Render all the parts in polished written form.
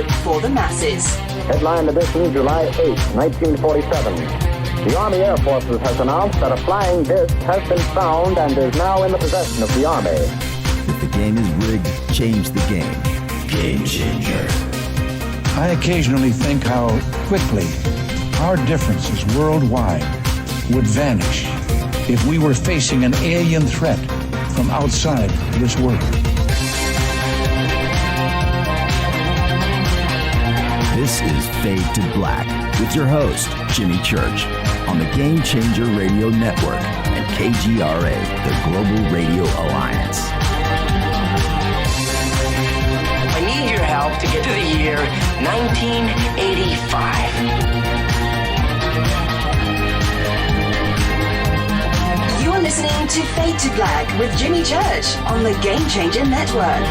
hope for the masses. Headline edition, July 8, 1947. The Army Air Forces has announced that a flying disc has been found and is now in the possession of the Army. If the game is rigged, change the game. Game changer. I occasionally think how quickly our differences worldwide would vanish if we were facing an alien threat from outside this world. This is Fade to Black with your host, Jimmy Church, on the Game Changer Radio Network and KGRA, the Global Radio Alliance. I need your help to get to the year 1985. You're listening to Fade to Black with Jimmy Church on the Game Changer Network.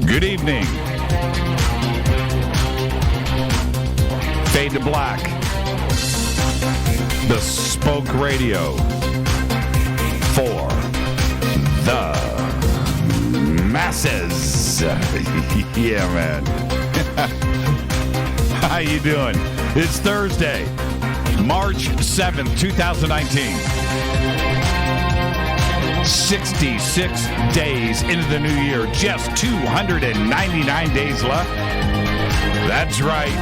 Good evening. Fade to Black. Bespoke radio for the masses. Yeah, man. How you doing? It's Thursday, March 7th, 2019. 66 days into the new year, just 299 days left. That's right.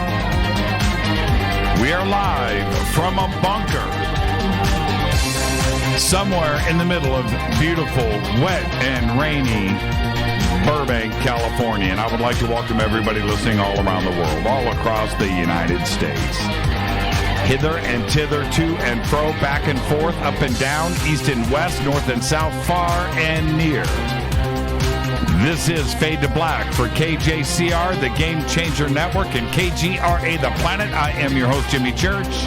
We are live from a bunker somewhere in the middle of beautiful, wet, and rainy Burbank, California. And I would like to welcome everybody listening all around the world, all across the United States. Hither and thither, to and fro, back and forth, up and down, east and west, north and south, far and near. This is Fade to Black for KJCR, the Game Changer Network, and KGRA, the Planet. I am your host, Jimmy Church.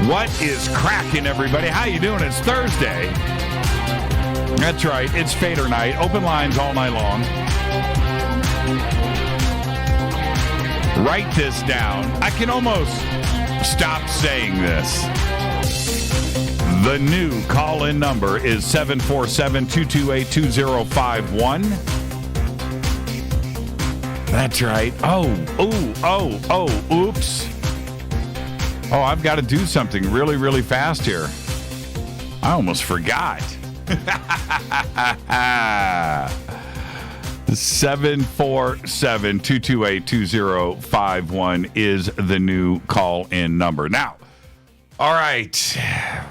What is cracking, everybody? How you doing? It's Thursday. That's right. It's FADERNIGHT. Open lines all night long. Write this down. I can almost stop saying this. The new call-in number is 747-228-2051. That's right. Oops. Oh, I've got to do something really, really fast here. I almost forgot. 747-228-2051 is the new call-in number. Now, all right,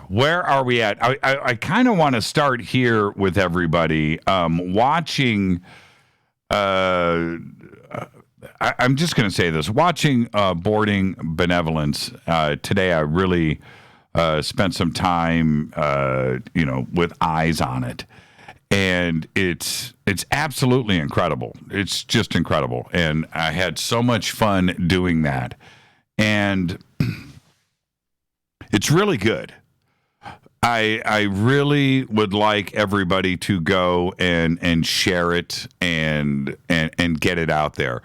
where are we at? I kind of want to start here with everybody watching. I'm just going to say this: watching Boarding Benevolence today. I really spent some time, with eyes on it. And it's absolutely incredible. It's just incredible. And I had so much fun doing that. And it's really good. I really would like everybody to go and share it and get it out there.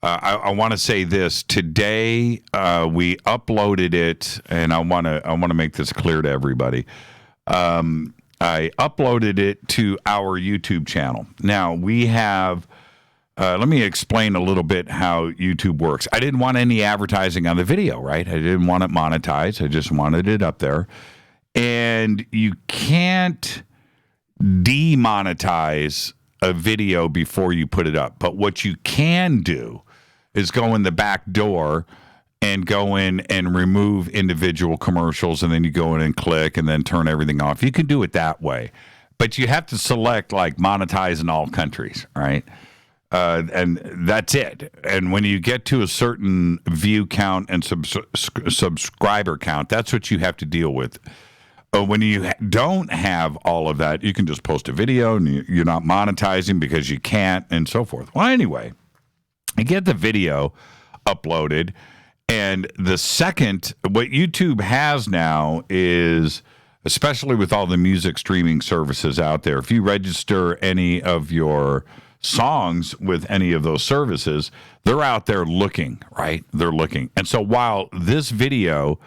I want to say this. Today we uploaded it, and I want to make this clear to everybody. I uploaded it to our YouTube channel. Now, we have, let me explain a little bit how YouTube works. I didn't want any advertising on the video, right? I didn't want it monetized. I just wanted it up there. And you can't demonetize a video before you put it up. But what you can do is go in the back door and go in and remove individual commercials, and then you go in and click and then turn everything off. You can do it that way, but you have to select like monetize in all countries, right? And that's it. And when you get to a certain view count and subscriber count, that's what you have to deal with. When you don't have all of that, you can just post a video and you're not monetizing because you can't, and so forth. Well, anyway, I get the video uploaded. And the second, what YouTube has now is, especially with all the music streaming services out there, if you register any of your songs with any of those services, they're out there looking, right? They're looking. And so while this video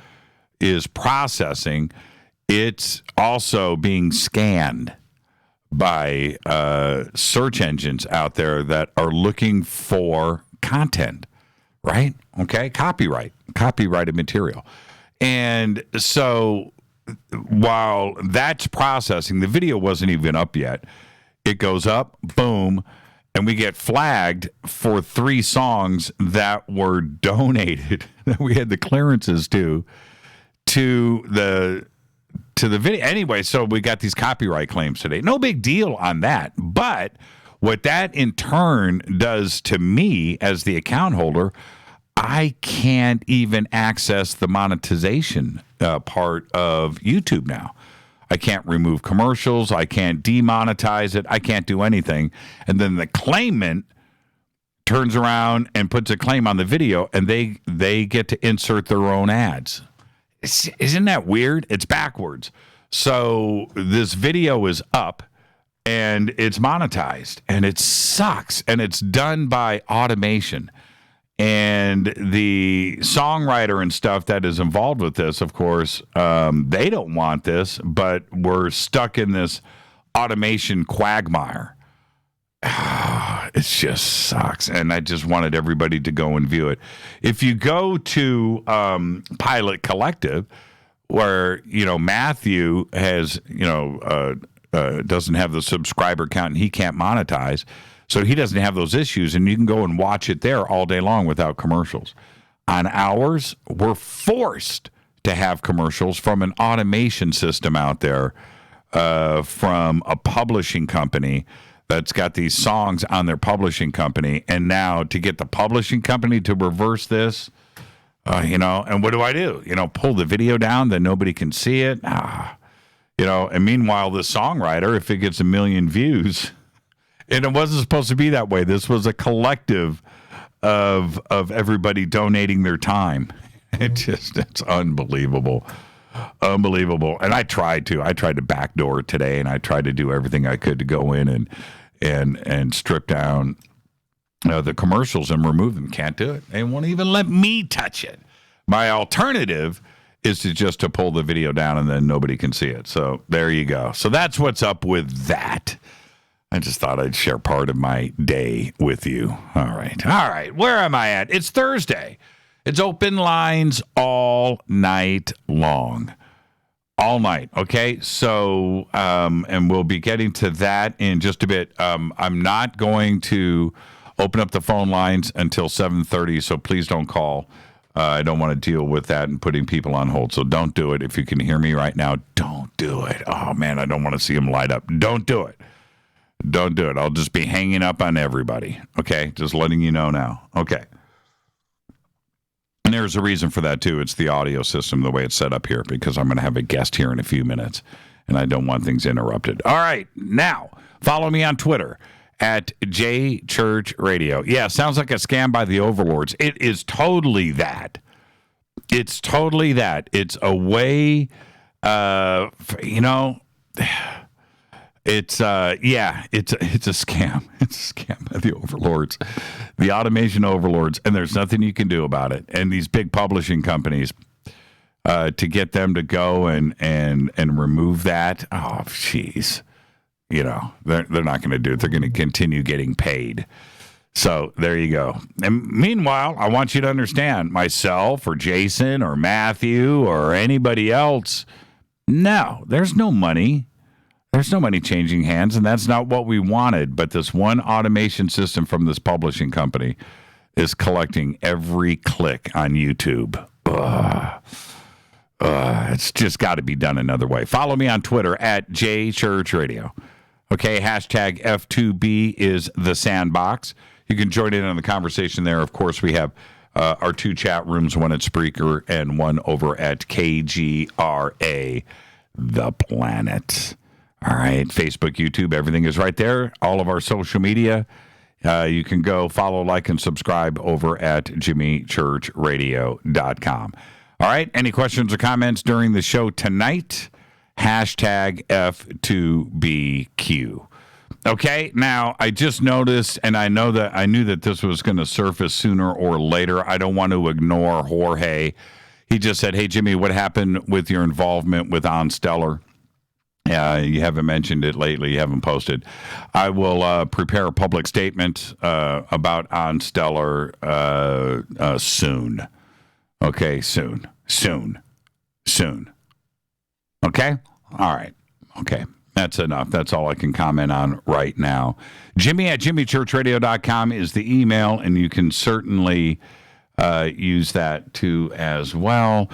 is processing, it's also being scanned by search engines out there that are looking for content, right? Okay, copyrighted material. And so while that's processing, the video wasn't even up yet. It goes up, boom, and we get flagged for 3 songs that were donated, that we had the clearances to the video. Anyway, so we got these copyright claims today. No big deal on that. But what that in turn does to me as the account holder, I can't even access the monetization part of YouTube now. I can't remove commercials. I can't demonetize it. I can't do anything. And then the claimant turns around and puts a claim on the video, and they get to insert their own ads. Isn't that weird? It's backwards. So this video is up, and it's monetized, and it sucks, and it's done by automation. And the songwriter and stuff that is involved with this, of course, they don't want this, but we're stuck in this automation quagmire. It just sucks. And I just wanted everybody to go and view it. If you go to Pilot Collective, where, Matthew has, doesn't have the subscriber count and he can't monetize, so he doesn't have those issues, and you can go and watch it there all day long without commercials. On ours, we're forced to have commercials from an automation system out there, from a publishing company that's got these songs on their publishing company. And now to get the publishing company to reverse this, and what do? Pull the video down that nobody can see it. And meanwhile, the songwriter, if it gets 1 million views, and it wasn't supposed to be that way. This was a collective of everybody donating their time. It's unbelievable. Unbelievable. And I tried to backdoor today, and I tried to do everything I could to go in and strip down the commercials and remove them. Can't do it. They won't even let me touch it. My alternative is to pull the video down, and then nobody can see it. So there you go. So that's what's up with that. I just thought I'd share part of my day with you. All right. Where am I at? It's Thursday. It's open lines all night long. All night. Okay. So, and we'll be getting to that in just a bit. I'm not going to open up the phone lines until 7:30. So please don't call. I don't want to deal with that and putting people on hold. So don't do it. If you can hear me right now, don't do it. Oh man, I don't want to see them light up. Don't do it. Don't do it. I'll just be hanging up on everybody. Okay? Just letting you know now. Okay. And there's a reason for that, too. It's the audio system, the way it's set up here, because I'm going to have a guest here in a few minutes, and I don't want things interrupted. All right. Now, follow me on Twitter at JChurchRadio. Yeah, sounds like a scam by the overlords. It is totally that. It's totally that. It's a way, It's it's a scam. It's a scam by the overlords, the automation overlords, and there's nothing you can do about it. And these big publishing companies, to get them to go and remove that, oh jeez, they're not going to do it. They're going to continue getting paid. So there you go. And meanwhile, I want you to understand, myself or Jason or Matthew or anybody else, no, there's no money. There's no money changing hands, and that's not what we wanted. But this one automation system from this publishing company is collecting every click on YouTube. It's just got to be done another way. Follow me on Twitter at JChurchRadio. Okay, hashtag F2B is the sandbox. You can join in on the conversation there. Of course, we have our 2 chat rooms, one at Spreaker and one over at KGRA, The Planet. All right, Facebook, YouTube, everything is right there. All of our social media. You can go follow, like, and subscribe over at jimmychurchradio.com. All right, any questions or comments during the show tonight? Hashtag F2BQ. Okay, now I just noticed, and I knew that this was going to surface sooner or later. I don't want to ignore Jorge. He just said, "Hey Jimmy, what happened with your involvement with On Stellar? You haven't mentioned it lately. You haven't posted. I will prepare a public statement about On Stellar soon. Okay, soon. Okay? All right. Okay. That's enough. That's all I can comment on right now. Jimmy at jimmychurchradio.com is the email, and you can certainly use that too as well.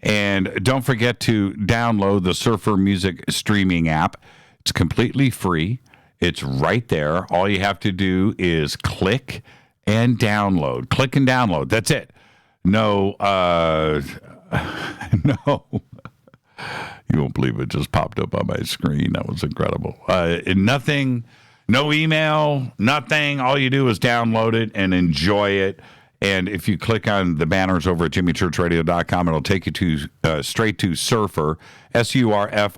And don't forget to download the Surfer Music streaming app. It's completely free. It's right there. All you have to do is click and download. Click and download. That's it. No, no. You won't believe it just popped up on my screen. That was incredible. Nothing, no email, nothing. All you do is download it and enjoy it. And if you click on the banners over at jimmychurchradio.com, it'll take you to straight to Surfer, surfr.fm,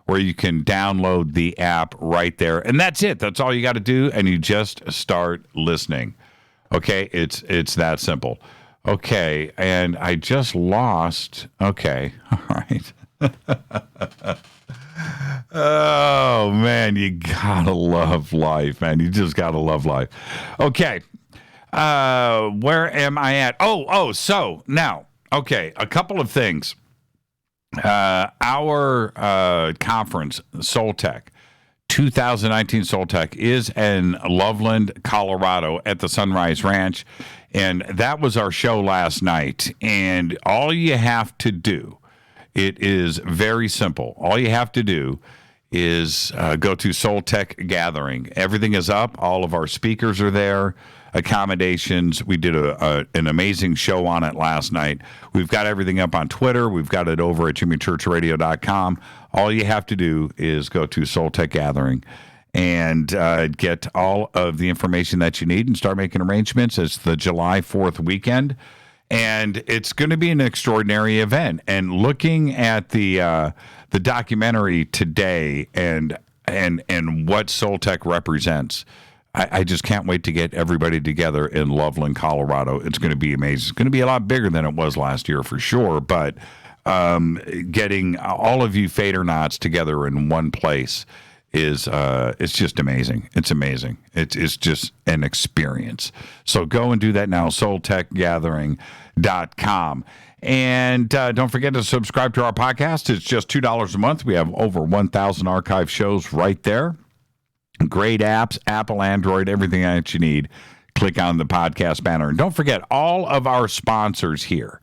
where you can download the app right there. And that's it. That's all you got to do. And you just start listening. Okay? It's that simple. Okay. And I just lost. Okay. All right. Oh, man. You got to love life, man. You just got to love life. Okay. Where am I at? So now, okay, a couple of things. Our conference, Soltech, 2019 Soltech, is in Loveland, Colorado at the Sunrise Ranch, and that was our show last night. And all you have to do, it is very simple. All you have to do is go to Soltech Gathering. Everything is up. All of our speakers are there. Accommodations. We did an amazing show on it last night. We've got everything up on Twitter. We've got it over at jimmychurchradio.com. All you have to do is go to Soltech Gathering and get all of the information that you need and start making arrangements. It's the July 4th weekend, and it's going to be an extraordinary event. And looking at the documentary today and what Soltech represents, I just can't wait to get everybody together in Loveland, Colorado. It's going to be amazing. It's going to be a lot bigger than it was last year for sure, but getting all of you Fadernauts together in one place is it's just amazing. It's amazing. It's just an experience. So go and do that now, soultechgathering.com. And don't forget to subscribe to our podcast. It's just $2 a month. We have over 1,000 archive shows right there. Great apps, Apple, Android, everything that you need. Click on the podcast banner. And don't forget all of our sponsors here.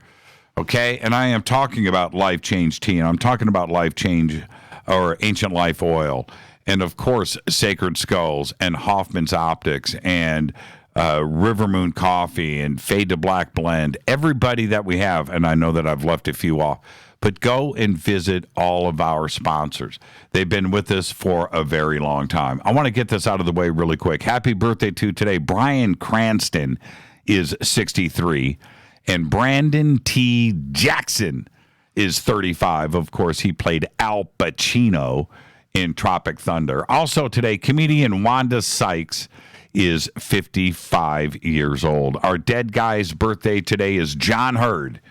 Okay? And I am talking about Life Change Tea, and I'm talking about Life Change or Ancient Life Oil, and of course, Sacred Skulls and Hoffman's Optics and River Moon Coffee and Fade to Black Blend. Everybody that we have, and I know that I've left a few off, but go and visit all of our sponsors. They've been with us for a very long time. I want to get this out of the way really quick. Happy birthday to today. Brian Cranston is 63, and Brandon T. Jackson is 35. Of course, he played Al Pacino in Tropic Thunder. Also today, comedian Wanda Sykes is 55 years old. Our dead guy's birthday today is John Hurd.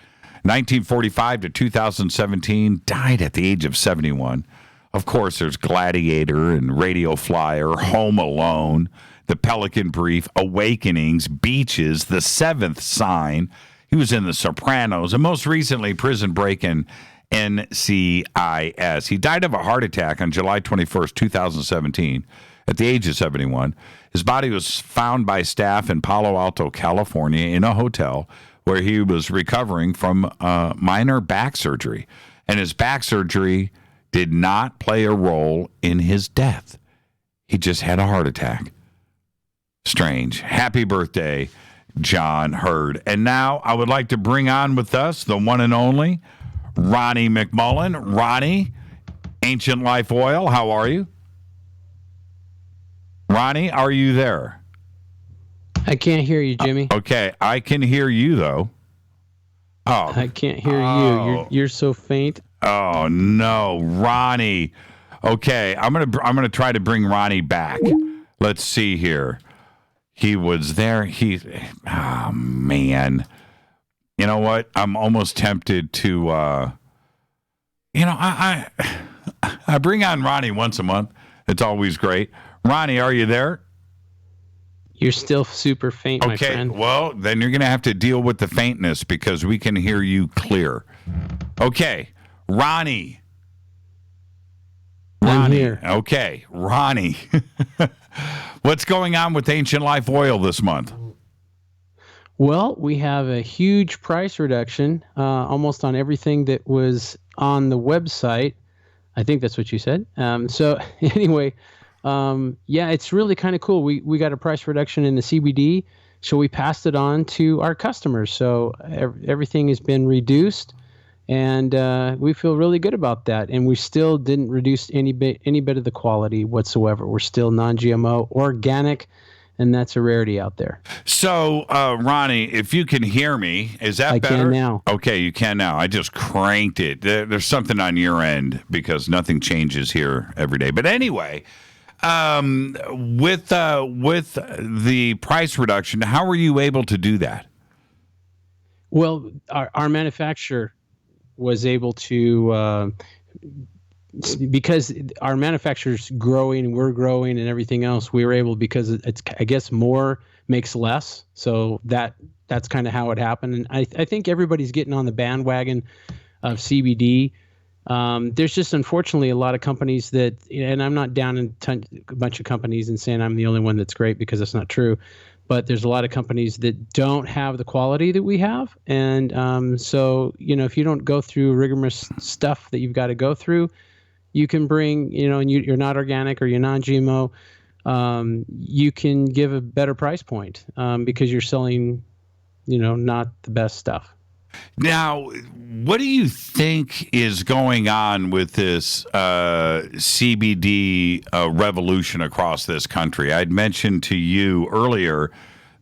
1945 to 2017, died at the age of 71. Of course, there's Gladiator and Radio Flyer, Home Alone, The Pelican Brief, Awakenings, Beaches, The Seventh Sign. He was in The Sopranos, and most recently, Prison Break and NCIS. He died of a heart attack on July 21st, 2017, at the age of 71. His body was found by staff in Palo Alto, California, in a hotel where he was recovering from minor back surgery. And his back surgery did not play a role in his death. He just had a heart attack. Strange. Happy birthday, John Hurd. And now I would like to bring on with us the one and only Ronnie McMullen. Ronnie, Ancient Life Oil, how are you? Ronnie, are you there? I can't hear you, Jimmy. Okay, I can hear you though. Oh, I can't hear you. You're so faint. Oh no, Ronnie. Okay, I'm gonna try to bring Ronnie back. Let's see here. He was there. Oh man. You know what? I'm almost tempted to, I bring on Ronnie once a month. It's always great. Ronnie, are you there? You're still super faint, my Okay, friend. well, then you're going to have to deal with the faintness because we can hear you clear. Okay, Ronnie. I'm here. Okay, Ronnie. What's going on with Ancient Life Oil this month? Well, we have a huge price reduction almost on everything that was on the website. I think that's what you said. So anyway, yeah, it's really kind of cool. We got a price reduction in the CBD, so we passed it on to our customers. So everything has been reduced, and we feel really good about that. And we still didn't reduce any bit of the quality whatsoever. We're still non-GMO, organic, and that's a rarity out there. So, Ronnie, if you can hear me, is that better? I can now. Okay, you can now. I just cranked it. There's something on your end because nothing changes here every day. But anyway, with the price reduction, how were you able to do that? Well, our manufacturer was able to, because our manufacturer's growing, we're growing, and everything else, we were able, because it's, I guess, more makes less. So that's kind of how it happened. And I think everybody's getting on the bandwagon of CBD. There's just, unfortunately, a lot of companies that, and I'm not down in a bunch of companies and saying I'm the only one that's great, because that's not true. But there's a lot of companies that don't have the quality that we have. And so, if you don't go through rigorous stuff that you've got to go through, you can bring, and you're not organic or you're non-GMO, you can give a better price point because you're selling, not the best stuff. Now, what do you think is going on with this CBD revolution across this country? I'd mentioned to you earlier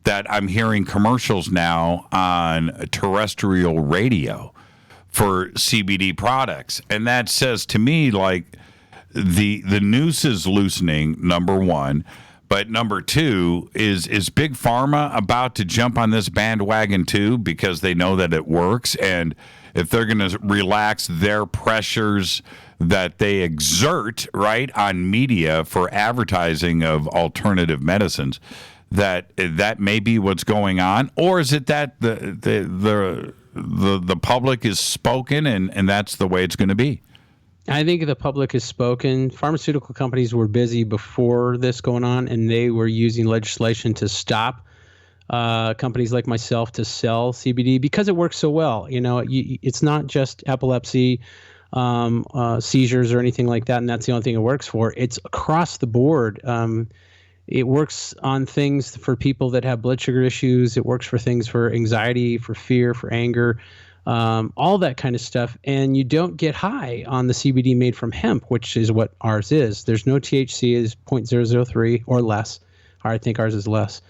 that I'm hearing commercials now on terrestrial radio for CBD products. And that says to me, like, the noose is loosening, number one. But number two, is Big Pharma about to jump on this bandwagon too, because they know that it works? And if they're going to relax their pressures that they exert, right, on media for advertising of alternative medicines, that may be what's going on? Or is it that the public is spoken and that's the way it's going to be? I think the public has spoken. Pharmaceutical companies were busy before this going on, and they were using legislation to stop companies like myself to sell CBD because it works so well. It's not just epilepsy, seizures, or anything like that, and that's the only thing it works for. It's across the board. It works on things for people that have blood sugar issues. It works for things for anxiety, for fear, for anger, all that kind of stuff. And you don't get high on the CBD made from hemp, which is what ours is. There's no THC, is 0.003 or less. I think ours is less.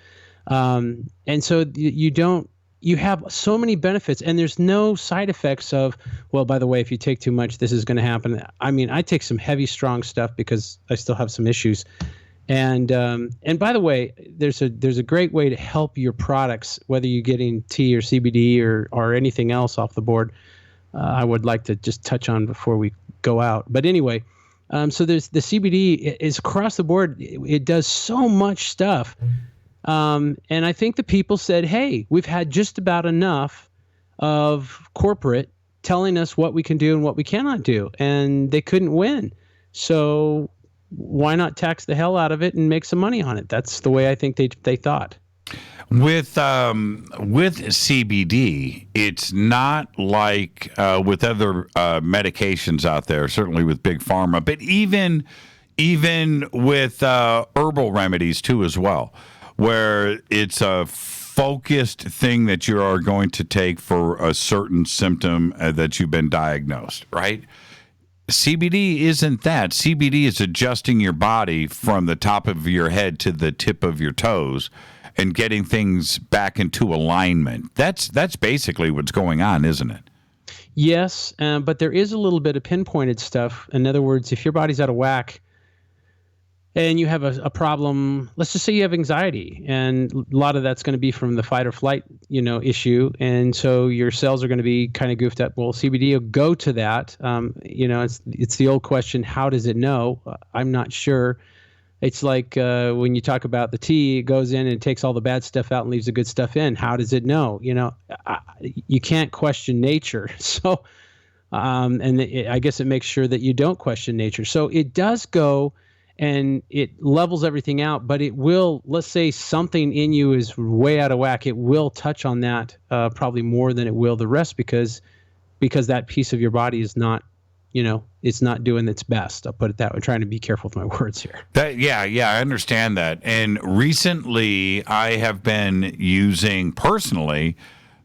And so you have so many benefits, and there's no side effects of, well, by the way, if you take too much, this is going to happen. I mean, I take some heavy, strong stuff because I still have some issues. And by the way, there's a great way to help your products, whether you're getting tea or CBD or anything else off the board. I would like to just touch on before we go out. But anyway, so there's the CBD is across the board. It does so much stuff. And I think the people said, hey, we've had just about enough of corporate telling us what we can do and what we cannot do. And they couldn't win. So why not tax the hell out of it and make some money on it? That's the way I think they thought. With CBD, it's not like with other medications out there, certainly with Big Pharma, but even with herbal remedies too as well, where it's a focused thing that you are going to take for a certain symptom that you've been diagnosed, right? CBD isn't that. CBD is adjusting your body from the top of your head to the tip of your toes and getting things back into alignment. That's basically what's going on, isn't it? Yes, but there is a little bit of pinpointed stuff. In other words, if your body's out of whack, and you have a problem, let's just say you have anxiety, and a lot of that's going to be from the fight or flight, issue. And so your cells are going to be kind of goofed up. Well, CBD will go to that. It's the old question, how does it know? I'm not sure. It's like when you talk about the tea, it goes in and it takes all the bad stuff out and leaves the good stuff in. How does it know? You can't question nature. So, I guess it makes sure that you don't question nature. So it does go and it levels everything out, but it will, let's say something in you is way out of whack, it will touch on that probably more than it will the rest because that piece of your body is not, it's not doing its best. I'll put it that way. I'm trying to be careful with my words here. I understand that. And recently I have been using personally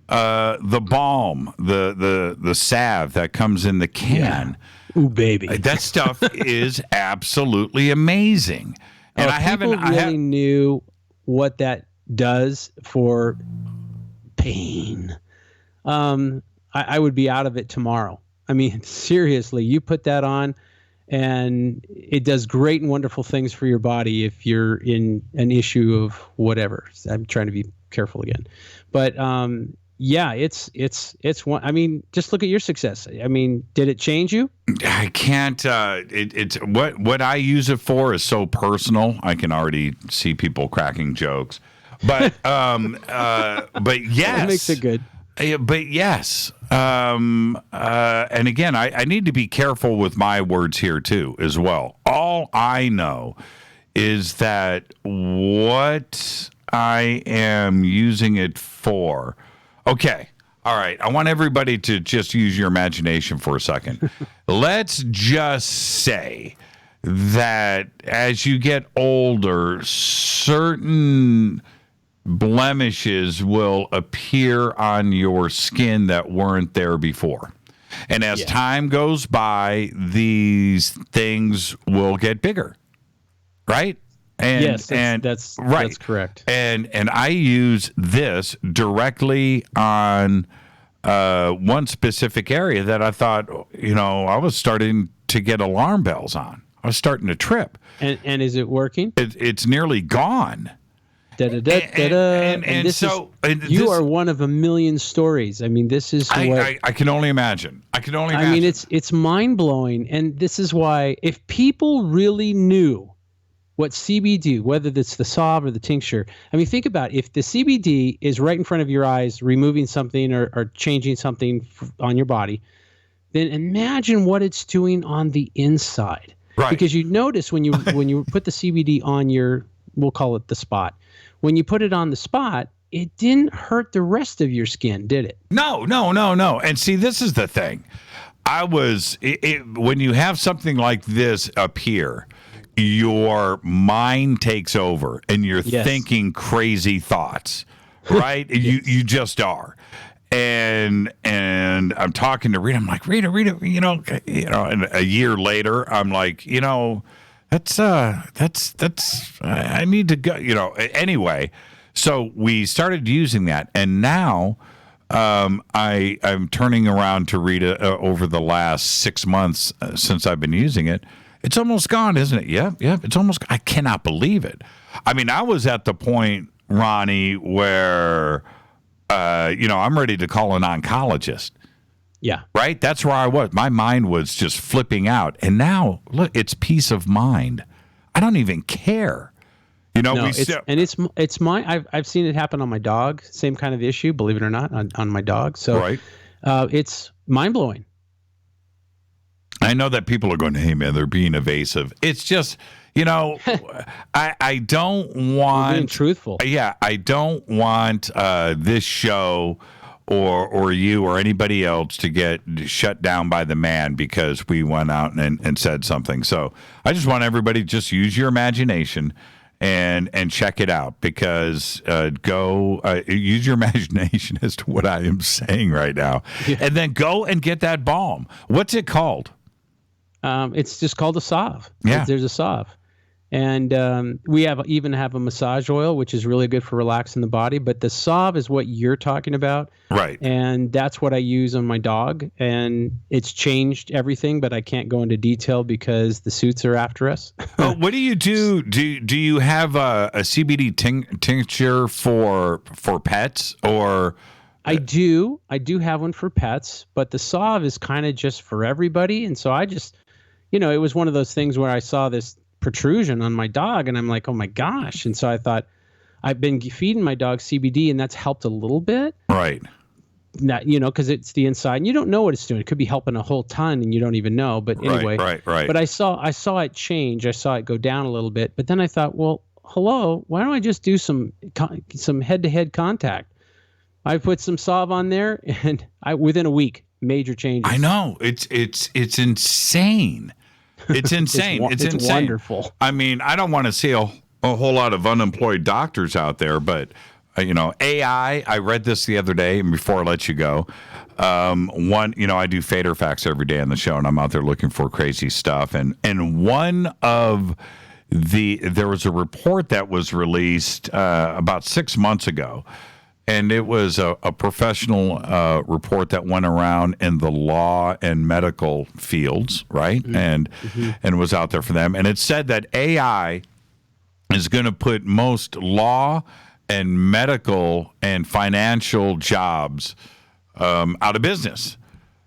the balm, the salve that comes in the can. Yeah. Ooh, baby. That stuff is absolutely amazing. And I really knew what that does for pain. I would be out of it tomorrow. I mean, seriously, you put that on and it does great and wonderful things for your body if you're in an issue of whatever. I'm trying to be careful again. But yeah, it's one. I mean, just look at your success. I mean, did it change you? I can't. It's what I use it for is so personal. I can already see people cracking jokes, but but yes, that makes it good. But yes, and again, I need to be careful with my words here too, as well. All I know is that what I am using it for. Okay. All right. I want everybody to just use your imagination for a second. Let's just say that as you get older, certain blemishes will appear on your skin that weren't there before. And as time goes by, these things will get bigger. Right? And, yes, that's correct. And I use this directly on one specific area that I thought, I was starting to get alarm bells on. I was starting to trip. And is it working? It's nearly gone. And this are one of a million stories. I mean, this is what I can only imagine. I mean, it's mind blowing, and this is why if people really knew what CBD, whether it's the salve or the tincture. I mean, think about it. If the CBD is right in front of your eyes, removing something or changing something on your body, then imagine what it's doing on the inside. Right. Because you notice when you put the CBD on we'll call it the spot. When you put it on the spot, it didn't hurt the rest of your skin, did it? No. And see, this is the thing. When you have something like this up here, your mind takes over and you're thinking crazy thoughts, right? Yes. You just are. And I'm talking to Rita. I'm like, Rita, and a year later, I'm like, that's I need to go, anyway. So we started using that, and now I'm turning around to Rita over the last 6 months since I've been using it. It's almost gone, isn't it? Yeah, it's almost. I cannot believe it. I mean, I was at the point, Ronnie, where I'm ready to call an oncologist. Yeah. Right? That's where I was. My mind was just flipping out. And now, look, it's peace of mind. I don't even care. It's my I've seen it happen on my dog. Same kind of issue, believe it or not, on my dog. So right. It's mind blowing. I know that people are going, hey man, they're being evasive. It's just, I don't want being truthful. Yeah, I don't want this show or you or anybody else to get shut down by the man because we went out and said something. So I just want everybody to just use your imagination and check it out, because use your imagination as to what I am saying right now, and then go and get that balm. What's it called? It's just called a salve. Yeah. There's a salve. And we even have a massage oil, which is really good for relaxing the body. But the salve is what you're talking about. Right. And that's what I use on my dog. And it's changed everything, but I can't go into detail because the suits are after us. What do you do? Do you have a CBD tincture for pets or? I do have one for pets, but the salve is kind of just for everybody. And so I just, it was one of those things where I saw this protrusion on my dog and I'm like, oh my gosh. And so I thought, I've been feeding my dog CBD and that's helped a little bit. Right. Not, because it's the inside and you don't know what it's doing. It could be helping a whole ton and you don't even know. But anyway, right. But I saw it change. I saw it go down a little bit. But then I thought, well, hello, why don't I just do some head-to-head contact? I put some salve on there and within a week, major changes. I know. It's insane. It's insane. It's insane. Wonderful. I mean, I don't want to see a whole lot of unemployed doctors out there, but AI. I read this the other day, and before I let you go, I do Fader Facts every day on the show, and I'm out there looking for crazy stuff. And one of there was a report that was released about 6 months ago. And it was a professional report that went around in the law and medical fields, right? Mm-hmm. And was out there for them. And it said that AI is going to put most law and medical and financial jobs out of business.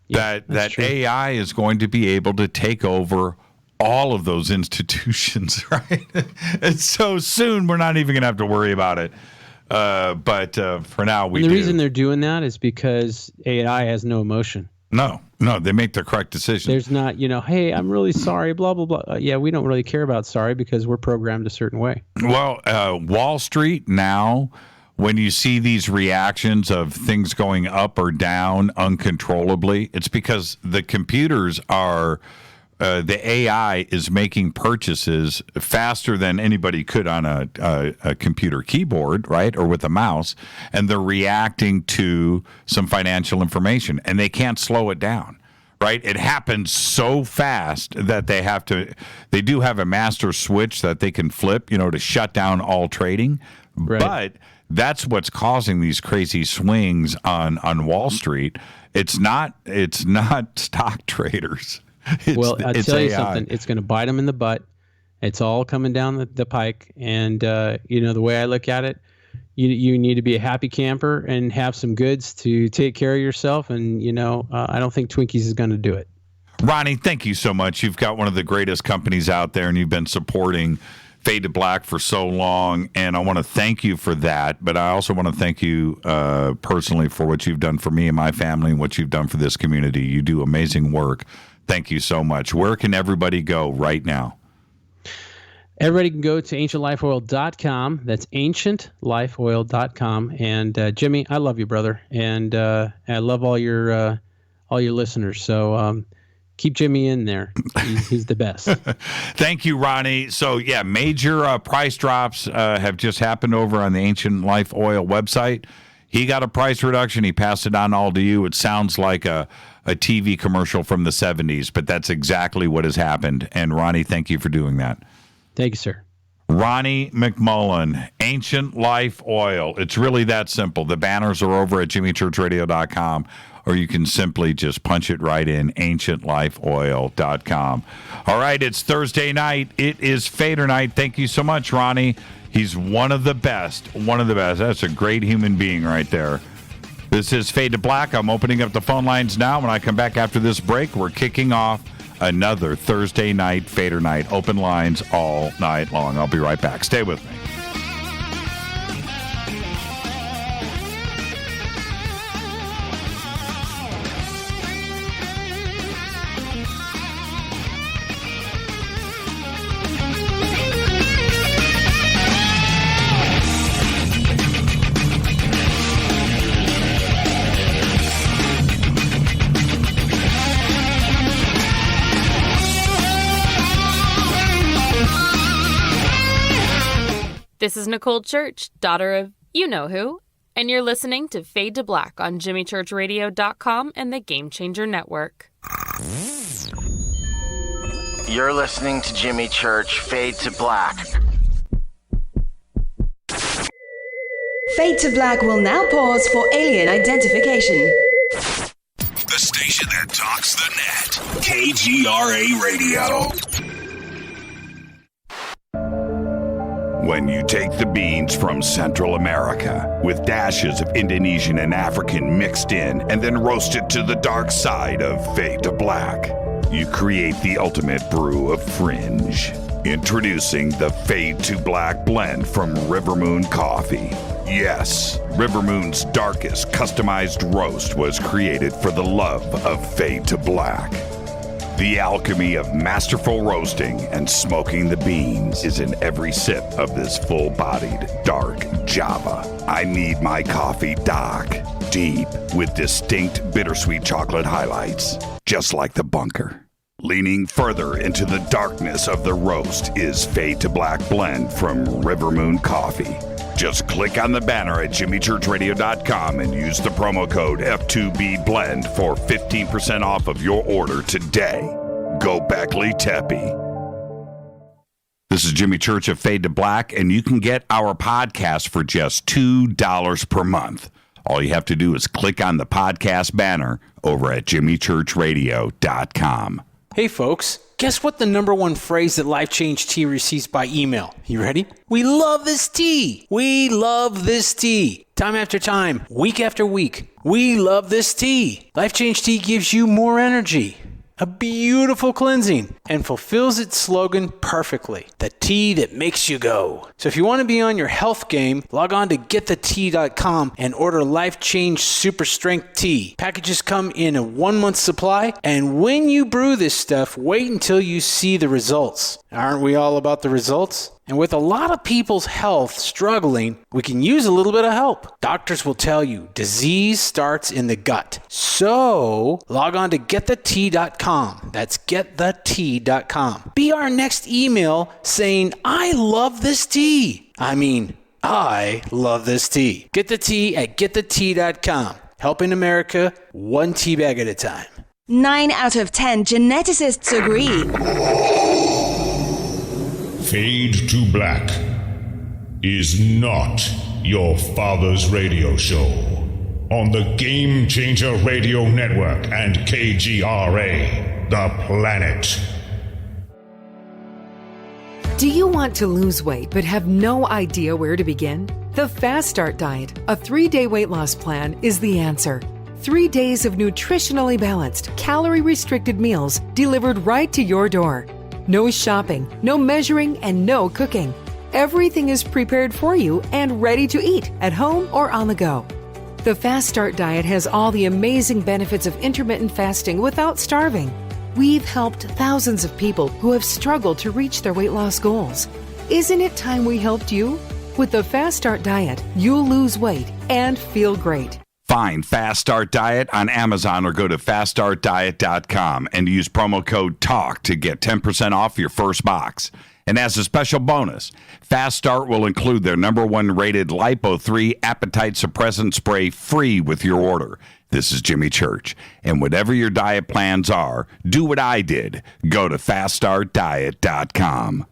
Yeah, that true. AI is going to be able to take over all of those institutions, right? And so soon we're not even going to have to worry about it. But for now, we do. The reason they're doing that is because AI has no emotion. No, they make the correct decision. There's not, hey, I'm really sorry, blah, blah, blah. Yeah, we don't really care about sorry because we're programmed a certain way. Well, Wall Street now, when you see these reactions of things going up or down uncontrollably, it's because the computers are... the AI is making purchases faster than anybody could on a computer keyboard, right, or with a mouse, and they're reacting to some financial information, and they can't slow it down, right? It happens so fast that they do have a master switch that they can flip, to shut down all trading, right. But that's what's causing these crazy swings on Wall Street. It's not stock traders. I'll tell you AI. something. It's going to bite them in the butt. It's all coming down the pike. And, the way I look at it, you need to be a happy camper and have some goods to take care of yourself. And, I don't think Twinkies is going to do it. Ronnie, thank you so much. You've got one of the greatest companies out there, and you've been supporting Fade to Black for so long. And I want to thank you for that. But I also want to thank you personally for what you've done for me and my family and what you've done for this community. You do amazing work. Thank you so much. Where can everybody go right now? Everybody can go to ancientlifeoil.com. That's ancientlifeoil.com. And Jimmy, I love you, brother, and I love all your listeners. So keep Jimmy in there. He's the best. Thank you, Ronnie. So yeah, major price drops have just happened over on the Ancient Life Oil website. He got a price reduction. He passed it on all to you. It sounds like a TV commercial from the 70s, but that's exactly what has happened. And Ronnie, thank you for doing that. Thank you, sir. Ronnie McMullen, Ancient Life Oil. It's really that simple. The banners are over at jimmychurchradio.com, or you can simply just punch it right in, ancientlifeoil.com. All right, it's Thursday night. It is Fader Night. Thank you so much, Ronnie. He's one of the best. One of the best. That's a great human being right there. This is Fade to Black. I'm opening up the phone lines now. When I come back after this break, we're kicking off another Thursday night Fader Night. Open lines all night long. I'll be right back. Stay with me. This is Nicole Church, daughter of you-know-who, and you're listening to Fade to Black on jimmychurchradio.com and the Game Changer Network. You're listening to Jimmy Church, Fade to Black. Fade to Black will now pause for alien identification. The station that talks the net. KGRA Radio. When you take the beans from Central America with dashes of Indonesian and African mixed in and then roast it to the dark side of Fade to Black, you create the ultimate brew of fringe. Introducing the Fade to Black blend from River Moon Coffee. Yes, River Moon's darkest customized roast was created for the love of Fade to Black. The alchemy of masterful roasting and smoking the beans is in every sip of this full-bodied, dark Java. I need my coffee dark, deep, with distinct bittersweet chocolate highlights, just like the bunker. Leaning further into the darkness of the roast is Fade to Black blend from River Moon Coffee. Just click on the banner at jimmychurchradio.com and use the promo code F2BBLEND for 15% off of your order today. Go Beckley Teppy. This is Jimmy Church of Fade to Black, and you can get our podcast for just $2 per month. All you have to do is click on the podcast banner over at jimmychurchradio.com. Hey folks, guess what the number one phrase that Life Change Tea receives by email? You ready? We love this tea. We love this tea. Time after time, week after week, we love this tea. Life Change Tea gives you more energy, a beautiful cleansing, and fulfills its slogan perfectly. The tea that makes you go. So if you want to be on your health game, log on to getthetea.com and order Life Change Super Strength Tea. Packages come in a 1-month supply, and when you brew this stuff, wait until you see the results. Aren't we all about the results? And with a lot of people's health struggling, we can use a little bit of help. Doctors will tell you disease starts in the gut. So log on to getthetea.com. That's getthetea.com. Be our next email saying, I love this tea. I love this tea. Get the tea at getthetea.com. Helping America one tea bag at a time. 9 out of 10 geneticists agree. Fade to Black is not your father's radio show on the Game Changer Radio Network and KGRA, the planet. Do you want to lose weight but have no idea where to begin? The Fast Start Diet, a 3-day weight loss plan, is the answer. 3 days of nutritionally balanced, calorie-restricted meals delivered right to your door. No shopping, no measuring, and no cooking. Everything is prepared for you and ready to eat at home or on the go. The Fast Start Diet has all the amazing benefits of intermittent fasting without starving. We've helped thousands of people who have struggled to reach their weight loss goals. Isn't it time we helped you? With the Fast Start Diet, you'll lose weight and feel great. Find Fast Start Diet on Amazon or go to faststartdiet.com and use promo code TALK to get 10% off your first box. And as a special bonus, Fast Start will include their #1 rated Lipo3 appetite suppressant spray free with your order. This is Jimmy Church. And whatever your diet plans are, do what I did. Go to faststartdiet.com.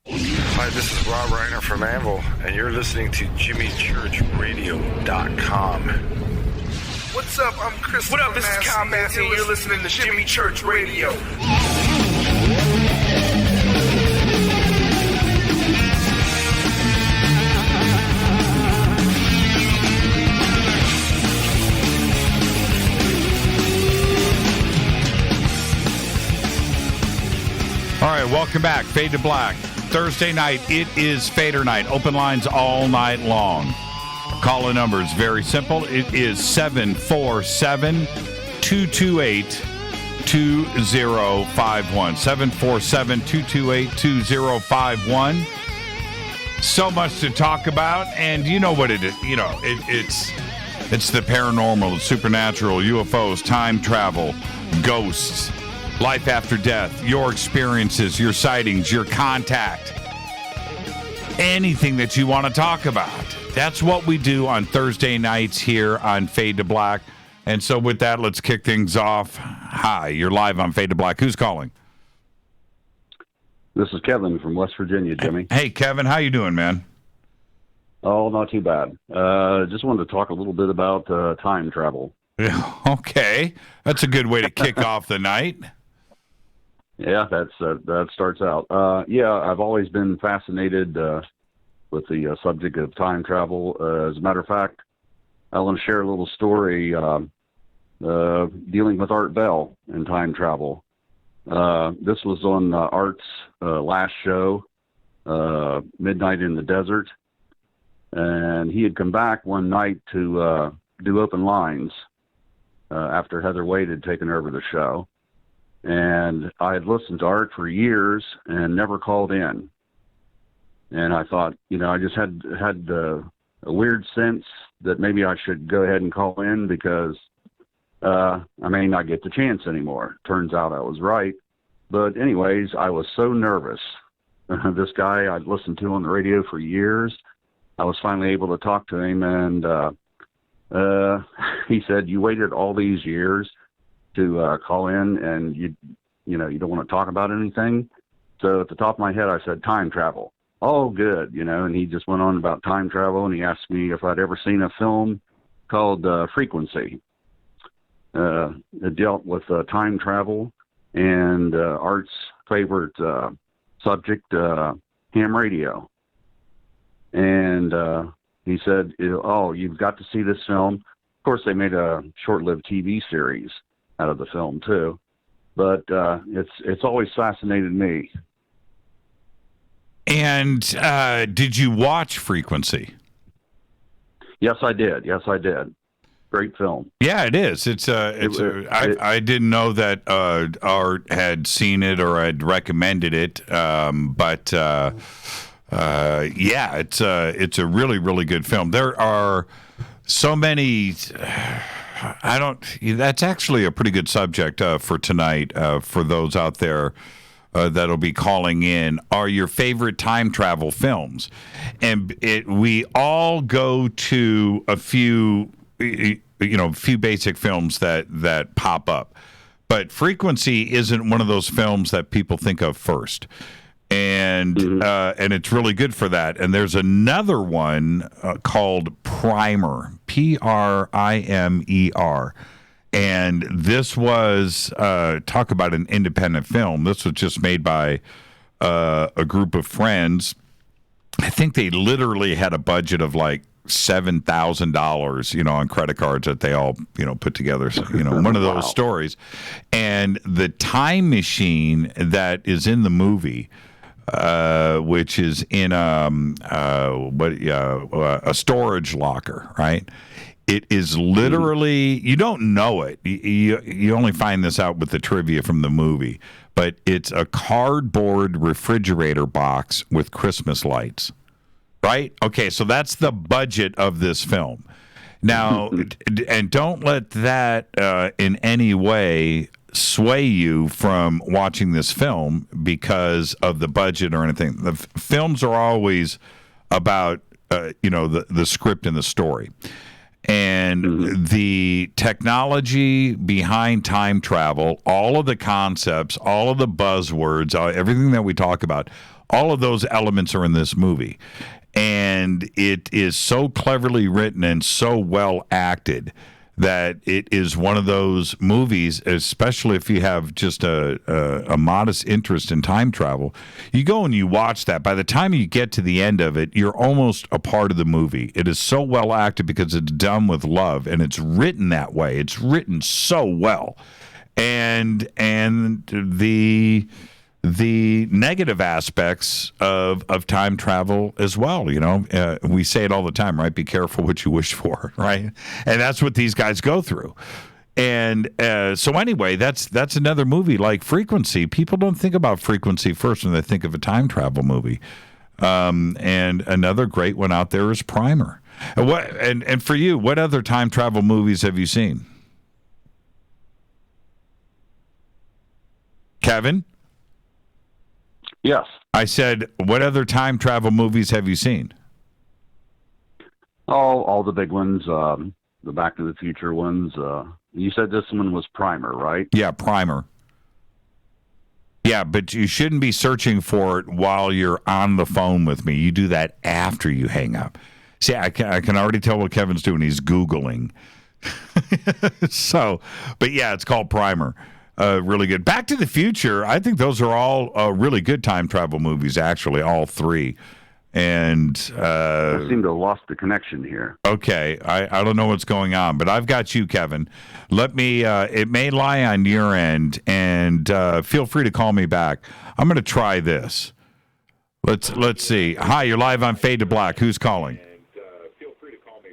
Hi, this is Rob Reiner from Anvil, and you're listening to JimmyChurchRadio.com. What's up? I'm Chris. What up? This is Kyle Mantis, and you're listening to Jimmy Church Radio. All right, welcome back. Fade to Black. Thursday night, it is Fader Night. Open lines all night long. Call-in number is very simple. It is 747-228-2051. 747-228-2051. So much to talk about, and you know what it is. You know, it's the paranormal, the supernatural, UFOs, time travel, ghosts, life after death, your experiences, your sightings, your contact, anything that you want to talk about. That's what we do on Thursday nights here on Fade to Black. And so with that, let's kick things off. Hi, you're live on Fade to Black. Who's calling? This is Kevin from West Virginia, Jimmy. Hey, Kevin, how you doing, man? Oh, not too bad. Just wanted to talk a little bit about time travel. Okay, that's a good way to kick off the night. Yeah, that starts out. I've always been fascinated with the subject of time travel. As a matter of fact, I want to share a little story dealing with Art Bell and time travel. This was on Art's last show, Midnight in the Desert, and he had come back one night to do open lines after Heather Wade had taken over the show. And I had listened to Art for years and never called in. And I thought, I just had a weird sense that maybe I should go ahead and call in because I may not get the chance anymore. Turns out I was right. But anyways, I was so nervous. This guy I'd listened to on the radio for years, I was finally able to talk to him, and he said, "You waited all these years to call in, and you don't want to talk about anything." So at the top of my head, I said, "Time travel." Oh, good, and he just went on about time travel, and he asked me if I'd ever seen a film called Frequency. It dealt with time travel and Art's favorite subject, ham radio. And he said, "Oh, you've got to see this film." Of course, they made a short-lived TV series out of the film too, but it's always fascinated me. And did you watch Frequency? Yes, I did. Great film. Yeah, it is. I didn't know that Art had seen it or had recommended it, but it's a really, really good film. There are so many. That's actually a pretty good subject for tonight for those out there that'll be calling in. Are your favorite time travel films? And we all go to a few basic films that pop up, but Frequency isn't one of those films that people think of first. And it's really good for that. And there's another one called Primer, Primer. And this was, talk about an independent film. This was just made by a group of friends. I think they literally had a budget of like $7,000, on credit cards that they all, put together. So, one of those stories. And the time machine that is in the movie, which is in a storage locker, right? It is literally, you don't know it. You only find this out with the trivia from the movie, but it's a cardboard refrigerator box with Christmas lights, right? Okay, so that's the budget of this film. Now, and don't let that in any way sway you from watching this film because of the budget or anything. The films are always about, the script and the story. And the technology behind time travel, all of the concepts, all of the buzzwords, everything that we talk about, all of those elements are in this movie. And it is so cleverly written and so well acted that it is one of those movies, especially if you have just a modest interest in time travel. You go and you watch that. By the time you get to the end of it, you're almost a part of the movie. It is so well acted because it's done with love, and it's written that way. It's written so well. And the negative aspects of time travel as well. We say it all the time, right? Be careful what you wish for, right? And that's what these guys go through. And so anyway, that's another movie like Frequency. People don't think about Frequency first when they think of a time travel movie. And another great one out there is Primer. And for you, what other time travel movies have you seen? Kevin? Yes. I said, what other time travel movies have you seen? All the big ones, the Back to the Future ones. You said this one was Primer, right? Yeah, Primer. Yeah, but you shouldn't be searching for it while you're on the phone with me. You do that after you hang up. See, I can already tell what Kevin's doing. He's Googling. So, but yeah, it's called Primer. Really good. Back to the Future. I think those are all really good time travel movies, actually, all three. And I seem to have lost the connection here. Okay, I don't know what's going on, but I've got you, Kevin. Let me. It may lie on your end, and feel free to call me back. I'm going to try this. Let's see. Hi, you're live on Fade to Black. Who's calling?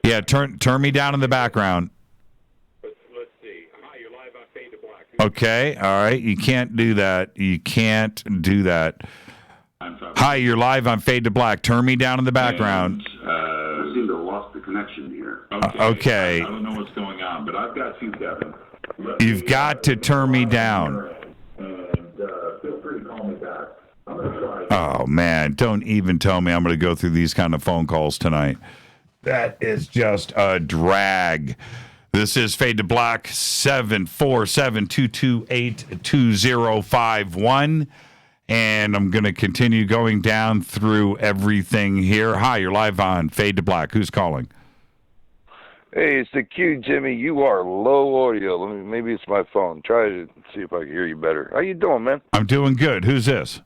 Yeah, turn me down in the background. Let's see. Hi, you're live on Fade to Black. Okay, all right. You can't do that. You can't do that. Hi, you're live on Fade to Black. Turn me down in the background. I seem to have lost the connection here. Okay. I don't know what's going on, but I've got you, Kevin. You've got to turn me down. Feel free to call me back. I'm going to try. Oh, man. Don't even tell me I'm going to go through these kind of phone calls tonight. That is just a drag. This is Fade to Black, 747-228-2051. And I'm going to continue going down through everything here. Hi, you're live on Fade to Black. Who's calling? Hey, it's the Q, Jimmy. You are low audio. Maybe it's my phone. Try to see if I can hear you better. How you doing, man? I'm doing good. Who's this?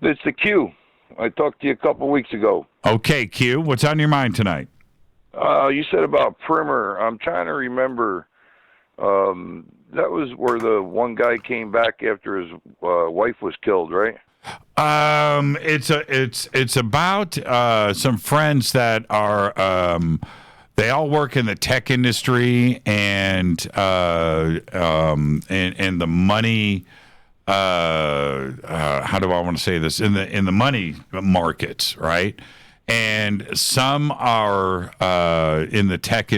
It's the Q. I talked to you a couple weeks ago. Okay, Q. What's on your mind tonight? You said about Primer. I'm trying to remember. That was where the one guy came back after his wife was killed, right? It's about some friends that are they all work in the tech industry and the money. How do I want to say this? In the money markets, right? And some are in the tech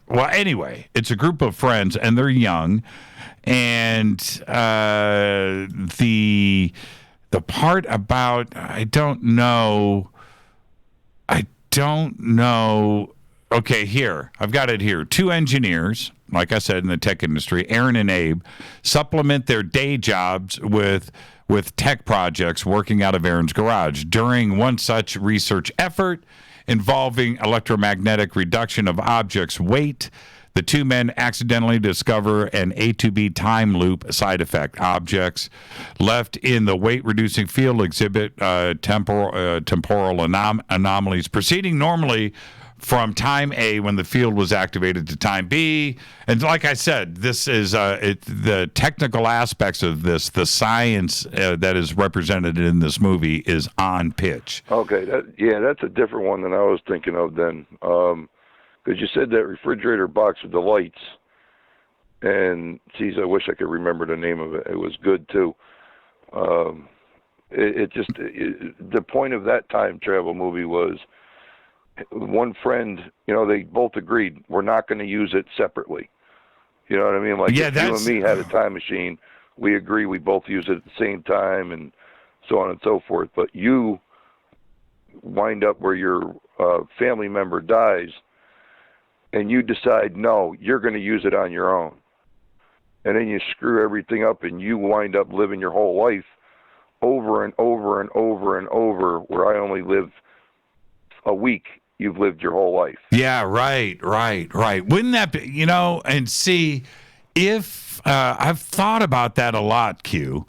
well, anyway, it's a group of friends, and they're young. And the part about I don't know. Okay, here I've got it here. 2 engineers, like I said, in the tech industry, Aaron and Abe, supplement their day jobs with tech projects working out of Aaron's garage. During one such research effort involving electromagnetic reduction of objects' weight, the 2 men accidentally discover an A to B time loop side effect. Objects left in the weight-reducing field exhibit temporal anomalies proceeding normally from time A when the field was activated to time B. And like I said, this is the technical aspects of this, the science that is represented in this movie is on pitch. Okay, that's a different one than I was thinking of then. Because you said that refrigerator box with the lights. And, geez, I wish I could remember the name of it. It was good, too. The point of that time travel movie was one friend, they both agreed we're not going to use it separately. You know what I mean? Like, if you and me had a time machine, we agree we both use it at the same time and so on and so forth. But you wind up where your family member dies and you decide, no, you're going to use it on your own. And then you screw everything up and you wind up living your whole life over and over and over and over, where I only live a week. You've lived your whole life. Yeah, right. Wouldn't that be, and see, if I've thought about that a lot, Q,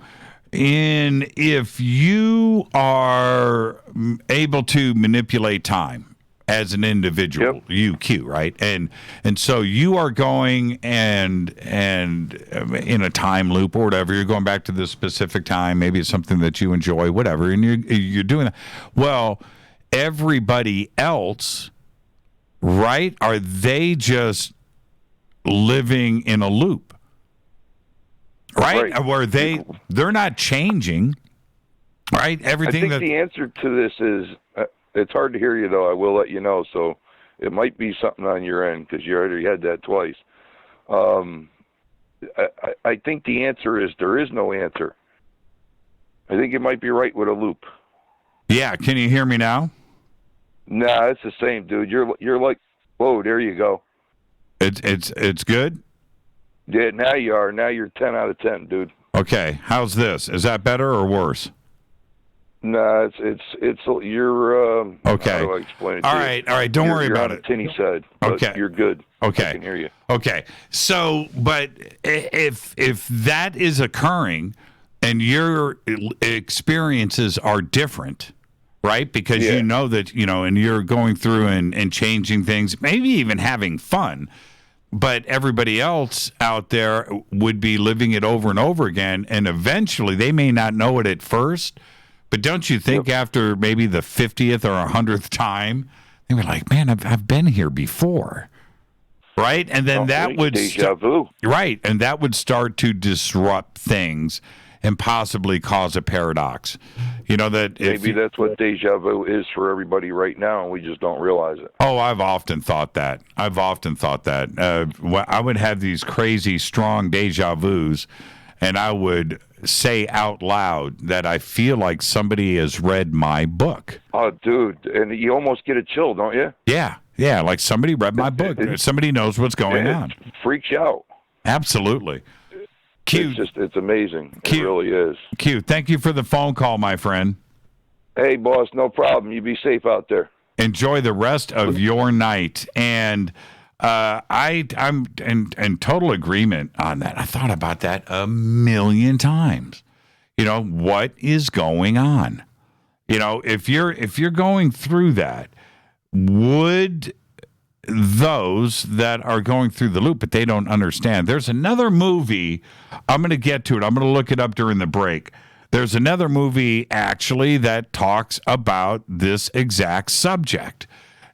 if you are able to manipulate time as an individual, yep. You, Q, right? And so you are going and in a time loop or whatever, you're going back to this specific time, maybe it's something that you enjoy, whatever, and you're doing that. Well, everybody else, right? Are they just living in a loop? Right? Where they're not changing, right? Everything. I think the answer to this is, it's hard to hear you though. I will let you know. So it might be something on your end because you already had that twice. I think the answer is there is no answer. I think it might be right with a loop. Yeah. Can you hear me now? Nah, it's the same, dude. You're like, whoa, there you go. It's good? Yeah, now you are. Now you're 10 out of 10, dude. Okay, how's this? Is that better or worse? No, it's you're okay. How do I explain it? All right. Don't worry about it. Tinny side. Okay, you're good. Okay, I can hear you. Okay, so but if that is occurring, and your experiences are different, right? Because you know that and you're going through and changing things, maybe even having fun. But everybody else out there would be living it over and over again, and eventually they may not know it at first. But don't you think after maybe the 50th or 100th time, they were like, man, I've been here before, right? And then that would déjà vu. Right, and that would start to disrupt things and possibly cause a paradox. Maybe that's what déjà vu is for everybody right now, and we just don't realize it. Oh, I've often thought that. I would have these crazy, strong déjà vus, and I would say out loud that I feel like somebody has read my book. Oh, dude, and you almost get a chill, don't you? Yeah, like somebody read my book. Somebody knows what's going on. It freaks you out. Absolutely. Q, it's amazing. Q, it really is. Q, thank you for the phone call, my friend. Hey, boss, no problem. You be safe out there. Enjoy the rest of your night. And I'm in total agreement on that. I thought about that a million times. What is going on? If you're going through that, would those that are going through the loop, but they don't understand. There's another movie. I'm going to get to it. I'm going to look it up during the break. There's another movie actually that talks about this exact subject,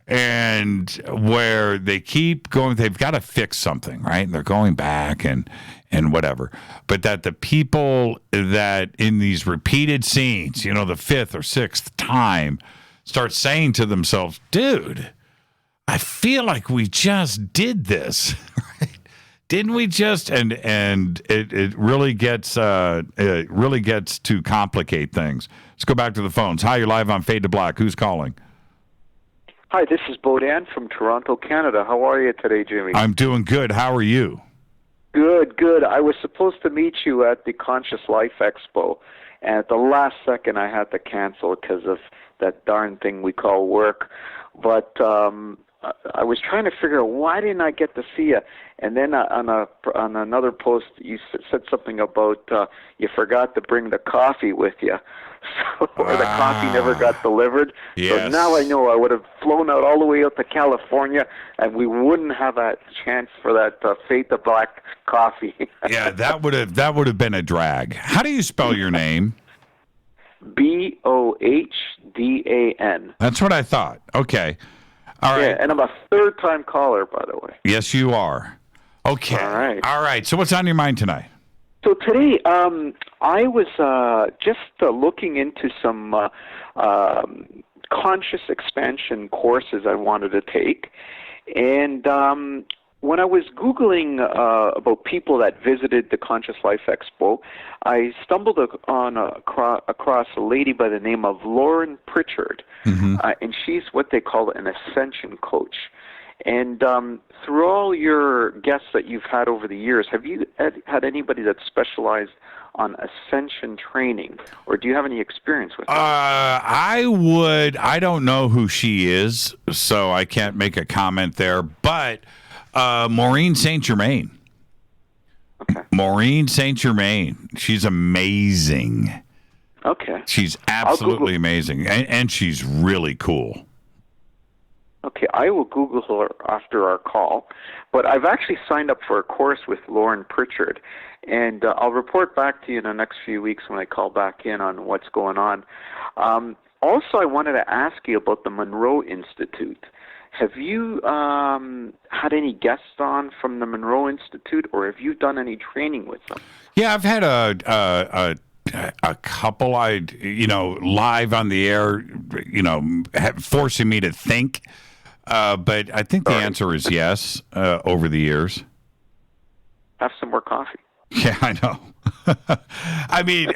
and where they keep going, they've got to fix something, right? And they're going back and whatever. But that the people that in these repeated scenes, the fifth or sixth time, start saying to themselves, dude, I feel like we just did this, right? Didn't we just? And it really gets to complicate things. Let's go back to the phones. Hi, you're live on Fade to Black. Who's calling? Hi, this is Bodan from Toronto, Canada. How are you today, Jimmy? I'm doing good. How are you? Good. I was supposed to meet you at the Conscious Life Expo, and at the last second I had to cancel because of that darn thing we call work. But I was trying to figure out why didn't I get to see you. And then on another post, you said something about you forgot to bring the coffee with you, or the coffee never got delivered. Yes. So now I know I would have flown out all the way out to California, and we wouldn't have a chance for that Fade to Black coffee. Yeah, that would have been a drag. How do you spell your name? Bohdan. That's what I thought. Okay. All right. Yeah, and I'm a third-time caller, by the way. Yes, you are. Okay. All right. So what's on your mind tonight? So today, I was just looking into some conscious expansion courses I wanted to take, and when I was Googling about people that visited the Conscious Life Expo, I stumbled across a lady by the name of Lauren Pritchard, and she's what they call an ascension coach. And through all your guests that you've had over the years, have you had anybody that specialized on ascension training, or do you have any experience with that? I don't know who she is, so I can't make a comment there, but Maureen St. Germain. Okay. Maureen St. Germain. She's amazing. Okay. She's absolutely amazing, and she's really cool. Okay, I will Google her after our call, but I've actually signed up for a course with Lauren Pritchard, and I'll report back to you in the next few weeks when I call back in on what's going on. Also, I wanted to ask you about the Monroe Institute. Have you had any guests on from the Monroe Institute, or have you done any training with them? Yeah, I've had a couple, live on the air, forcing me to think. But I think the answer is yes, over the years. Have some more coffee. Yeah, I know. I mean,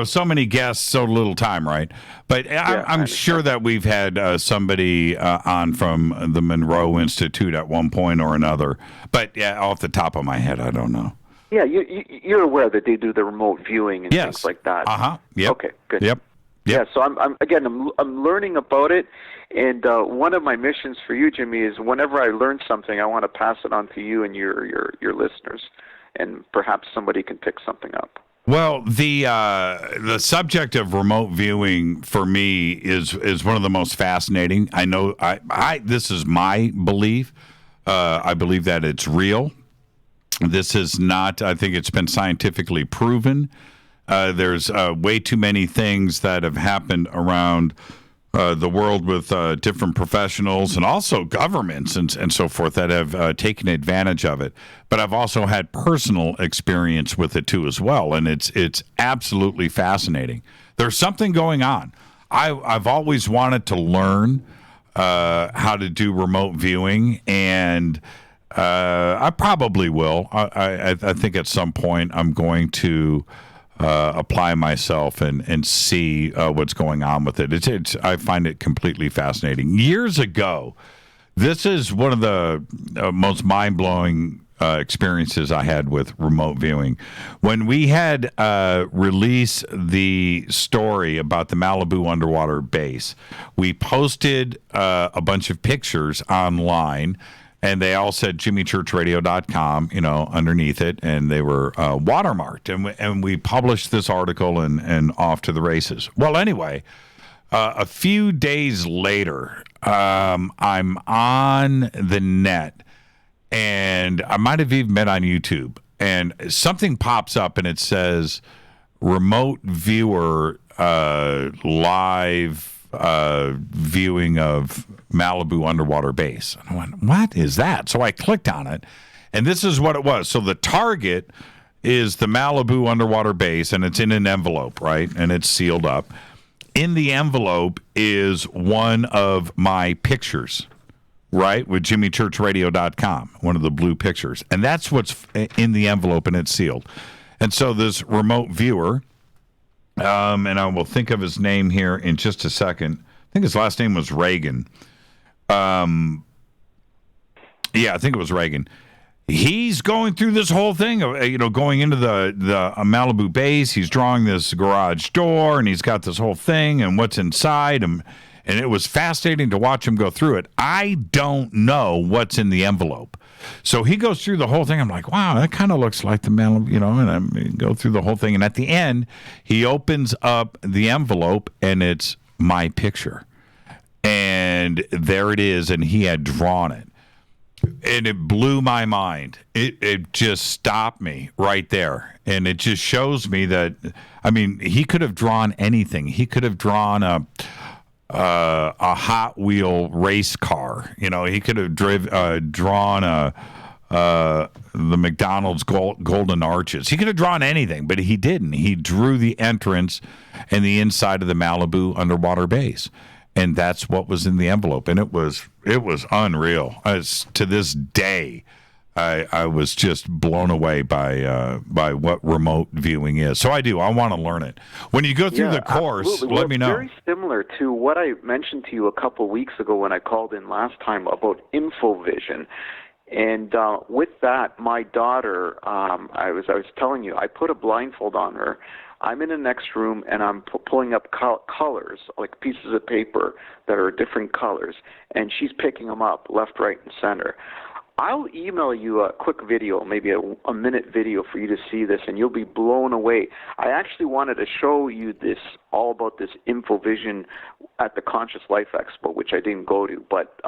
so many guests, so little time, right? But I'm sure that we've had somebody on from the Monroe Institute at one point or another. But yeah, off the top of my head, I don't know. Yeah, you're aware that they do the remote viewing and things like that. Yep. Okay, good. Yep. Yeah, so I'm learning about it, and one of my missions for you, Jimmy, is whenever I learn something, I want to pass it on to you and your listeners, and perhaps somebody can pick something up. Well, the subject of remote viewing for me is one of the most fascinating. I know this is my belief. I believe that it's real. This is not. I think it's been scientifically proven. There's way too many things that have happened around the world with different professionals and also governments and so forth that have taken advantage of it. But I've also had personal experience with it too as well, and it's absolutely fascinating. There's something going on. I've always wanted to learn how to do remote viewing, and I probably will. I think at some point I'm going to apply myself and see what's going on with it. I find it completely fascinating. Years ago, this is one of the most mind-blowing experiences I had with remote viewing. When we had released the story about the Malibu underwater base, we posted a bunch of pictures online, and they all said jimmychurchradio.com, underneath it, and they were watermarked. And we published this article and off to the races. Well, anyway, a few days later, I'm on the net, and I might have even been on YouTube, and something pops up, and it says, remote viewer live viewing of Malibu underwater base. And I went, what is that? So I clicked on it, and this is what it was. So the target is the Malibu underwater base, and it's in an envelope, right? And it's sealed up. In the envelope is one of my pictures, right, with jimmychurchradio.com, one of the blue pictures. And that's what's in the envelope, and it's sealed. And so this remote viewer, and I will think of his name here in just a second. I think his last name was Reagan. Yeah, I think it was Reagan. He's going through this whole thing of, going into the Malibu base. He's drawing this garage door, and he's got this whole thing and what's inside him. And it was fascinating to watch him go through it. I don't know what's in the envelope. So he goes through the whole thing. I'm like, wow, that kind of looks like the Malibu, and I go through the whole thing. And at the end, he opens up the envelope, and it's my picture. And there it is, and he had drawn it. And it blew my mind. It just stopped me right there. And it just shows me that, he could have drawn anything. He could have drawn a Hot Wheel race car. He could have drawn the McDonald's Golden Arches. He could have drawn anything, but he didn't. He drew the entrance and the inside of the Malibu underwater base. And that's what was in the envelope. And it was unreal. To this day, I was just blown away by what remote viewing is. So I want to learn it. When you go through the course, absolutely. Let me know. Very similar to what I mentioned to you a couple weeks ago when I called in last time about InfoVision. And with that, my daughter, I was telling you, I put a blindfold on her. I'm in the next room, and I'm pulling up colors, like pieces of paper that are different colors, and she's picking them up left, right, and center. I'll email you a quick video, maybe a minute video for you to see this, and you'll be blown away. I actually wanted to show you all about this InfoVision at the Conscious Life Expo, which I didn't go to, but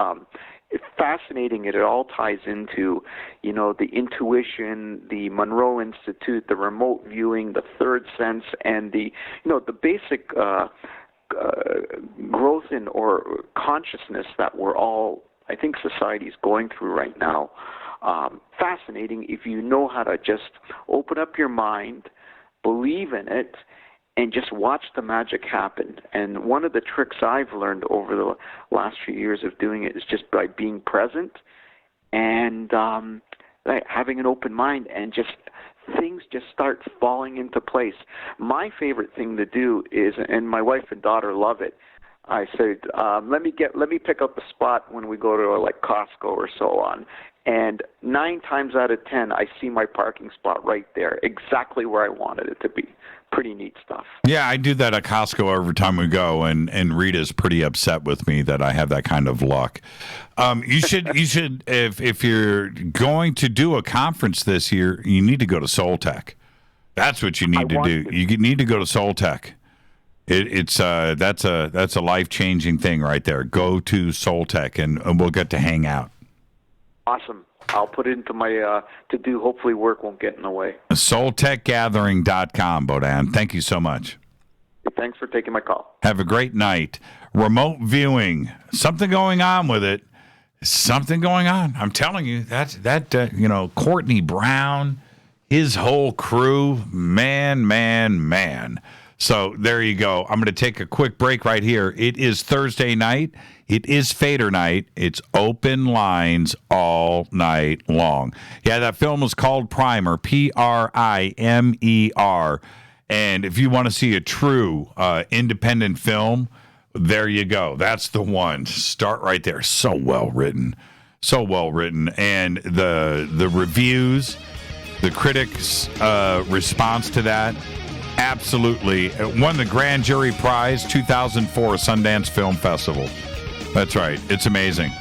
it's fascinating. It all ties into, the intuition, the Monroe Institute, the remote viewing, the third sense, and the basic growth in or consciousness that we're all, I think, society is going through right now. Fascinating if you know how to just open up your mind, believe in it, and just watch the magic happen. And one of the tricks I've learned over the last few years of doing it is just by being present and having an open mind, and just things just start falling into place. My favorite thing to do is, and my wife and daughter love it, I said, let me pick up a spot when we go to like Costco or so on, And 9 times out of 10, I see my parking spot right there, exactly where I wanted it to be. Pretty neat stuff. Yeah, I do that at Costco every time we go, and Rita's pretty upset with me that I have that kind of luck. You should if you're going to do a conference this year, you need to go to Soul Tech. That's what you need to do. You need to go to Soul Tech. That's a life-changing thing right there. Go to Soul Tech, and we'll get to hang out. Awesome. I'll put it into my to-do. Hopefully work won't get in the way. SoulTechGathering.com, Bodan. Thank you so much. Thanks for taking my call. Have a great night. Remote viewing. Something going on with it. Something going on. I'm telling you, Courtney Brown, his whole crew, man. So there you go. I'm going to take a quick break right here. It is Thursday night. It is Fader night. It's open lines all night long. Yeah, that film was called Primer, Primer. And if you want to see a true independent film, there you go. That's the one. Start right there. So well written. And the reviews, the critics' response to that, absolutely. It won the Grand Jury Prize 2004 Sundance Film Festival. That's right. It's amazing.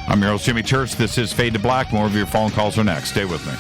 I'm your host, Jimmy Church. This is Fade to Black. More of your phone calls are next. Stay with me.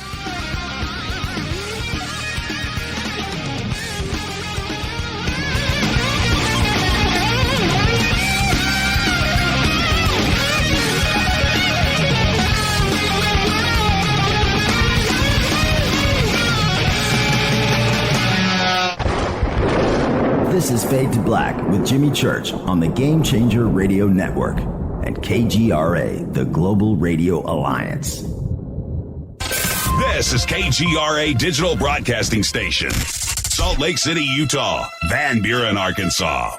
This is Fade to Black with Jimmy Church on the Game Changer Radio Network and KGRA, the Global Radio Alliance. This is KGRA Digital Broadcasting Station, Salt Lake City, Utah, Van Buren, Arkansas.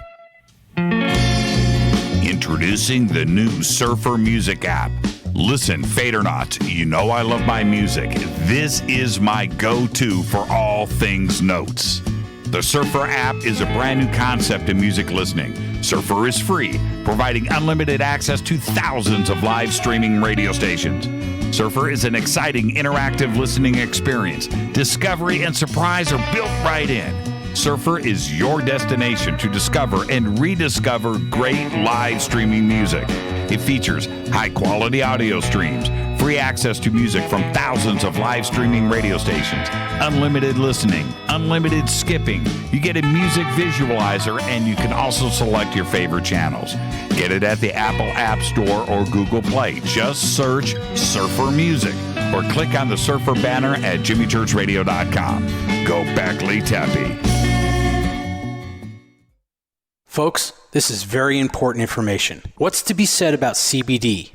Introducing the new Surfer Music app. Listen, Fade or not, you know I love my music. This is my go-to for all things notes. The Surfer app is a brand new concept in music listening. Surfer is free, providing unlimited access to thousands of live streaming radio stations. Surfer is an exciting, interactive listening experience. Discovery and surprise are built right in. Surfer is your destination to discover and rediscover great live streaming music. It features high-quality audio streams, free access to music from thousands of live streaming radio stations, unlimited listening, unlimited skipping. You get a music visualizer, and you can also select your favorite channels. Get it at the Apple App Store or Google Play. Just search Surfer Music or click on the Surfer banner at jimmychurchradio.com. Go Beckley Tappy. Folks, this is very important information. What's to be said about CBD?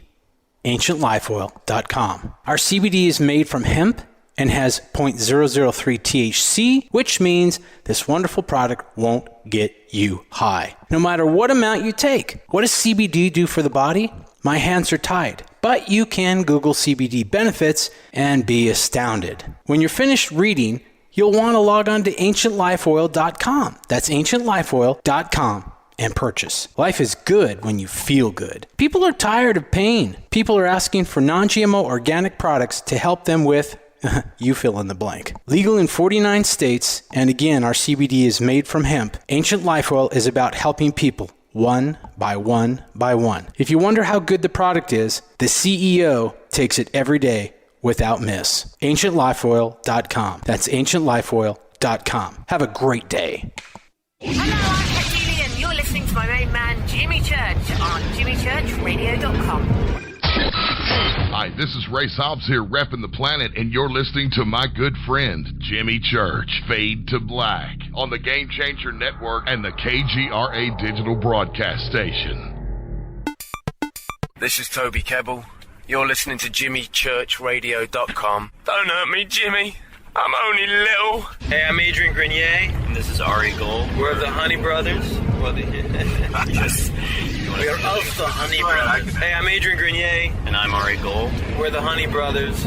AncientLifeOil.com. Our CBD is made from hemp and has 0.003 THC, which means this wonderful product won't get you high, no matter what amount you take. What does CBD do for the body? My hands are tied. But you can Google CBD benefits and be astounded. When you're finished reading, you'll want to log on to AncientLifeOil.com. That's AncientLifeOil.com. And purchase. Life is good when you feel good. People are tired of pain. People are asking for non-GMO organic products to help them with, you fill in the blank. Legal in 49 states, and again, our CBD is made from hemp. Ancient Life Oil is about helping people one by one by one. If you wonder how good the product is, the CEO takes it every day without miss. AncientLifeOil.com. That's AncientLifeOil.com. Have a great day. You're listening to my main man, Jimmy Church, on jimmychurchradio.com. Hi, this is Ray Hobbs here, repping the planet, and you're listening to my good friend, Jimmy Church, Fade to Black, on the Game Changer Network and the KGRA Digital Broadcast Station. This is Toby Kebbell. You're listening to jimmychurchradio.com. Don't hurt me, Jimmy. I'm only little. Hey, I'm Adrian Grenier. And this is Ari Gold. We're the Honey Brothers. Yes. We're of the Honey Brothers. Hey, I'm Adrian Grenier. And I'm Ari Gold. We're the Honey Brothers.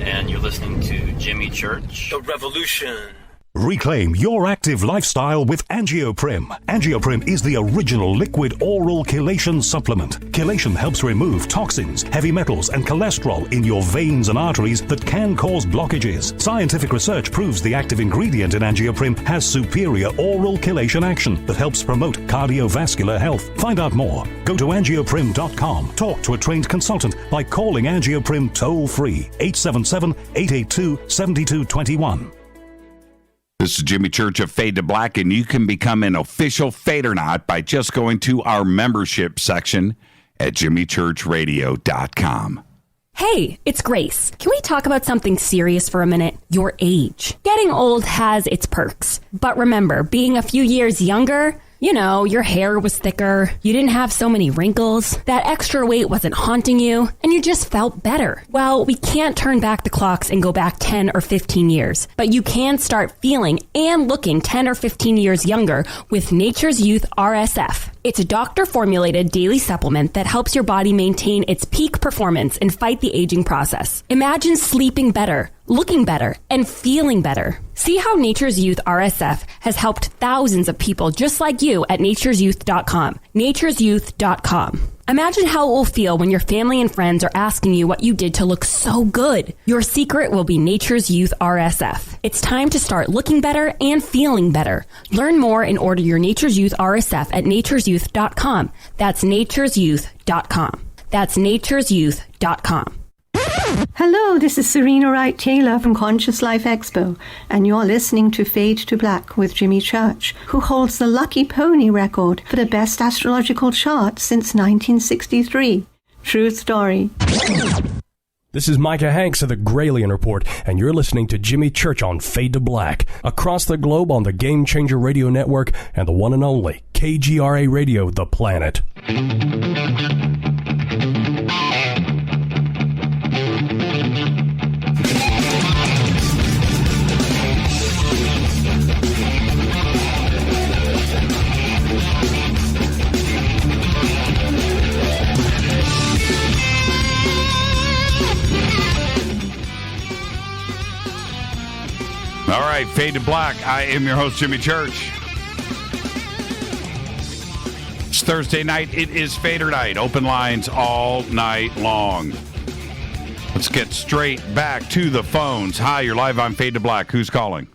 And you're listening to Jimmy Church. The Revolution. Reclaim your active lifestyle with Angioprim. Angioprim is the original liquid oral chelation supplement. Chelation helps remove toxins, heavy metals, and cholesterol in your veins and arteries that can cause blockages. Scientific research proves the active ingredient in Angioprim has superior oral chelation action that helps promote cardiovascular health. Find out more. Go to angioprim.com. Talk to a trained consultant by calling Angioprim toll-free 877-882-7221. This is Jimmy Church of Fade to Black, and you can become an official FADERNIGHT by just going to our membership section at jimmychurchradio.com. Hey, it's Grace. Can we talk about something serious for a minute? Your age. Getting old has its perks. But remember, being a few years younger, you know, your hair was thicker, you didn't have so many wrinkles, that extra weight wasn't haunting you, and you just felt better. Well, we can't turn back the clocks and go back 10 or 15 years, but you can start feeling and looking 10 or 15 years younger with Nature's Youth RSF. It's a doctor-formulated daily supplement that helps your body maintain its peak performance and fight the aging process. Imagine sleeping better, looking better, and feeling better. See how Nature's Youth RSF has helped thousands of people just like you at naturesyouth.com. Naturesyouth.com. Imagine how it will feel when your family and friends are asking you what you did to look so good. Your secret will be Nature's Youth RSF. It's time to start looking better and feeling better. Learn more and order your Nature's Youth RSF at naturesyouth.com. That's naturesyouth.com. That's naturesyouth.com. Hello, this is Serena Wright Taylor from Conscious Life Expo, and you're listening to Fade to Black with Jimmy Church, who holds the Lucky Pony record for the best astrological chart since 1963. True story. This is Micah Hanks of the Gralien Report, and you're listening to Jimmy Church on Fade to Black, across the globe on the Game Changer Radio Network and the one and only KGRA Radio, The Planet. All right, Fade to Black. I am your host, Jimmy Church. It's Thursday night. It is Fader Night. Open lines all night long. Let's get straight back to the phones. Hi, you're live on Fade to Black. Who's calling?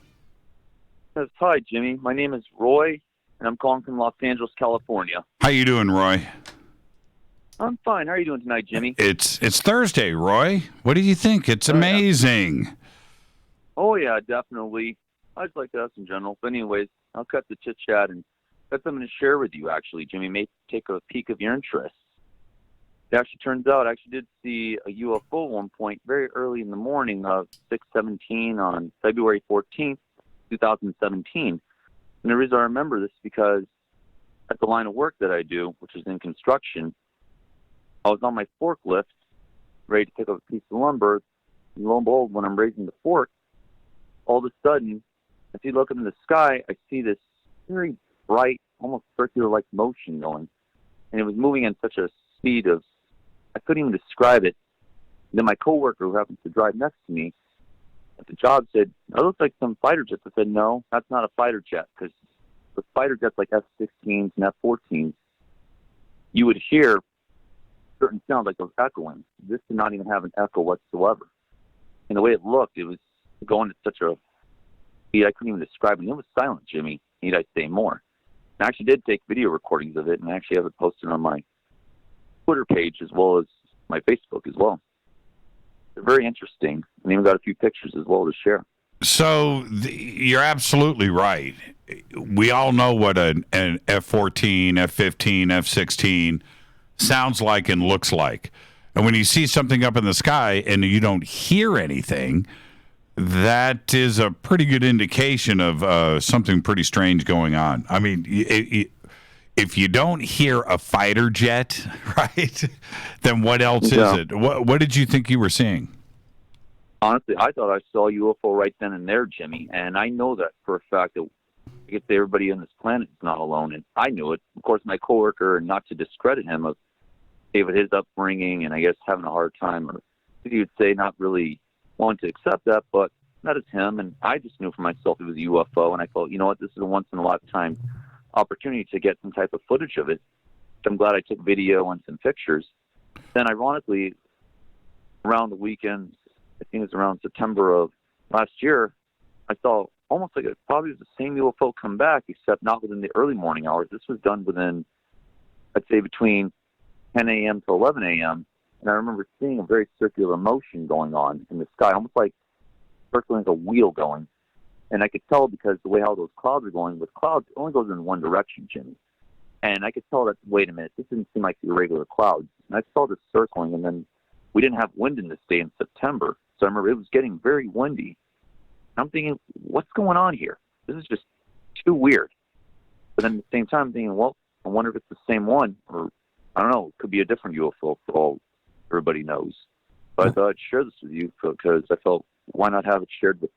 Yes, hi, Jimmy. My name is Roy, and I'm calling from Los Angeles, California. How you doing, Roy? I'm fine. How are you doing tonight, Jimmy? It's Thursday, Roy. What do you think? It's amazing. Oh, yeah, definitely. I'd like to ask in general. But anyways, I'll cut the chit-chat and got something to share with you, actually, Jimmy. May take a peek of your interest. It actually turns out I actually did see a UFO at one point very early in the morning of 6/17 on February 14th, 2017. And the reason I remember this is because at the line of work that I do, which is in construction, I was on my forklift, ready to pick up a piece of lumber. And lo and behold, when I'm raising the fork, all of a sudden, if you look up in the sky, I see this very bright, almost circular-like motion going. And it was moving at such a speed of, I couldn't even describe it. And then my coworker, who happens to drive next to me at the job, said, "That looks like some fighter jets." I said, "No, that's not a fighter jet, because with fighter jets like F-16s and F-14s, you would hear certain sounds like those echoing. This did not even have an echo whatsoever. And the way it looked, it was going at such a speed I couldn't even describe it. And it was silent, Jimmy. Need I say more? And I actually did take video recordings of it, and I actually have it posted on my Twitter page as well as my Facebook as well. They're very interesting, and even got a few pictures as well to share. So you're absolutely right. We all know what an F-14, F-15, F-16 sounds like and looks like. And when you see something up in the sky and you don't hear anything, that is a pretty good indication of something pretty strange going on. I mean, if you don't hear a fighter jet, right, then what else is it? What did you think you were seeing? Honestly, I thought I saw a UFO right then and there, Jimmy, and I know that for a fact that I guess everybody on this planet is not alone, and I knew it. Of course, my coworker, not to discredit him, of David, his upbringing, and I guess having a hard time, or you would say not really wanting to accept that, but that is him. And I just knew for myself it was a UFO. And I thought, you know what, this is a once-in-a-lifetime opportunity to get some type of footage of it. So I'm glad I took video and some pictures. Then, ironically, around the weekend, I think it was around September of last year, I saw almost like it probably was the same UFO come back, except not within the early morning hours. This was done within, I'd say, between 10 a.m. to 11 a.m. And I remember seeing a very circular motion going on in the sky, almost like circling like a wheel going. And I could tell because the way how those clouds are going, with clouds, it only goes in one direction, Jimmy. And I could tell that, wait a minute, this didn't seem like the irregular clouds. And I saw this circling, and then we didn't have wind in this day in September. So I remember it was getting very windy. I'm thinking, what's going on here? This is just too weird. But then at the same time, I'm thinking, well, I wonder if it's the same one, or I don't know, it could be a different UFO for all everybody knows. But I thought I'd share this with you because I felt, why not have it shared with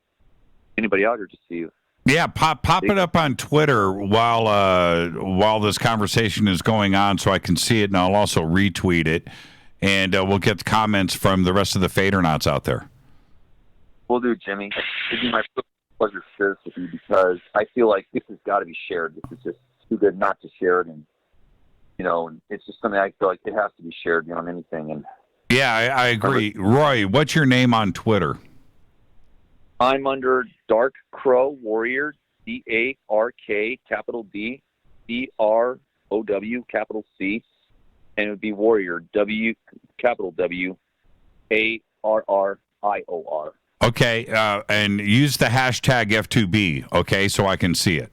anybody out here to see if Yeah, pop it up on Twitter while this conversation is going on, so I can see it, and I'll also retweet it, and we'll get comments from the rest of the Fadernauts out there. Will do, Jimmy. It'd be my pleasure to share this with you because I feel like this has got to be shared. This is just too good not to share it, and and it's just something I feel like it has to be shared, on anything. And yeah, I agree. Roy, what's your name on Twitter? I'm under Dark Crow Warrior, DARK, capital D, BROW, capital C, and it would be Warrior, W, capital W, ARRIOR. Okay, and use the hashtag F2B, okay, so I can see it.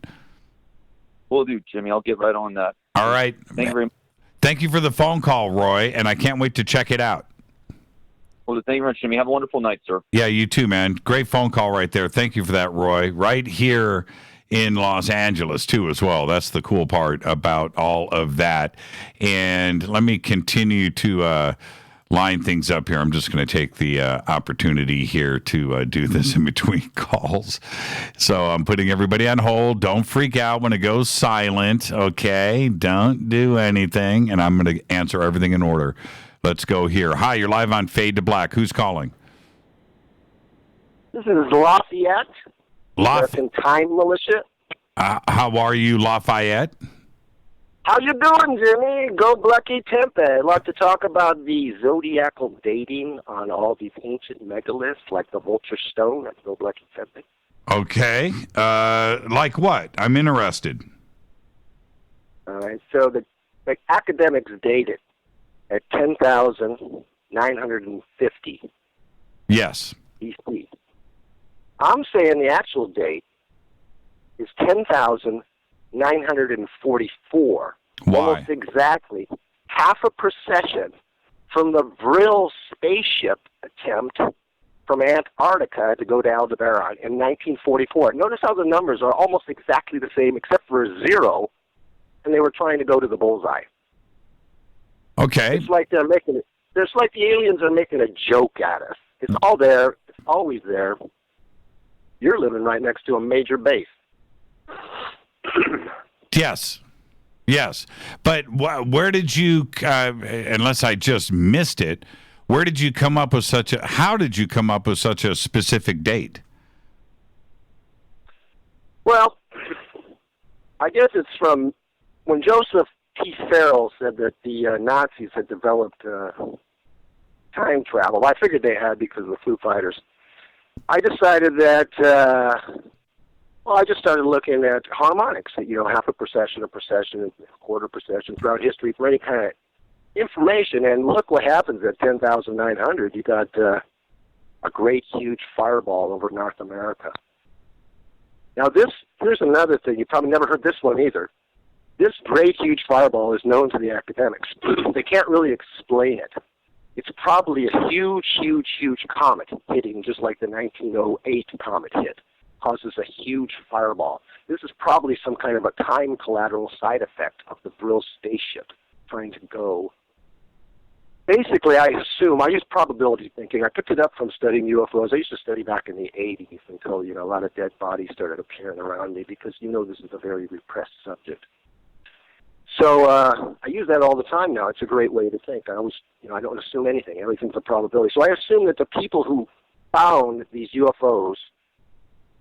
Will do, Jimmy. I'll get right on that. All right. Thank you very much. Thank you for the phone call, Roy, and I can't wait to check it out. Well, thank you very much, Jimmy. Have a wonderful night, sir. Yeah, you too, man. Great phone call right there. Thank you for that, Roy. Right here in Los Angeles, too, as well. That's the cool part about all of that. And let me continue to line things up here. I'm just going to take the opportunity here to do this in between calls. So I'm putting everybody on hold. Don't freak out when it goes silent, okay? Don't do anything. And I'm going to answer everything in order. Let's go here. Hi, you're live on Fade to Black. Who's calling? This is Lafayette, American Time Militia. How are you, Lafayette? How you doing, Jimmy? Go Blacky Tempe. I'd like to talk about the zodiacal dating on all these ancient megaliths, like the Vulture Stone at Go Blacky Tempe. Okay. Like what? I'm interested. All right. So the academics date it at 10,950. Yes. BC. I'm saying the actual date is 10,944. Why? Almost exactly half a precession from the Vril spaceship attempt from Antarctica to go to Aldebaran in 1944. Notice how the numbers are almost exactly the same except for a zero, and they were trying to go to the bullseye. Okay. It's like they're making it. It's like the aliens are making a joke at us. It's all there. It's always there. You're living right next to a major base. Yes. Yes. But where did you, unless I just missed it, where did you come up with how did you come up with such a specific date? Well, I guess it's from when Joseph P. Farrell said that the Nazis had developed time travel. I figured they had because of the Foo Fighters. I decided that, I just started looking at harmonics, half a precession, a quarter precession throughout history for any kind of information. And look what happens at 10,900. You got a great, huge fireball over North America. Now, here's another thing. You probably never heard this one either. This great, huge fireball is known to the academics. They can't really explain it. It's probably a huge, huge, huge comet hitting just like the 1908 comet hit. Causes a huge fireball. This is probably some kind of a time collateral side effect of the Vril spaceship trying to go. Basically, I use probability thinking. I picked it up from studying UFOs. I used to study back in the 80s until, a lot of dead bodies started appearing around me because, this is a very repressed subject. So I use that all the time now. It's a great way to think. I always, I don't assume anything. Everything's a probability. So I assume that the people who found these UFOs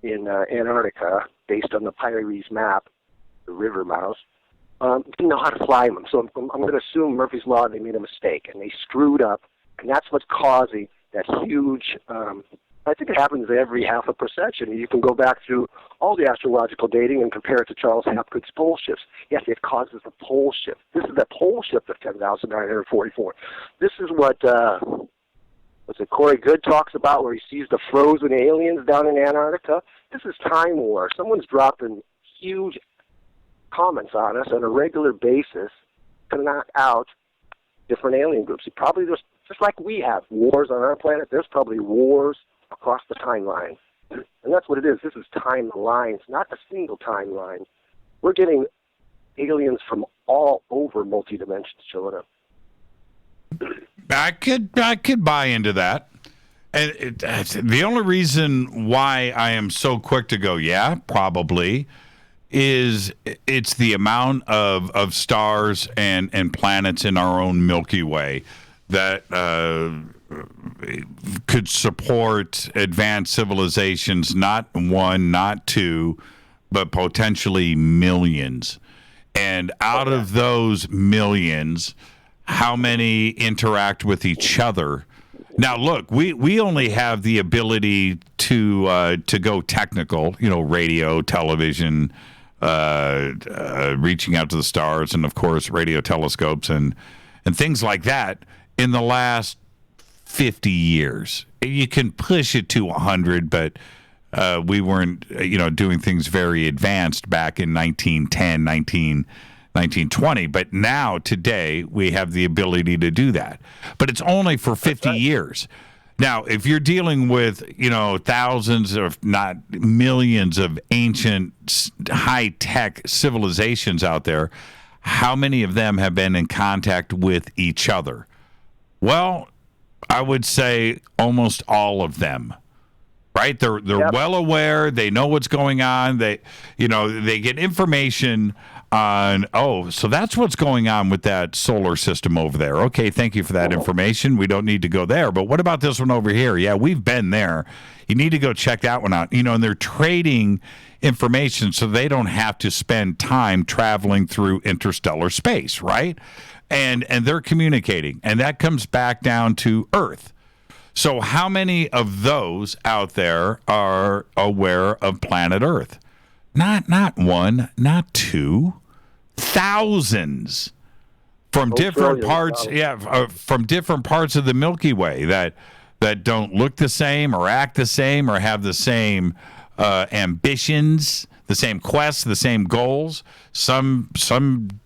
in Antarctica, based on the Pyrenees map, the river mouse, didn't know how to fly them. So I'm going to assume Murphy's Law, they made a mistake, and they screwed up, and that's what's causing that huge, I think it happens every half a perception. You can go back through all the astrological dating and compare it to Charles Hapgood's pole shifts. Yes, it causes the pole shift. This is the pole shift of 10,944. This is what, what's it, Corey Good talks about, where he sees the frozen aliens down in Antarctica. This is time war. Someone's dropping huge comments on us on a regular basis to knock out different alien groups. Probably just like we have wars on our planet, there's probably wars across the timeline. And that's what it is. This is timelines, not a single timeline. We're getting aliens from all over multi-dimensions showing up. I could buy into that. And the only reason why I am so quick to go, yeah, probably, is it's the amount of stars and planets in our own Milky Way that could support advanced civilizations, not one, not two, but potentially millions. And out of those millions, how many interact with each other? Now, look, we only have the ability to go technical, radio, television, reaching out to the stars, and of course, radio telescopes and things like that in the last 50 years. You can push it to 100, but we weren't, doing things very advanced back in 1910, 1920. But now, today, we have the ability to do that. But it's only for 50 years. Now, if you're dealing with, thousands, if not millions of ancient, high-tech civilizations out there, how many of them have been in contact with each other? Well, I would say almost all of them, right? They're well aware. They know what's going on. They get information on, so that's what's going on with that solar system over there. Okay, thank you for that information. We don't need to go there. But what about this one over here? Yeah, we've been there. You need to go check that one out. And they're trading information so they don't have to spend time traveling through interstellar space, right? And they're communicating. And that comes back down to Earth. So how many of those out there are aware of planet Earth? Not one, not two, thousands from different parts. From different parts of the Milky Way that don't look the same or act the same or have the same ambitions, the same quests, the same goals. Some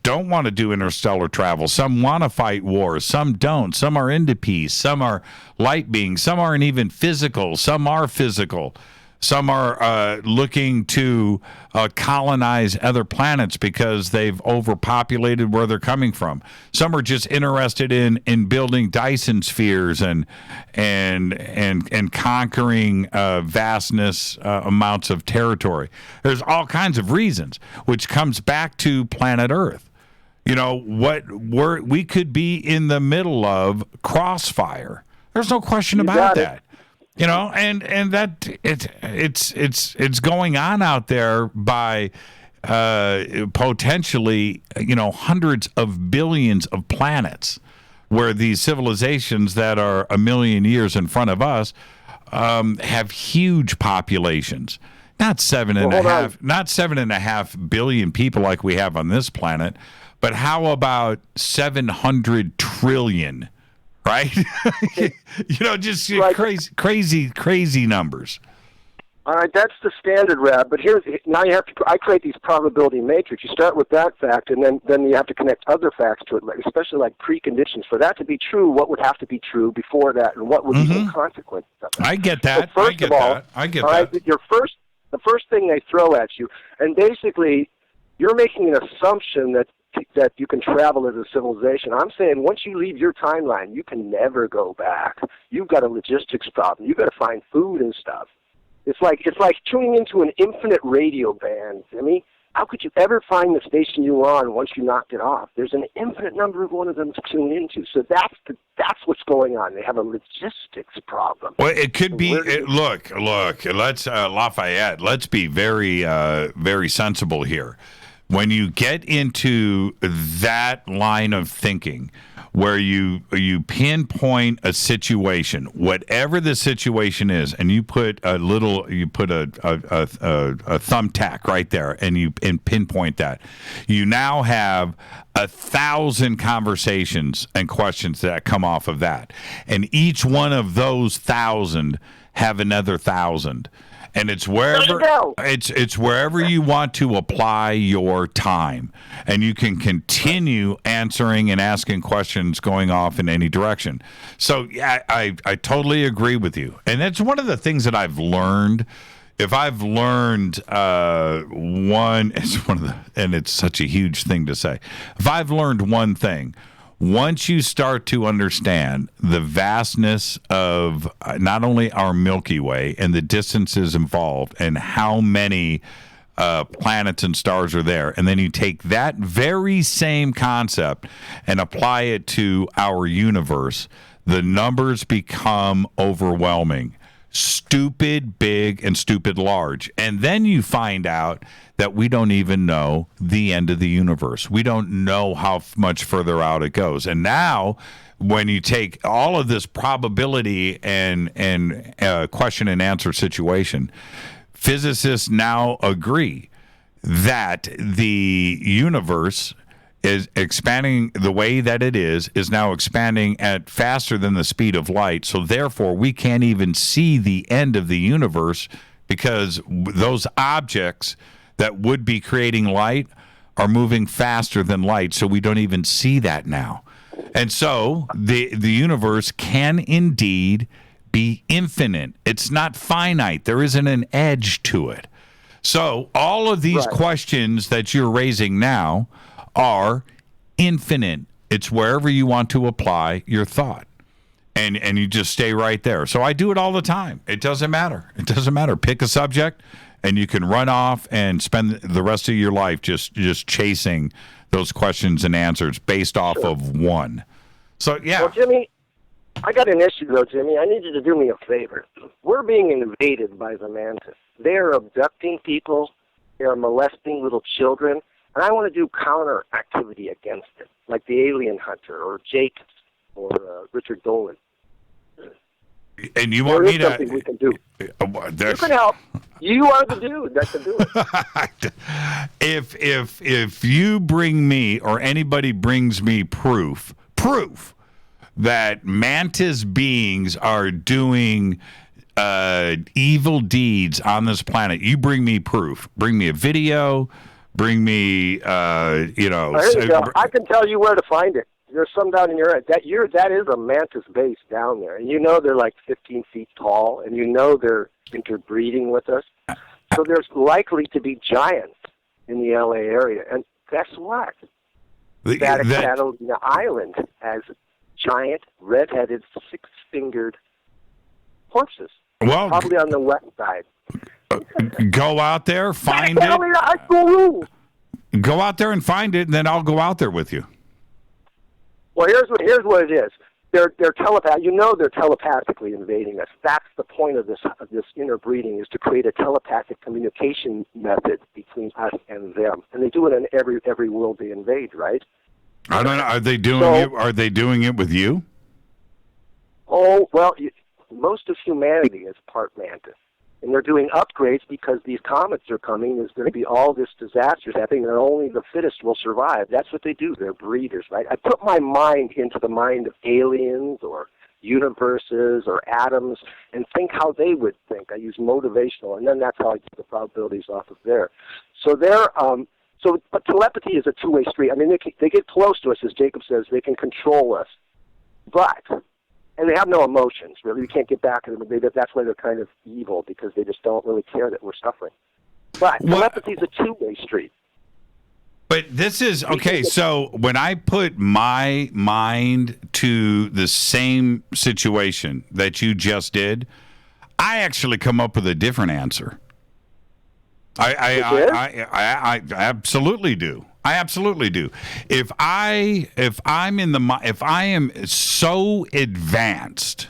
don't want to do interstellar travel. Some want to fight wars. Some don't. Some are into peace. Some are light beings. Some aren't even physical. Some are physical. Some are looking to colonize other planets because they've overpopulated where they're coming from. Some are just interested in building Dyson spheres and conquering vastness amounts of territory. There's all kinds of reasons, which comes back to planet Earth. We could be in the middle of crossfire. There's no question about that. And that it's going on out there by potentially, hundreds of billions of planets, where these civilizations that are a million years in front of us have huge populations. Not 7.5 billion people like we have on this planet, but how about 700 trillion? Right? Just crazy numbers. All right, that's the standard, Rab. But now you have to. I create these probability matrix. You start with that fact, and then you have to connect other facts to it, especially like preconditions. For that to be true, what would have to be true before that, and what would be the consequences of that? I get that. So first of all, the first thing they throw at you, and basically, you're making an assumption that you can travel as a civilization. I'm saying once you leave your timeline, you can never go back. You've got a logistics problem. You've got to find food and stuff. It's like tuning into an infinite radio band, Jimmy. how could you ever find the station you were on once you knocked it off? There's an infinite number of one of them to tune into. So that's what's going on. They have a logistics problem. Well, it could be. Look. Let's Lafayette. Let's be very, very sensible here. When you get into that line of thinking, where you pinpoint a situation, whatever the situation is, and you put a thumbtack right there, and pinpoint that, you now have 1,000 conversations and questions that come off of that, and each one of those 1,000 have another 1,000. And it's wherever you want to apply your time, and you can continue answering and asking questions going off in any direction. So yeah, I totally agree with you, and that's one of the things that I've learned. If I've learned and it's such a huge thing to say. If I've learned one thing. Once you start to understand the vastness of not only our Milky Way and the distances involved and how many planets and stars are there, and then you take that very same concept and apply it to our universe, the numbers become overwhelming. Stupid big and stupid large. And then you find out that we don't even know the end of the universe. We don't know how much further out it goes. And now, when you take all of this probability and question and answer situation, physicists now agree that the universe is expanding the way that it is now expanding at faster than the speed of light. So therefore, we can't even see the end of the universe, because those objects that would be creating light are moving faster than light. So we don't even see that now. And so the universe can indeed be infinite. It's not finite. There isn't an edge to it. So all of these questions that you're raising now are infinite. It's wherever you want to apply your thought. And you just stay right there. So I do it all the time. It doesn't matter. It doesn't matter. Pick a subject, and you can run off and spend the rest of your life just chasing those questions and answers based off of one. So, yeah. Well, Jimmy, I got an issue, though, Jimmy. I need you to do me a favor. We're being invaded by the Mantis. They are abducting people. They are molesting little children. And I want to do counter activity against it, like the Alien Hunter or Jacobs or Richard Dolan. And you want me to? Something we can do. You can help. You are the dude that can do it. If you bring me, or anybody brings me proof that Mantis beings are doing evil deeds on this planet, you bring me proof. Bring me a video. Bring me, There you go. I can tell you where to find it. There's some down in your end. That is a Mantis base down there. And you know they're like 15 feet tall, and you know they're interbreeding with us. So there's likely to be giants in the LA area. And guess what? Catalina Island has giant, red-headed, six-fingered horses. Well, probably on the west side. Go out there, find it. Go out there and find it, and then I'll go out there with you. Well, here's what it is. They're telepath. You know they're telepathically invading us. That's the point of this interbreeding, is to create a telepathic communication method between us and them. And they do it in every world they invade, right? I don't know. Are they doing it? Are they doing it with you? Oh well, most of humanity is part Mantis. And they're doing upgrades because these comets are coming. There's going to be all this disasters happening, and only the fittest will survive. That's what they do. They're breeders, right? I put my mind into the mind of aliens or universes or atoms and think how they would think. I use motivational, and then that's how I get the probabilities off of there. So but telepathy is a two-way street. I mean, they get close to us, as Jacob says. They can control us, and they have no emotions, really. You can't get back at them. That's why they're kind of evil, because they just don't really care that we're suffering. But telepathy is a two-way street. But this is, okay, so when I put my mind to the same situation that you just did, I actually come up with a different answer. I absolutely do. I absolutely do. If I am so advanced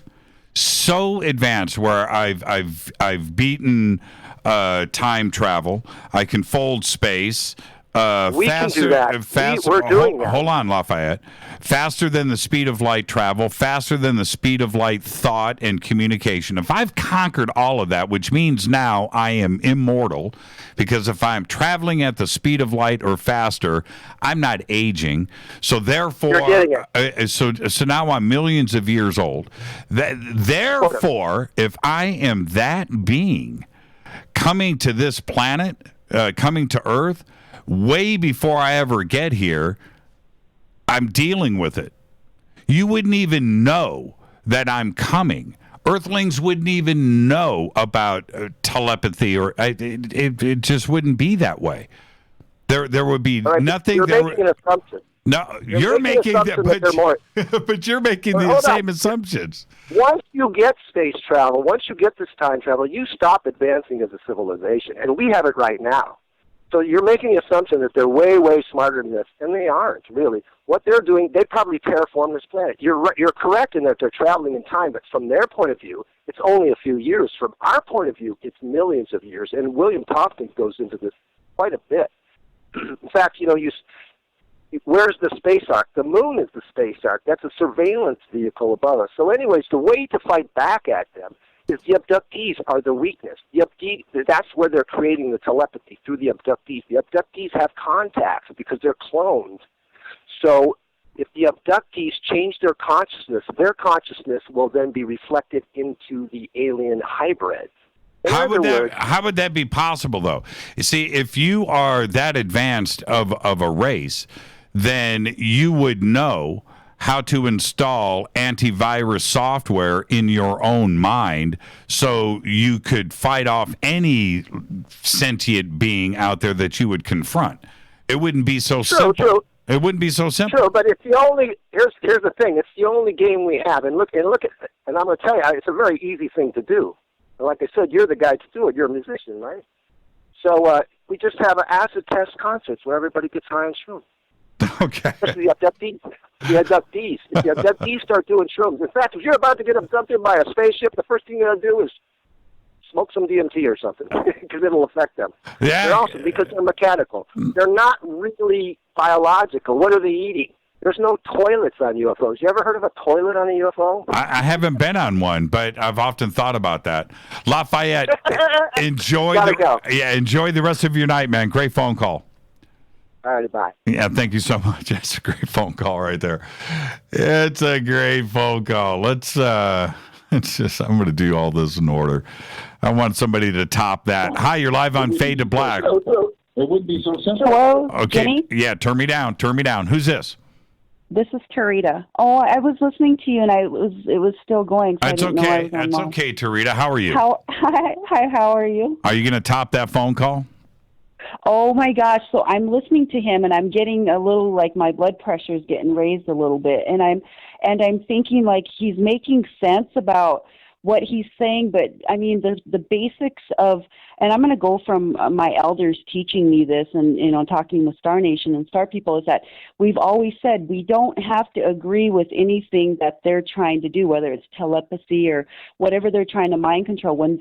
where I've beaten time travel, I can fold space. We can do that. Faster, we're doing that. Hold on, Lafayette. Faster than the speed of light travel, faster than the speed of light thought and communication. If I've conquered all of that, which means now I am immortal, because if I'm traveling at the speed of light or faster, I'm not aging. So therefore, you're getting it. So now I'm millions of years old. Therefore, if I am that being coming to this planet, coming to Earth, way before I ever get here, I'm dealing with it. You wouldn't even know that I'm coming. Earthlings wouldn't even know about telepathy, or it just wouldn't be that way. There would be nothing. You're making an assumption. No, you're making that, but you're making the same assumptions. Once you get space travel, once you get this time travel, you stop advancing as a civilization, and we have it right now. So you're making the assumption that they're way, way smarter than this, and they aren't, really. What they're doing, they probably terraform this planet. You're correct in that they're traveling in time, but from their point of view, it's only a few years. From our point of view, it's millions of years, and William Tompkins goes into this quite a bit. In fact, where's the space ark? The moon is the space ark. That's a surveillance vehicle above us. So anyways, the way to fight back at them is the abductees are the weakness. That's where they're creating the telepathy, through the abductees. The abductees have contacts because they're cloned. So if the abductees change their consciousness will then be reflected into the alien hybrids. How would that be possible, though? You see, if you are that advanced of a race, then you would know how to install antivirus software in your own mind so you could fight off any sentient being out there that you would confront. It wouldn't be so simple. True. It wouldn't be so simple. True, but it's the only. Here's the thing. It's the only game we have, and look at. And I'm going to tell you, it's a very easy thing to do. And like I said, you're the guy to do it. You're a musician, right? So we just have an acid test concerts where everybody gets high on shrooms. Okay. Especially the abductees. If the abductees start doing shrooms. In fact, if you're about to get abducted by a spaceship, the first thing you're going to do is smoke some DMT or something, because it'll affect them. Yeah. They're also, because they're mechanical. They're not really biological. What are they eating? There's no toilets on UFOs. You ever heard of a toilet on a UFO? I haven't been on one, but I've often thought about that. Lafayette, enjoy the rest of your night, man. Great phone call. All right, bye. Yeah, thank you so much. That's a great phone call right there. It's a great phone call. It's just, I'm going to do all this in order. I want somebody to top that. Hi, you're live on Fade to Black. It would be so simple. Hello, okay. Jimmy? Yeah, turn me down. Who's this? This is Tarita. Oh, I was listening to you, and it was still going. So That's okay. That's okay, Tarita. How are you? Hi, how are you? Are you going to top that phone call? Oh my gosh! So I'm listening to him, and I'm getting a little, like, my blood pressure is getting raised a little bit, and I'm thinking, like, he's making sense about what he's saying, but I mean the basics of, and I'm going to go from my elders teaching me this, and talking with Star Nation and Star People, is that we've always said we don't have to agree with anything that they're trying to do, whether it's telepathy or whatever they're trying to mind control. When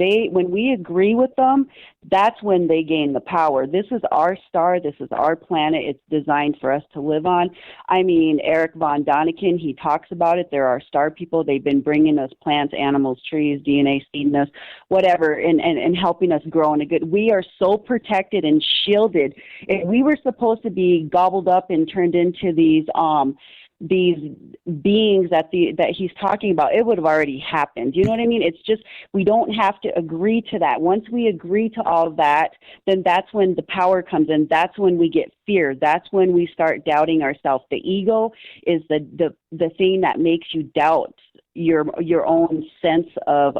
we agree with them, that's when they gain the power. This is our star. This is our planet. It's designed for us to live on. I mean, Eric Von Daniken, he talks about it. There are star people. They've been bringing us plants, animals, trees, DNA, seeding us, whatever, and helping us grow in a good. We are so protected and shielded. If we were supposed to be gobbled up and turned into these beings that he's talking about, it would have already happened. You know what I mean? It's just, we don't have to agree to that. Once we agree to all of that, then that's when the power comes in. That's when we get fear. That's when we start doubting ourselves. The ego is the thing that makes you doubt your own sense of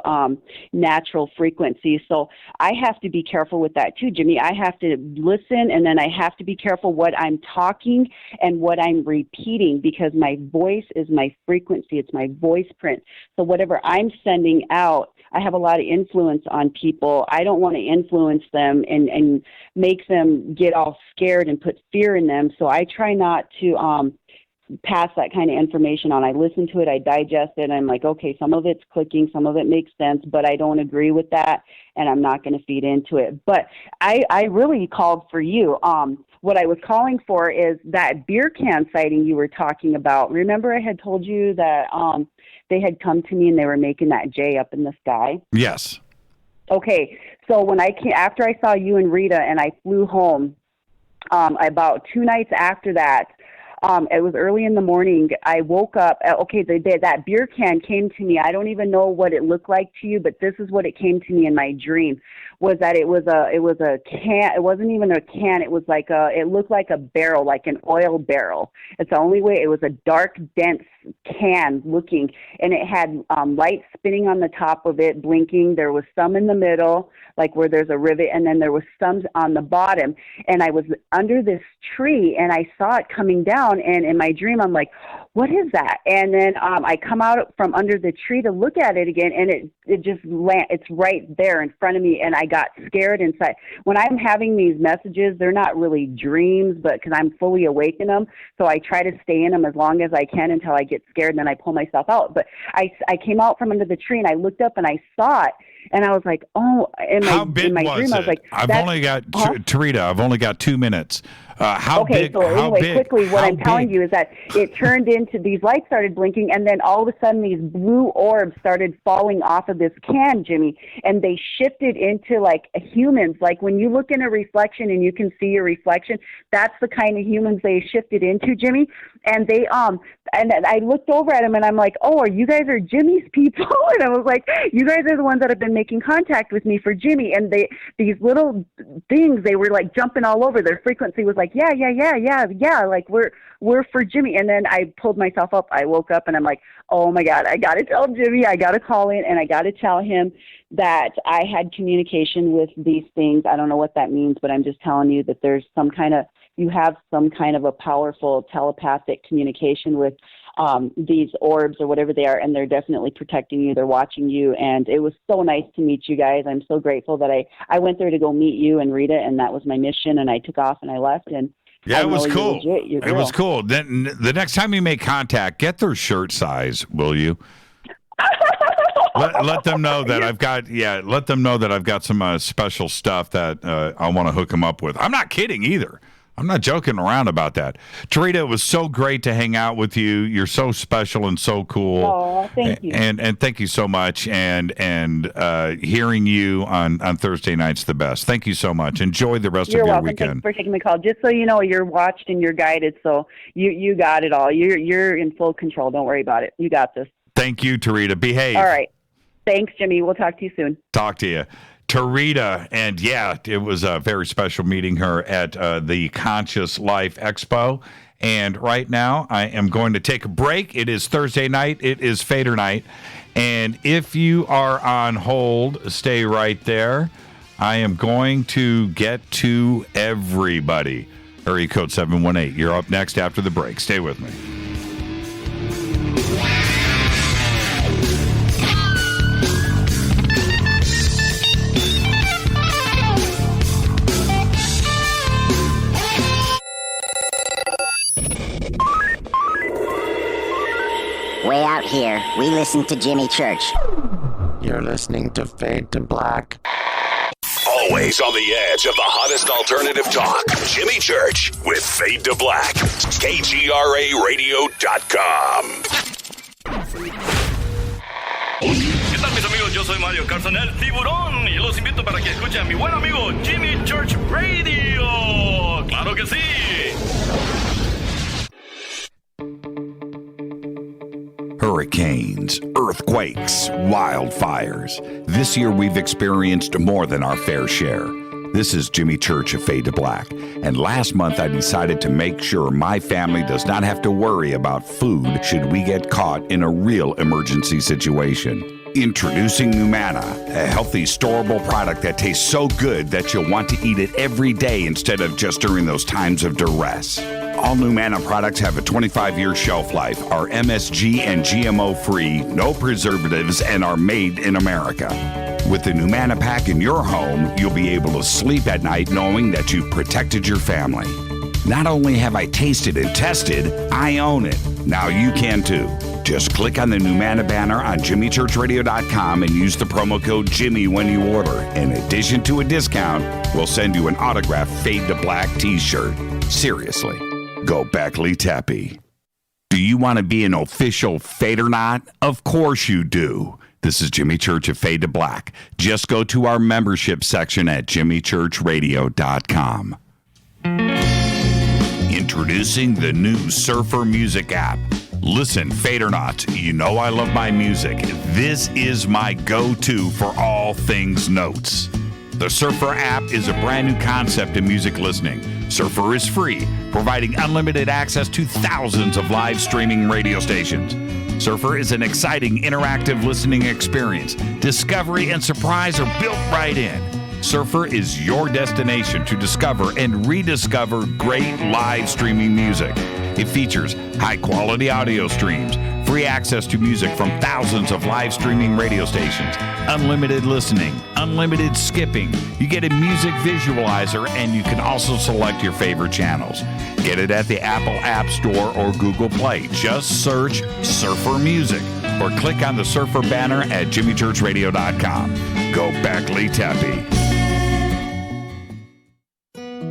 natural frequency. So I have to be careful with that too, Jimmy. I have to listen, and then I have to be careful what I'm talking and what I'm repeating, because my voice is my frequency. It's my voice print. So whatever I'm sending out, I have a lot of influence on people. I don't want to influence them and make them get all scared and put fear in them. So I try not to pass that kind of information on. I listen to it, I digest it, and I'm like, okay, some of it's clicking, some of it makes sense, but I don't agree with that, and I'm not going to feed into it. But I really called for you. What I was calling for is that beer can sighting you were talking about. Remember I had told you that they had come to me and they were making that J up in the sky? Yes. Okay, so when after I saw you and Rita and I flew home, about 2 nights after that, it was early in the morning. I woke up. That beer can came to me. I don't even know what it looked like to you, but this is what it came to me in my dream. Was that it was a can. It wasn't even a can. It was like it looked like a barrel, like an oil barrel. It's the only way. It was a dark, dense can looking, and it had lights spinning on the top of it, blinking. There was some in the middle, like where there's a rivet, and then there was some on the bottom. And I was under this tree, and I saw it coming down. And in my dream, I'm like, what is that? And then I come out from under the tree to look at it again, and it's right there in front of me, and I got scared inside. When I'm having these messages, they're not really dreams, but because I'm fully awake in them, so I try to stay in them as long as I can until I get scared, and then I pull myself out. But I came out from under the tree, and I looked up, and I saw it, and I was like, oh, in my dream, I was like, I've only got, Tarita, I've only got 2 minutes. How big? So anyway, quickly, what I'm telling you is that it turned into, these lights started blinking, and then all of a sudden these blue orbs started falling off of this can, Jimmy, and they shifted into like humans. Like when you look in a reflection and you can see your reflection, that's the kind of humans they shifted into, Jimmy. And they and I looked over at him, and I'm like, oh, you guys are Jimmy's people? And I was like, you guys are the ones that have been making contact with me for Jimmy. And these little things, they were like jumping all over. Their frequency was like, yeah, like we're for Jimmy. And then I pulled myself up. I woke up, and I'm like, oh my God, I got to tell Jimmy. I got to call in, and I got to tell him that I had communication with these things. I don't know what that means, but I'm just telling you that there's you have some kind of a powerful telepathic communication with these orbs or whatever they are, and they're definitely protecting you. They're watching you, and it was so nice to meet you guys. I'm so grateful that I went there to go meet you and Rita, and that was my mission, and I took off and I left. And yeah, it was cool. It was cool. Then the next time you make contact, get their shirt size, will you? let them know that I've got let them know that I've got some special stuff that I want to hook them up with. I'm not kidding either. I'm not joking around about that. Tarita, it was so great to hang out with you. You're so special and so cool. Oh, thank you. And thank you so much. And hearing you on Thursday night's the best. Thank you so much. Enjoy the rest of your weekend. Thanks for taking my call. Just so you know, you're watched and you're guided, so you got it all. You're in full control. Don't worry about it. You got this. Thank you, Tarita. Behave. All right. Thanks, Jimmy. We'll talk to you soon. Talk to you. Tarita, and yeah, it was very special meeting her at the Conscious Life Expo. And right now, I am going to take a break. It is Thursday night. It is Fader night. And if you are on hold, stay right there. I am going to get to everybody. Area code 718. You're up next after the break. Stay with me. Way out here, we listen to Jimmy Church. You're listening to Fade to Black. Always on the edge of the hottest alternative talk. Jimmy Church with Fade to Black. KGRARadio.com. ¿Qué tal, mis amigos? Yo soy Mario Carson, el tiburón, y los invito para que escuchen a mi buen amigo Jimmy Church Radio. ¡Claro que sí! Hurricanes, earthquakes, wildfires. This year we've experienced more than our fair share. This is Jimmy Church of Fade to Black. And last month I decided to make sure my family does not have to worry about food should we get caught in a real emergency situation. Introducing Numana, a healthy, storable product that tastes so good that you'll want to eat it every day instead of just during those times of duress. All Numana products have a 25-year shelf life, are MSG and GMO-free, no preservatives, and are made in America. With the Numana pack in your home, you'll be able to sleep at night knowing that you've protected your family. Not only have I tasted and tested, I own it. Now you can too. Just click on the Numana banner on JimmyChurchRadio.com and use the promo code Jimmy when you order. In addition to a discount, we'll send you an autographed Fade to Black t-shirt. Seriously, go Beckley Teppy. Do you want to be an official FADERNIGHT? Of course you do. This is Jimmy Church of Fade to Black. Just go to our membership section at JimmyChurchRadio.com. Introducing the new Surfer Music app. Listen, FADERNIGHT, you know I love my music. This is my go-to for all things notes. The Surfer app is a brand new concept in music listening. Surfer is free, providing unlimited access to thousands of live streaming radio stations. Surfer is an exciting, interactive listening experience. Discovery and surprise are built right in. Surfer is your destination to discover and rediscover great live streaming music. It features high-quality audio streams, free access to music from thousands of live streaming radio stations, unlimited listening, unlimited skipping. You get a music visualizer, and you can also select your favorite channels. Get it at the Apple App Store or Google Play. Just search Surfer Music or click on the Surfer banner at JimmyChurchRadio.com. Go Beckley Teppy.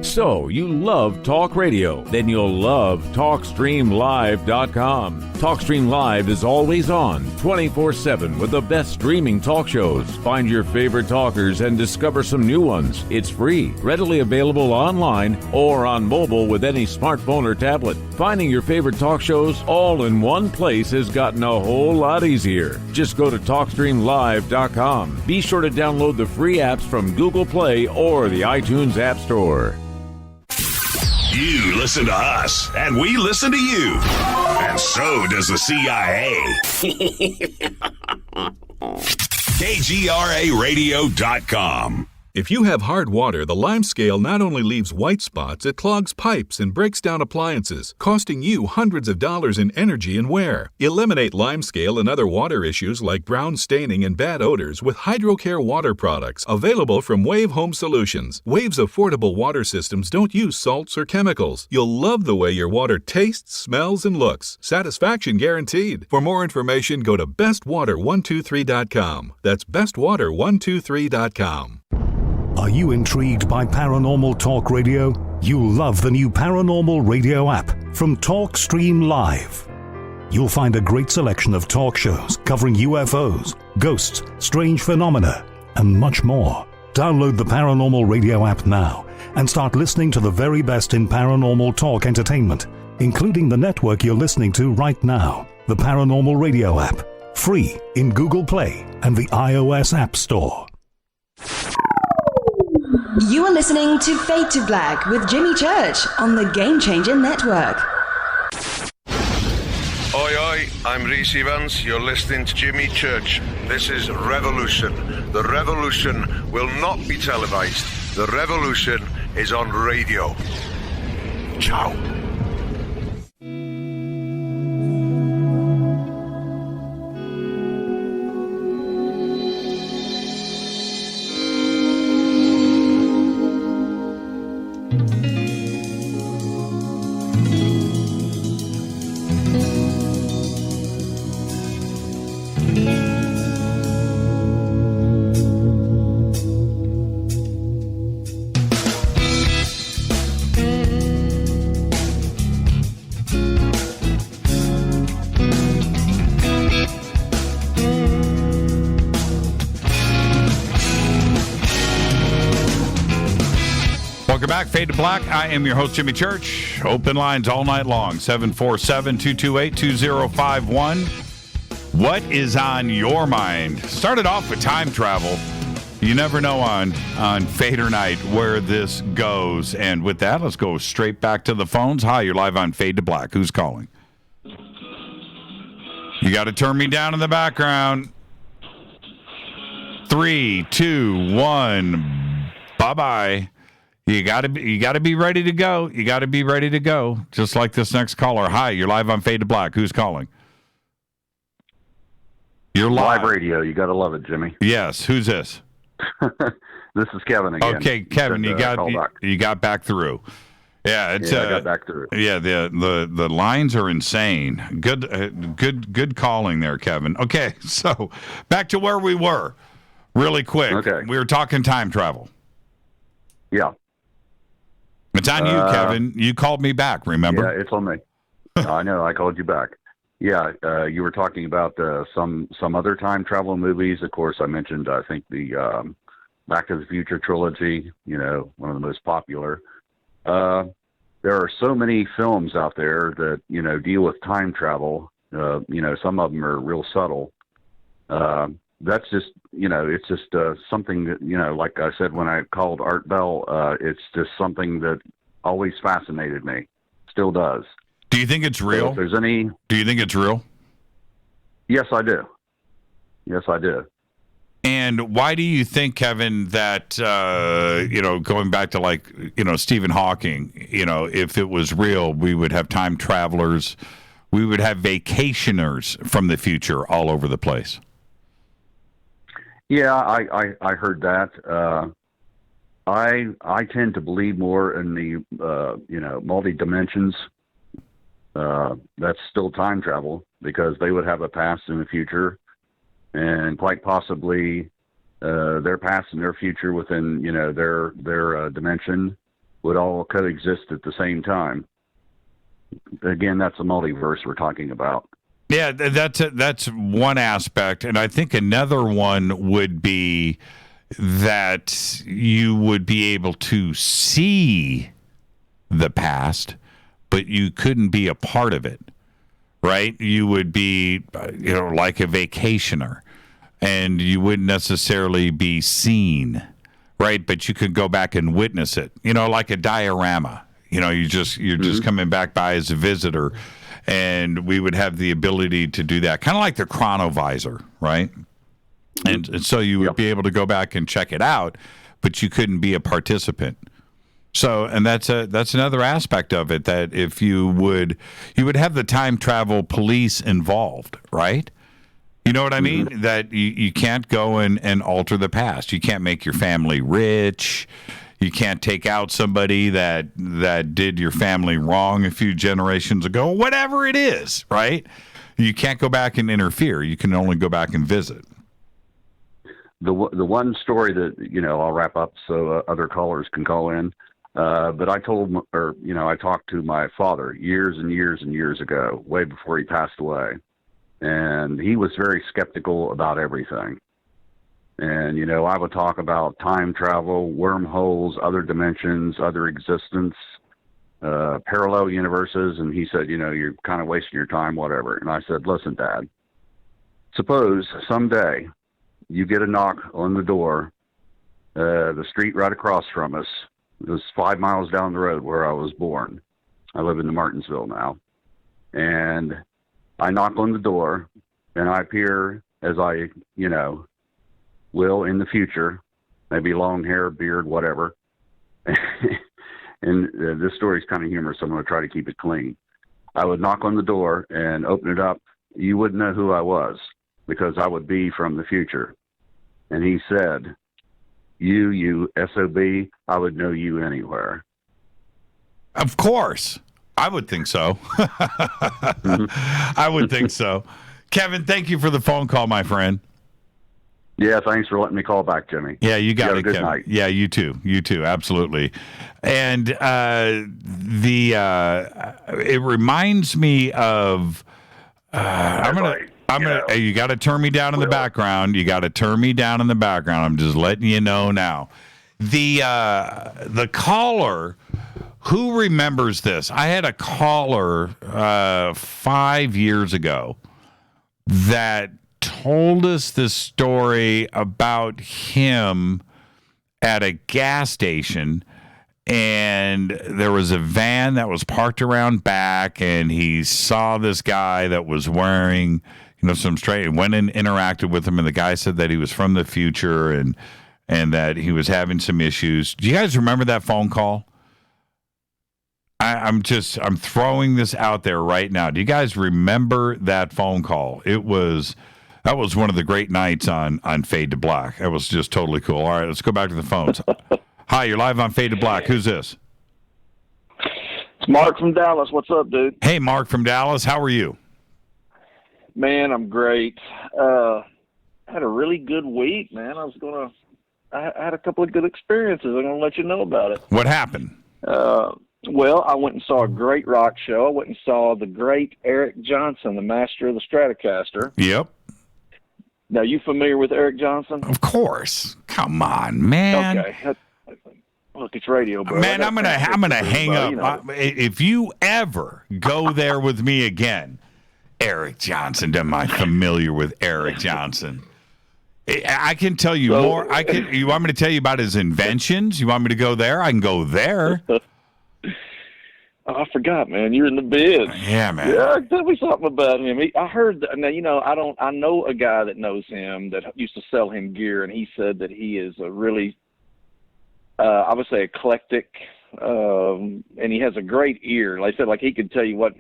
So, you love talk radio? Then you'll love TalkStreamLive.com. TalkStream Live is always on, 24/7 with the best streaming talk shows. Find your favorite talkers and discover some new ones. It's free, readily available online or on mobile with any smartphone or tablet. Finding your favorite talk shows all in one place has gotten a whole lot easier. Just go to TalkStreamLive.com. Be sure to download the free apps from Google Play or the iTunes App Store. You listen to us, and we listen to you. And so does the CIA. KGRARadio.com. If you have hard water, the lime scale not only leaves white spots, it clogs pipes and breaks down appliances, costing you hundreds of dollars in energy and wear. Eliminate lime scale and other water issues like brown staining and bad odors with HydroCare water products, available from Wave Home Solutions. Wave's affordable water systems don't use salts or chemicals. You'll love the way your water tastes, smells, and looks. Satisfaction guaranteed. For more information, go to bestwater123.com. That's bestwater123.com. Are you intrigued by Paranormal Talk Radio? You'll love the new Paranormal Radio app from TalkStream Live. You'll find a great selection of talk shows covering UFOs, ghosts, strange phenomena, and much more. Download the Paranormal Radio app now and start listening to the very best in paranormal talk entertainment, including the network you're listening to right now, the Paranormal Radio app, free in Google Play and the iOS App Store. You are listening to Fade to Black with Jimmy Church on the Game Changer Network. Oi, oi, I'm Reese Evans. You're listening to Jimmy Church. This is Revolution. The revolution will not be televised. The revolution is on radio. Ciao. Welcome back, Fade to Black. I am your host, Jimmy Church. Open lines all night long, 747-228-2051. What is on your mind? Started off with time travel. You never know on Fade or Night where this goes. And with that, let's go straight back to the phones. Hi, you're live on Fade to Black. Who's calling? You got to turn me down in the background. 3, 2, 1. Bye-bye. You got to be ready to go. You got to be ready to go. Just like this next caller. Hi, you're live on Fade to Black. Who's calling? You're live radio. You got to love it, Jimmy. Yes. Who's this? This is Kevin again. Okay, Kevin, you got back through. Yeah, I got back through. Yeah, the lines are insane. Good calling there, Kevin. Okay, so back to where we were, really quick. Okay, we were talking time travel. Yeah, it's on you, Kevin. You called me back. Remember? Yeah, it's on me. I know. I called you back. Yeah, you were talking about some other time travel movies. Of course, I mentioned I think the Back to the Future trilogy. You know, one of the most popular. There are so many films out there that deal with time travel. Some of them are real subtle. That's just it's just something that like I said when I called Art Bell. It's just something that always fascinated me. Still does. Do you think it's real? So if there's any... Do you think it's real? Yes, I do. Yes, I do. And why do you think, Kevin, that, going back to Stephen Hawking, if it was real, we would have time travelers, we would have vacationers from the future all over the place? Yeah, I heard that. I tend to believe more in the, multi-dimensions. That's still time travel because they would have a past and a future, and quite possibly their past and their future within their dimension would all coexist at the same time. Again, that's a multiverse we're talking about. Yeah, that's one aspect, and I think another one would be that you would be able to see the past, but you couldn't be a part of it, right? You would be, like a vacationer, and you wouldn't necessarily be seen, right? But you could go back and witness it, like a diorama. You're just coming back by as a visitor, and we would have the ability to do that, kind of like the chronovisor, right? And so you would be able to go back and check it out, but you couldn't be a participant. So, and that's another aspect of it, that if you would have the time travel police involved, right? You know what I mean? That you can't go and alter the past. You can't make your family rich. You can't take out somebody that did your family wrong a few generations ago. Whatever it is, right? You can't go back and interfere. You can only go back and visit. The one story that I'll wrap up so other callers can call in. But I talked to my father years and years and years ago, way before he passed away. And he was very skeptical about everything. And, I would talk about time travel, wormholes, other dimensions, other existence, parallel universes. And he said, you're kind of wasting your time, whatever. And I said, listen, Dad, suppose someday you get a knock on the door, the street right across from us. It was 5 miles down the road where I was born. I live in Martinsville now. And I knock on the door, and I appear as I, will in the future, maybe long hair, beard, whatever. And this story's kind of humorous, so I'm going to try to keep it clean. I would knock on the door and open it up. You wouldn't know who I was because I would be from the future. And he said, you SOB, I would know you anywhere. Of course. I would think so. I would think so. Kevin, thank you for the phone call, my friend. Yeah, thanks for letting me call back, Jimmy. Yeah, you got it, Kevin. Night. Yeah, you too. You too, absolutely. And it reminds me of you got to turn me down in the background. You got to turn me down in the background. I'm just letting you know now. The caller, who remembers this? I had a caller 5 years ago that told us this story about him at a gas station, and there was a van that was parked around back, and he saw this guy that was wearing, some straight, and went and interacted with him, and the guy said that he was from the future and that he was having some issues. Do you guys remember that phone call? I'm throwing this out there right now. Do you guys remember that phone call? That was one of the great nights on Fade to Black. That was just totally cool. All right, let's go back to the phones. Hi, you're live on Fade to Black. Who's this? It's Mark from Dallas. What's up, dude? Hey, Mark from Dallas. How are you? Man, I'm great. I had a really good week, man. I had a couple of good experiences. I'm going to let you know about it. What happened? Well, I went and saw a great rock show. I went and saw the great Eric Johnson, the master of the Stratocaster. Yep. Now, you familiar with Eric Johnson? Of course. Come on, man. Okay. Look, it's radio, bro. Man, I'm gonna hang up. If you ever go there with me again, Eric Johnson. Am I familiar with Eric Johnson? I can tell you more. You want me to tell you about his inventions? You want me to go there? I can go there. Oh, I forgot, man. You're in the biz. Yeah, man. Yeah, tell me something about him. I heard. Now, I know a guy that knows him that used to sell him gear, and he said that he is a really, I would say, eclectic, and he has a great ear. Like I said, like he could tell you what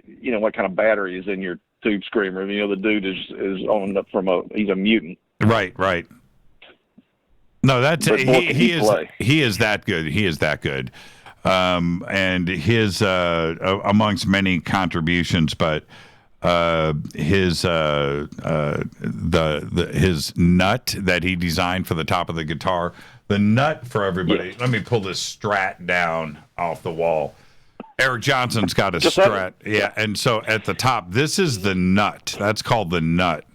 kind of battery is in your tube screamer. The dude is on he's a mutant. Right. No, that's he is that good. He is that good. And his amongst many contributions, but his his nut that he designed for the top of the guitar, the nut for everybody. Yeah. Let me pull this Strat down off the wall. Eric Johnson's got a Strat, yeah, and so at the top, this is the nut. That's called the nut.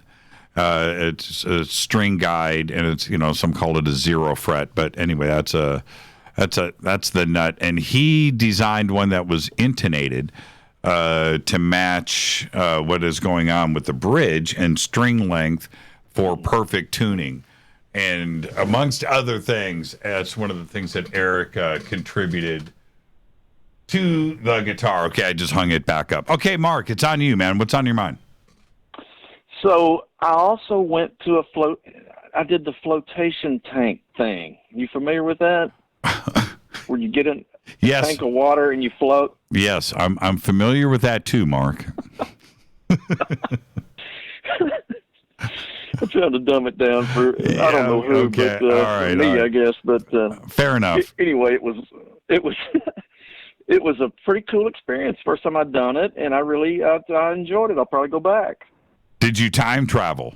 It's a string guide, and it's some call it a 0 fret, but anyway, that's the nut, and he designed one that was intonated to match what is going on with the bridge and string length for perfect tuning. And amongst other things, that's one of the things that Eric contributed to the guitar. Okay, I just hung it back up. Okay, Mark, it's on you, man. What's on your mind? So I also went to I did the flotation tank thing. You familiar with that? Where you get in a tank of water and you float? Yes, I'm familiar with that too, Mark. I'm trying to dumb it down for I don't know who, okay. but for me, I guess. But fair enough. Anyway, it was it was a pretty cool experience. First time I'd done it, and I really I enjoyed it. I'll probably go back. Did you time travel?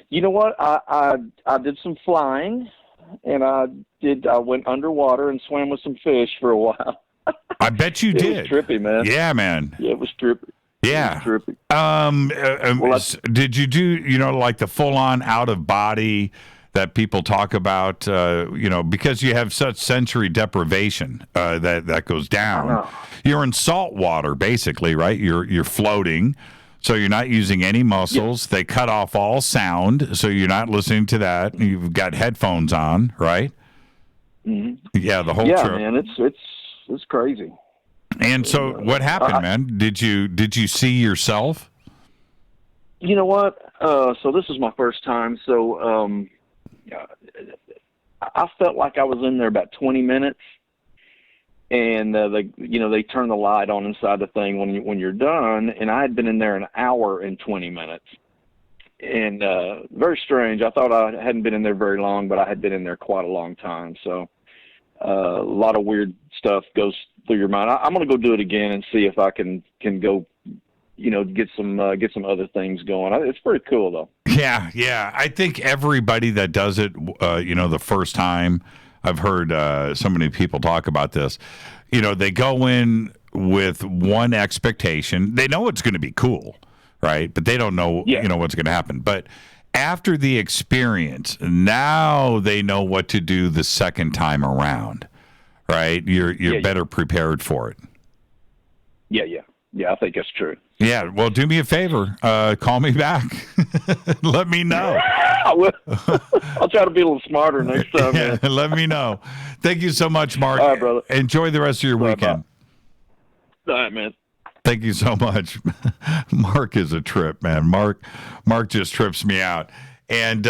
You know what? I did some flying, and I went underwater and swam with some fish for a while. I bet you did. It was trippy, man. Yeah, man. Yeah, it was trippy. Yeah. It was trippy. Did you do, like the full-on out-of-body that people talk about, because you have such sensory deprivation that goes down. You're in salt water, basically, right? You're floating, so you're not using any muscles. Yeah. They cut off all sound, so you're not listening to that. You've got headphones on, right? Mm-hmm. Yeah, the whole trip. Yeah, man, it's crazy. And so, what happened, man? Did you see yourself? You know what? So this is my first time. So I felt like I was in there about 20 minutes, and they turn the light on inside the thing when you're done, and I had been in there an hour and 20 minutes, and very strange. I thought I hadn't been in there very long, but I had been in there quite a long time. So a lot of weird stuff goes through your mind. I'm going to go do it again and see if I can go, get some other things going. It's pretty cool though. Yeah. I think everybody that does it, the first time, I've heard so many people talk about this. They go in with one expectation. They know it's going to be cool, right? But they don't know, what's going to happen. But after the experience, now they know what to do the second time around, right? You're better prepared for it. Yeah, I think that's true. Yeah, well, do me a favor. Call me back. Let me know. I'll try to be a little smarter next time, man. Let me know. Thank you so much, Mark. All right, brother. Enjoy the rest of your weekend. All right, man. Thank you so much. Mark is a trip, man. Mark just trips me out. And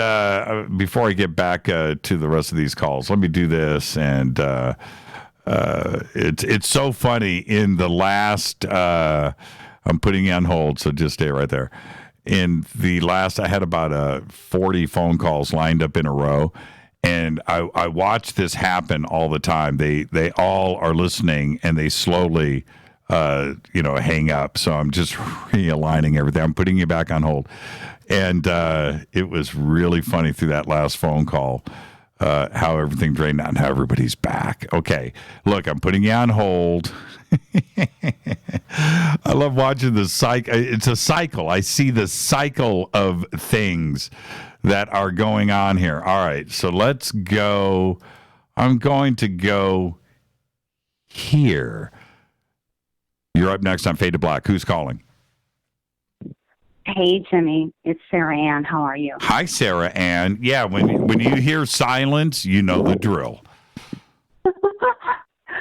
before I get back to the rest of these calls, let me do this. And it's so funny. In the last, I'm putting you on hold, so just stay right there. In the last, I had about 40 phone calls lined up in a row. And I watch this happen all the time. They all are listening, and they slowly, hang up. So I'm just realigning everything. I'm putting you back on hold. And it was really funny through that last phone call, how everything drained out and how everybody's back. Okay, look, I'm putting you on hold. I love watching the cycle. It's a cycle. I see the cycle of things that are going on here. All right, so let's go. I'm going to go here. You're up next on Fade to Black. Who's calling? Hey, Jimmy. It's Sarah Ann. How are you? Hi, Sarah Ann. Yeah, when you hear silence, you know the drill.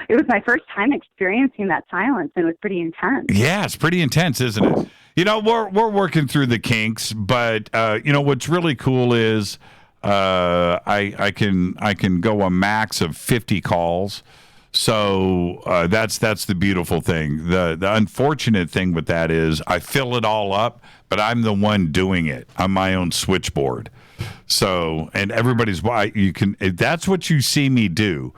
It was my first time experiencing that silence, and it was pretty intense. Yeah, it's pretty intense, isn't it? You know, we're working through the kinks, but what's really cool is I can go a max of 50 calls. So that's the beautiful thing. The unfortunate thing with that is I fill it all up, but I'm the one doing it on my own switchboard. So, and everybody's that's what you see me do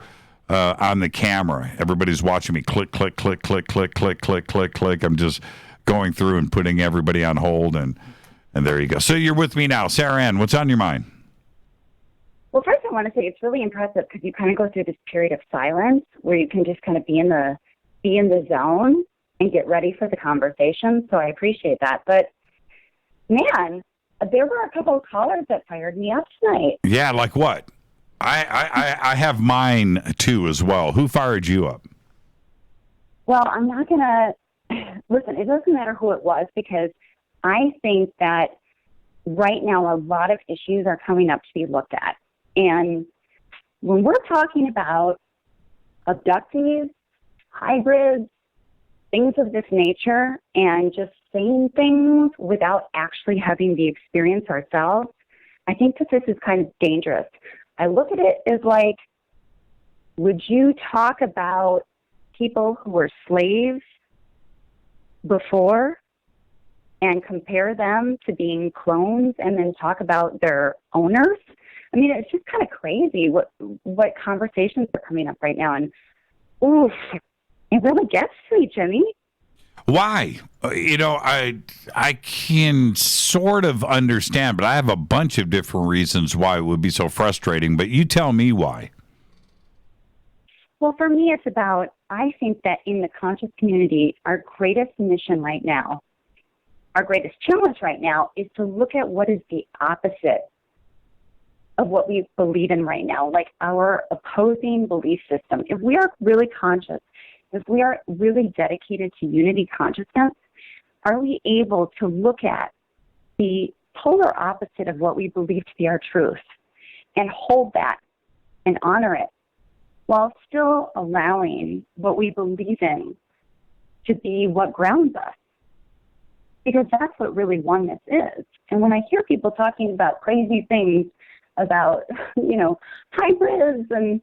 on the camera. Everybody's watching me click, click, click, click, click, click, click, click, click. I'm just going through and putting everybody on hold, and there you go. So you're with me now. Sarah Ann, what's on your mind? Well, first I want to say it's really impressive because you kind of go through this period of silence where you can just kind of be in the zone and get ready for the conversation. So I appreciate that. But man, there were a couple of callers that fired me up tonight. Yeah, like what? I have mine too as well. Who fired you up? Well, I'm not gonna listen. It doesn't matter who it was because I think that right now a lot of issues are coming up to be looked at. And when we're talking about abductees, hybrids, things of this nature, and just saying things without actually having the experience ourselves, I think that this is kind of dangerous. I look at it as like, would you talk about people who were slaves before and compare them to being clones and then talk about their owners? I mean, it's just kind of crazy what conversations are coming up right now. And, oof, it really gets to me, Jimmy. Why? I can sort of understand, but I have a bunch of different reasons why it would be so frustrating. But you tell me why. Well, for me, it's about, I think that in the conscious community, our greatest mission right now, our greatest challenge right now is to look at what is the opposite of what we believe in right now, like our opposing belief system. If we are really conscious, if we are really dedicated to unity consciousness, are we able to look at the polar opposite of what we believe to be our truth and hold that and honor it while still allowing what we believe in to be what grounds us? Because that's what really oneness is. And when I hear people talking about crazy things about, hybrids and,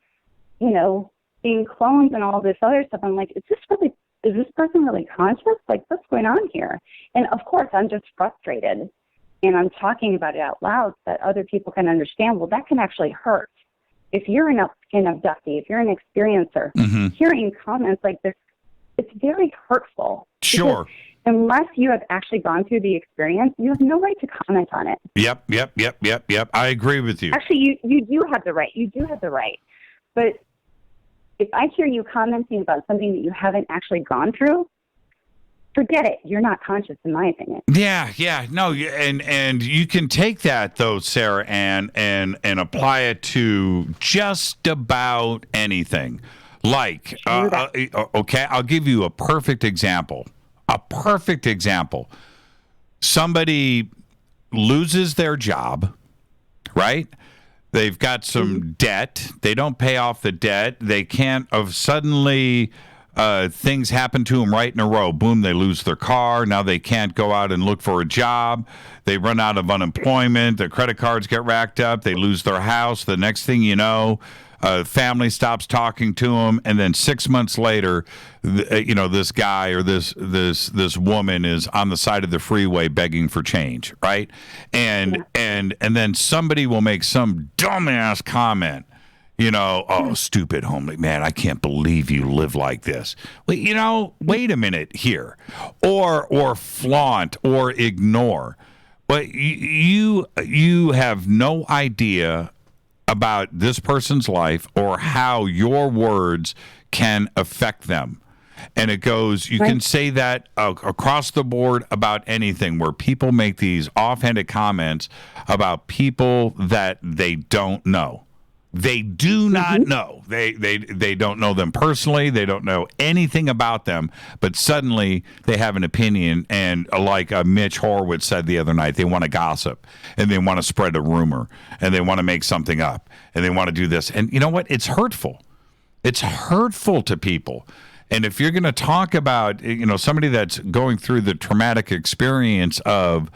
being clones and all this other stuff, I'm like, is this person really conscious? Like, what's going on here? And of course, I'm just frustrated and I'm talking about it out loud so that other people can understand, well, that can actually hurt. If you're an abductee, if you're an experiencer, hearing comments like this, it's very hurtful. Sure. Unless you have actually gone through the experience, you have no right to comment on it. Yep. I agree with you. Actually, you do have the right. You do have the right. But if I hear you commenting about something that you haven't actually gone through, forget it. You're not conscious, in my opinion. Yeah. No, and you can take that, though, Sarah, and apply it to just about anything. Like, okay, I'll give you a perfect example. A perfect example. Somebody loses their job, right? They've got some debt. They don't pay off the debt. They can't suddenly things happen to them right in a row. Boom, they lose their car. Now they can't go out and look for a job. They run out of unemployment. Their credit cards get racked up. They lose their house. The next thing you know, family stops talking to them, and then 6 months later, this guy or this woman is on the side of the freeway begging for change, right? And then somebody will make some dumbass comment, oh, stupid homely man, I can't believe you live like this. Well, wait a minute here, or flaunt or ignore, but you have no idea about this person's life or how your words can affect them. And it goes, you can say that across the board about anything, where people make these offhanded comments about people that they don't know. They do not know. They don't know them personally. They don't know anything about them. But suddenly they have an opinion, and like Mitch Horowitz said the other night, they want to gossip, and they want to spread a rumor, and they want to make something up, and they want to do this. And you know what? It's hurtful. It's hurtful to people. And if you're going to talk about, somebody that's going through the traumatic experience of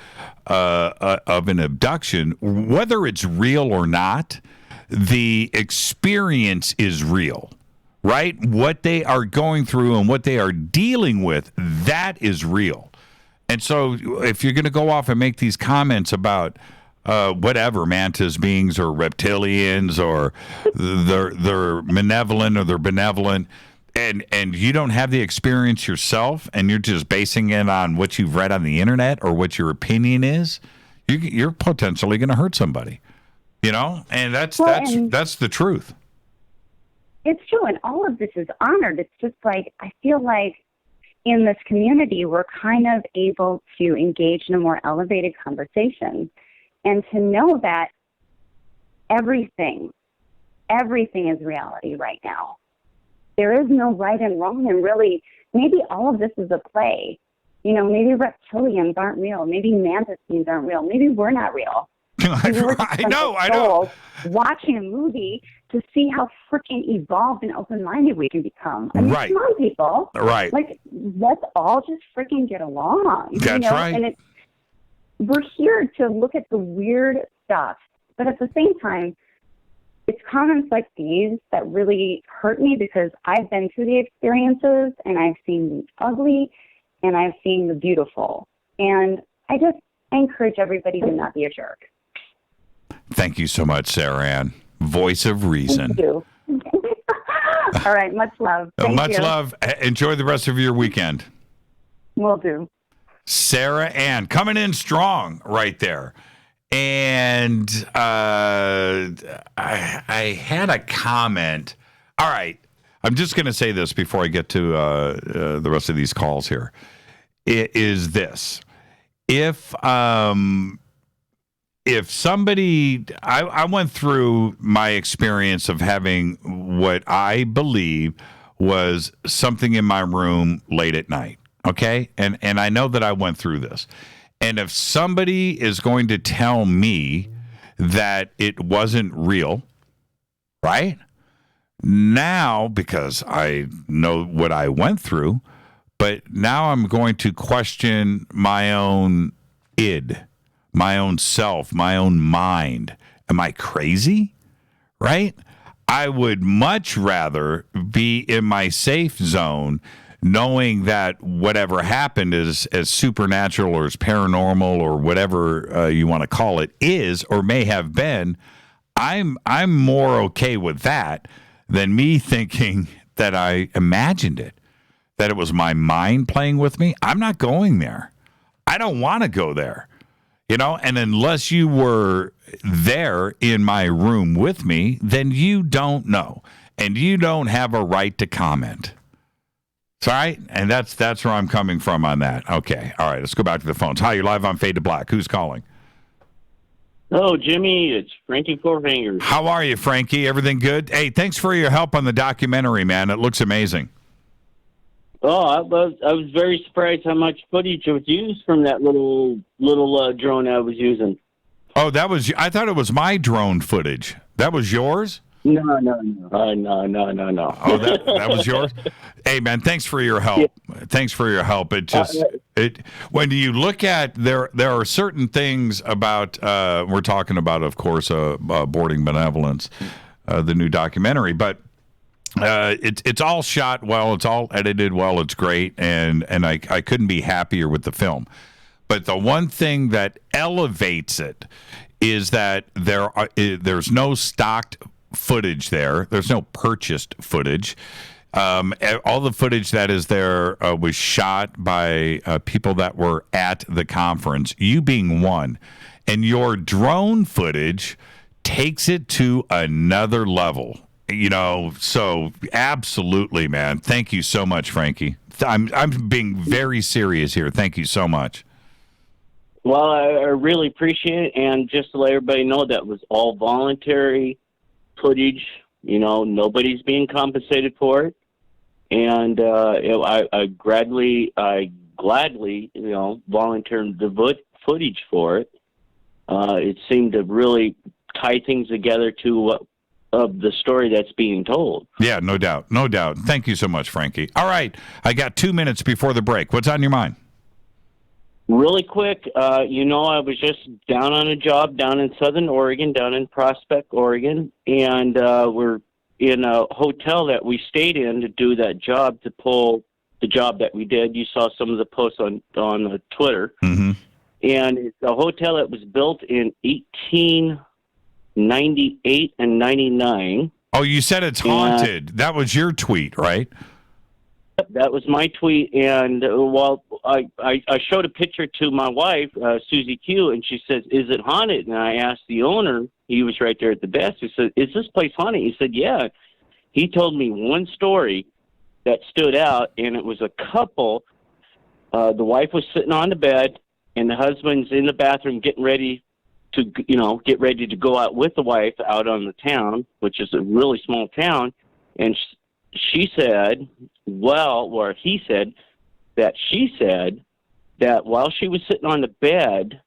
an abduction, whether it's real or not, the experience is real, right? What they are going through and what they are dealing with, that is real. And so if you're going to go off and make these comments about whatever, mantis beings or reptilians, or they're malevolent or they're benevolent, and you don't have the experience yourself, and you're just basing it on what you've read on the internet or what your opinion is, you're potentially going to hurt somebody. And that's the truth. It's true, and all of this is honored. It's just like, I feel like in this community, we're kind of able to engage in a more elevated conversation, and to know that everything is reality right now. There is no right and wrong, and really, maybe all of this is a play. Maybe reptilians aren't real. Maybe mantis beings aren't real. Maybe we're not real. I know. Watching a movie to see how freaking evolved and open-minded we can become. I mean, come on, people. Right. Like, let's all just freaking get along. That's right. And we're here to look at the weird stuff, but at the same time, it's comments like these that really hurt me, because I've been through the experiences, and I've seen the ugly, and I've seen the beautiful. And I encourage everybody to not be a jerk. Thank you so much, Sarah Ann. Voice of reason. Thank you. All right. Much love. Thank you. Love. Enjoy the rest of your weekend. Will do. Sarah Ann coming in strong right there. And I had a comment. All right. I'm just going to say this before I get to the rest of these calls here. It is this. If somebody, I went through my experience of having what I believe was something in my room late at night, okay? And I know that I went through this. And if somebody is going to tell me that it wasn't real, right? Now, because I know what I went through, but now I'm going to question my own id, my own self, my own mind. Am I crazy? Right? I would much rather be in my safe zone, knowing that whatever happened is as supernatural or as paranormal or whatever you want to call it is or may have been. I'm more okay with that than me thinking that I imagined it, that it was my mind playing with me. I'm not going there. I don't want to go there. And unless you were there in my room with me, then you don't know. And you don't have a right to comment. All right? And that's where I'm coming from on that. Okay. All right. Let's go back to the phones. Hi, you're live on Fade to Black. Who's calling? Oh, Jimmy, it's Frankie Four Fingers. How are you, Frankie? Everything good? Hey, thanks for your help on the documentary, man. It looks amazing. Oh, I was very surprised how much footage was used from that little drone I was using. Oh, I thought it was my drone footage. That was yours? No. No. Oh, that was yours? Hey, man, thanks for your help. Yeah. Thanks for your help. When you look at, there are certain things about, we're talking about, of course, Boarding Benevolence, the new documentary, but it's all shot well, it's all edited well, it's great, and I couldn't be happier with the film. But the one thing that elevates it is that there's no stocked footage there. There's no purchased footage. All the footage that is there was shot by people that were at the conference, you being one. And your drone footage takes it to another level. So absolutely, man. Thank you so much, Frankie. I'm being very serious here. Thank you so much. Well, I really appreciate it, and just to let everybody know, that was all voluntary footage. Nobody's being compensated for it, and I gladly, volunteered the footage for it. It seemed to really tie things together to of the story that's being told. Yeah, no doubt. Thank you so much, Frankie. All right, I got 2 minutes before the break. What's on your mind? Really quick, I was just down on a job down in Southern Oregon, down in Prospect, Oregon, and we're in a hotel that we stayed in to do that job, to pull the job that we did. You saw some of the posts on Twitter. Mm-hmm. And it's a hotel that was built in 1898 and 99. Oh, you said it's haunted. That was your tweet, right? That was my tweet, and I showed a picture to my wife, Susie Q, and she says, "Is it haunted?" And I asked the owner. He was right there at the desk. He said, "Is this place haunted?" He said, "Yeah." He told me one story that stood out, and it was a couple. The wife was sitting on the bed, and the husband's in the bathroom getting ready to go out with the wife out on the town, which is a really small town, and he said that she said that while she was sitting on the bed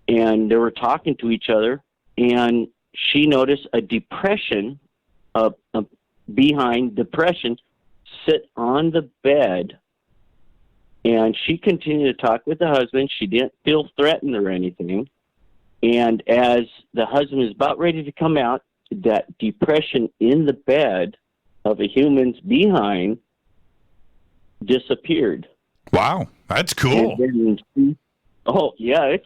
and they were talking to each other, and she noticed a depression, behind depression, sit on the bed, and she continued to talk with the husband. She didn't feel threatened or anything, and as the husband is about ready to come out, that depression in the bed of a human's behind disappeared. Wow, that's cool. Oh yeah,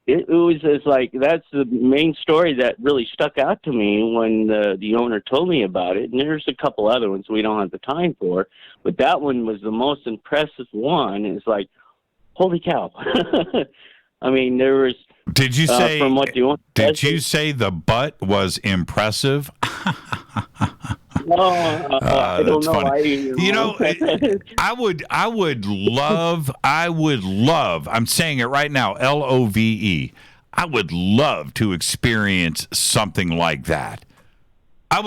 it was just like, that's the main story that really stuck out to me when the owner told me about it. And there's a couple other ones we don't have the time for, but that one was the most impressive one. It's like, holy cow! I mean, there was. Did you say? Did you say the butt was impressive? I don't know. Funny. I would love, I'm saying it right now, LOVE. I would love to experience something like that. I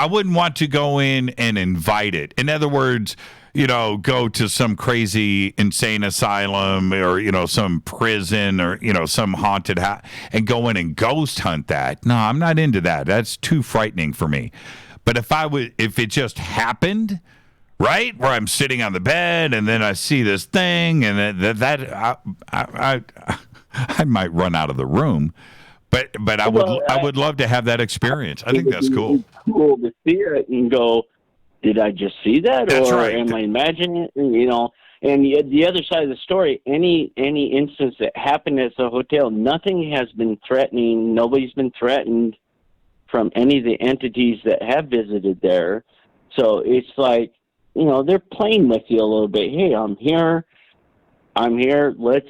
wouldn't want to go in and invite it. In other words, go to some crazy insane asylum or, some prison or, some haunted house and go in and ghost hunt that. No, I'm not into that. That's too frightening for me. But if it just happened, right, where I'm sitting on the bed and then I see this thing and I might run out of the room. But I would love to have that experience. I think that's cool. It's cool to see it and go, did I just see that, That's or right. am I imagining it? And the other side of the story, any instance that happened at the hotel, nothing has been threatening. Nobody's been threatened from any of the entities that have visited there. So it's like, they're playing with you a little bit. Hey, I'm here. Let's,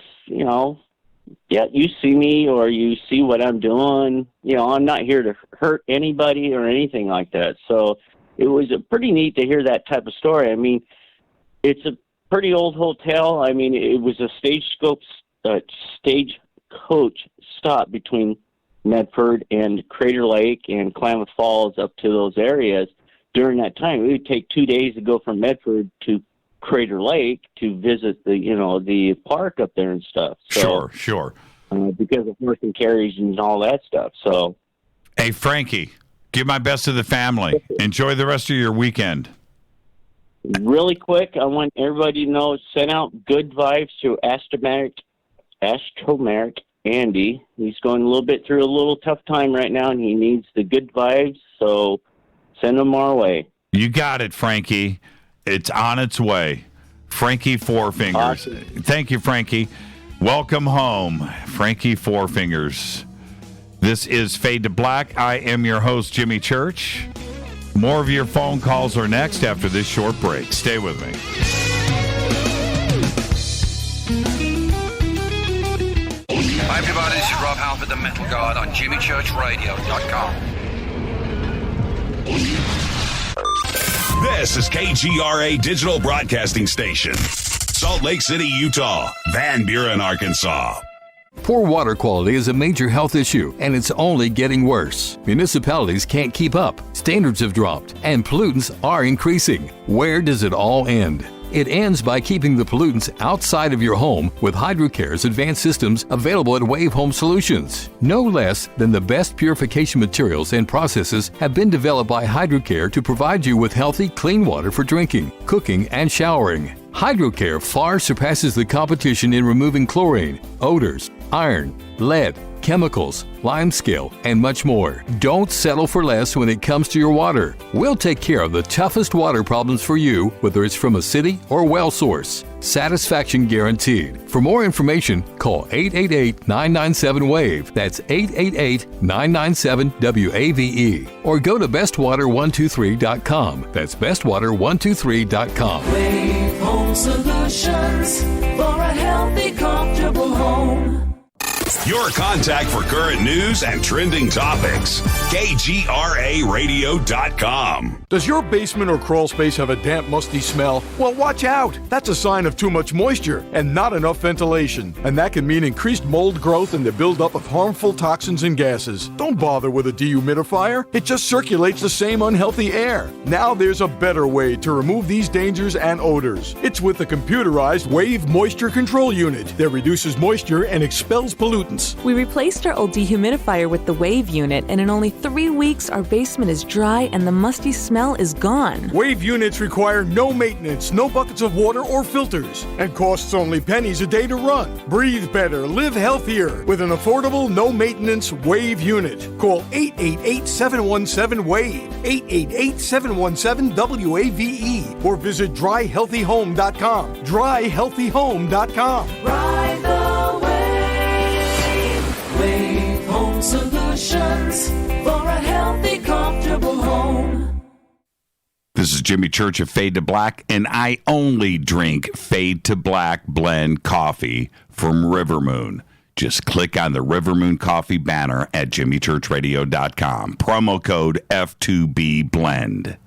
yeah, you see me or you see what I'm doing. I'm not here to hurt anybody or anything like that. So it was pretty neat to hear that type of story. I mean, it's a pretty old hotel. I mean, it was a stagecoach stop between Medford and Crater Lake and Klamath Falls up to those areas. during that time, it would take 2 days to go from Medford to Crater Lake to visit the park up there and stuff. So, Sure. Because of horse and carriage and all that stuff. So, hey, Frankie, give my best to the family. Enjoy the rest of your weekend. Really quick, I want everybody to know, send out good vibes to Astromeric Andy. He's going a little bit through a little tough time right now, and he needs the good vibes, so send them our way. You got it, Frankie. It's on its way. Frankie Four Fingers. Awesome. Thank you, Frankie. Welcome home, Frankie Four Fingers. This is Fade to Black. I am your host, Jimmy Church. More of your phone calls are next after this short break. Stay with me. Hi everybody, this is Rob Halford, the Metal Guard on JimmyChurchRadio.com. This is KGRA Digital Broadcasting Station, Salt Lake City, Utah, Van Buren, Arkansas. Poor water quality is a major health issue, and it's only getting worse. Municipalities can't keep up, standards have dropped, and pollutants are increasing. Where does it all end? It ends by keeping the pollutants outside of your home with HydroCare's advanced systems available at Wave Home Solutions. No less than the best purification materials and processes have been developed by HydroCare to provide you with healthy, clean water for drinking, cooking, and showering. HydroCare far surpasses the competition in removing chlorine, odors, iron, lead, chemicals, limescale, and much more. Don't settle for less when it comes to your water. We'll take care of the toughest water problems for you, whether it's from a city or well source. Satisfaction guaranteed. For more information, call 888-997-WAVE. That's 888-997-WAVE. Or go to bestwater123.com. That's bestwater123.com. Wave Home Solutions for a healthy, comfortable home. Your contact for current news and trending topics. KGRARadio.com. Does your basement or crawl space have a damp, musty smell? Well, watch out. That's a sign of too much moisture and not enough ventilation. And that can mean increased mold growth and the buildup of harmful toxins and gases. Don't bother with a dehumidifier. It just circulates the same unhealthy air. Now there's a better way to remove these dangers and odors. It's with the computerized Wave Moisture Control Unit that reduces moisture and expels pollutants. We replaced our old dehumidifier with the Wave unit, and in only 3 weeks, our basement is dry and the musty smell is gone. Wave units require no maintenance, no buckets of water or filters, and costs only pennies a day to run. Breathe better, live healthier with an affordable, no-maintenance Wave unit. Call 888-717-WAVE, 888-717-WAVE, or visit dryhealthyhome.com. Dryhealthyhome.com. Ride the Wave Home Solutions for a healthy, comfortable home. This is Jimmy Church of Fade to Black, and I only drink Fade to Black blend coffee from River Moon. Just click on the River Moon coffee banner at jimmychurchradio.com. Promo code F2B blend.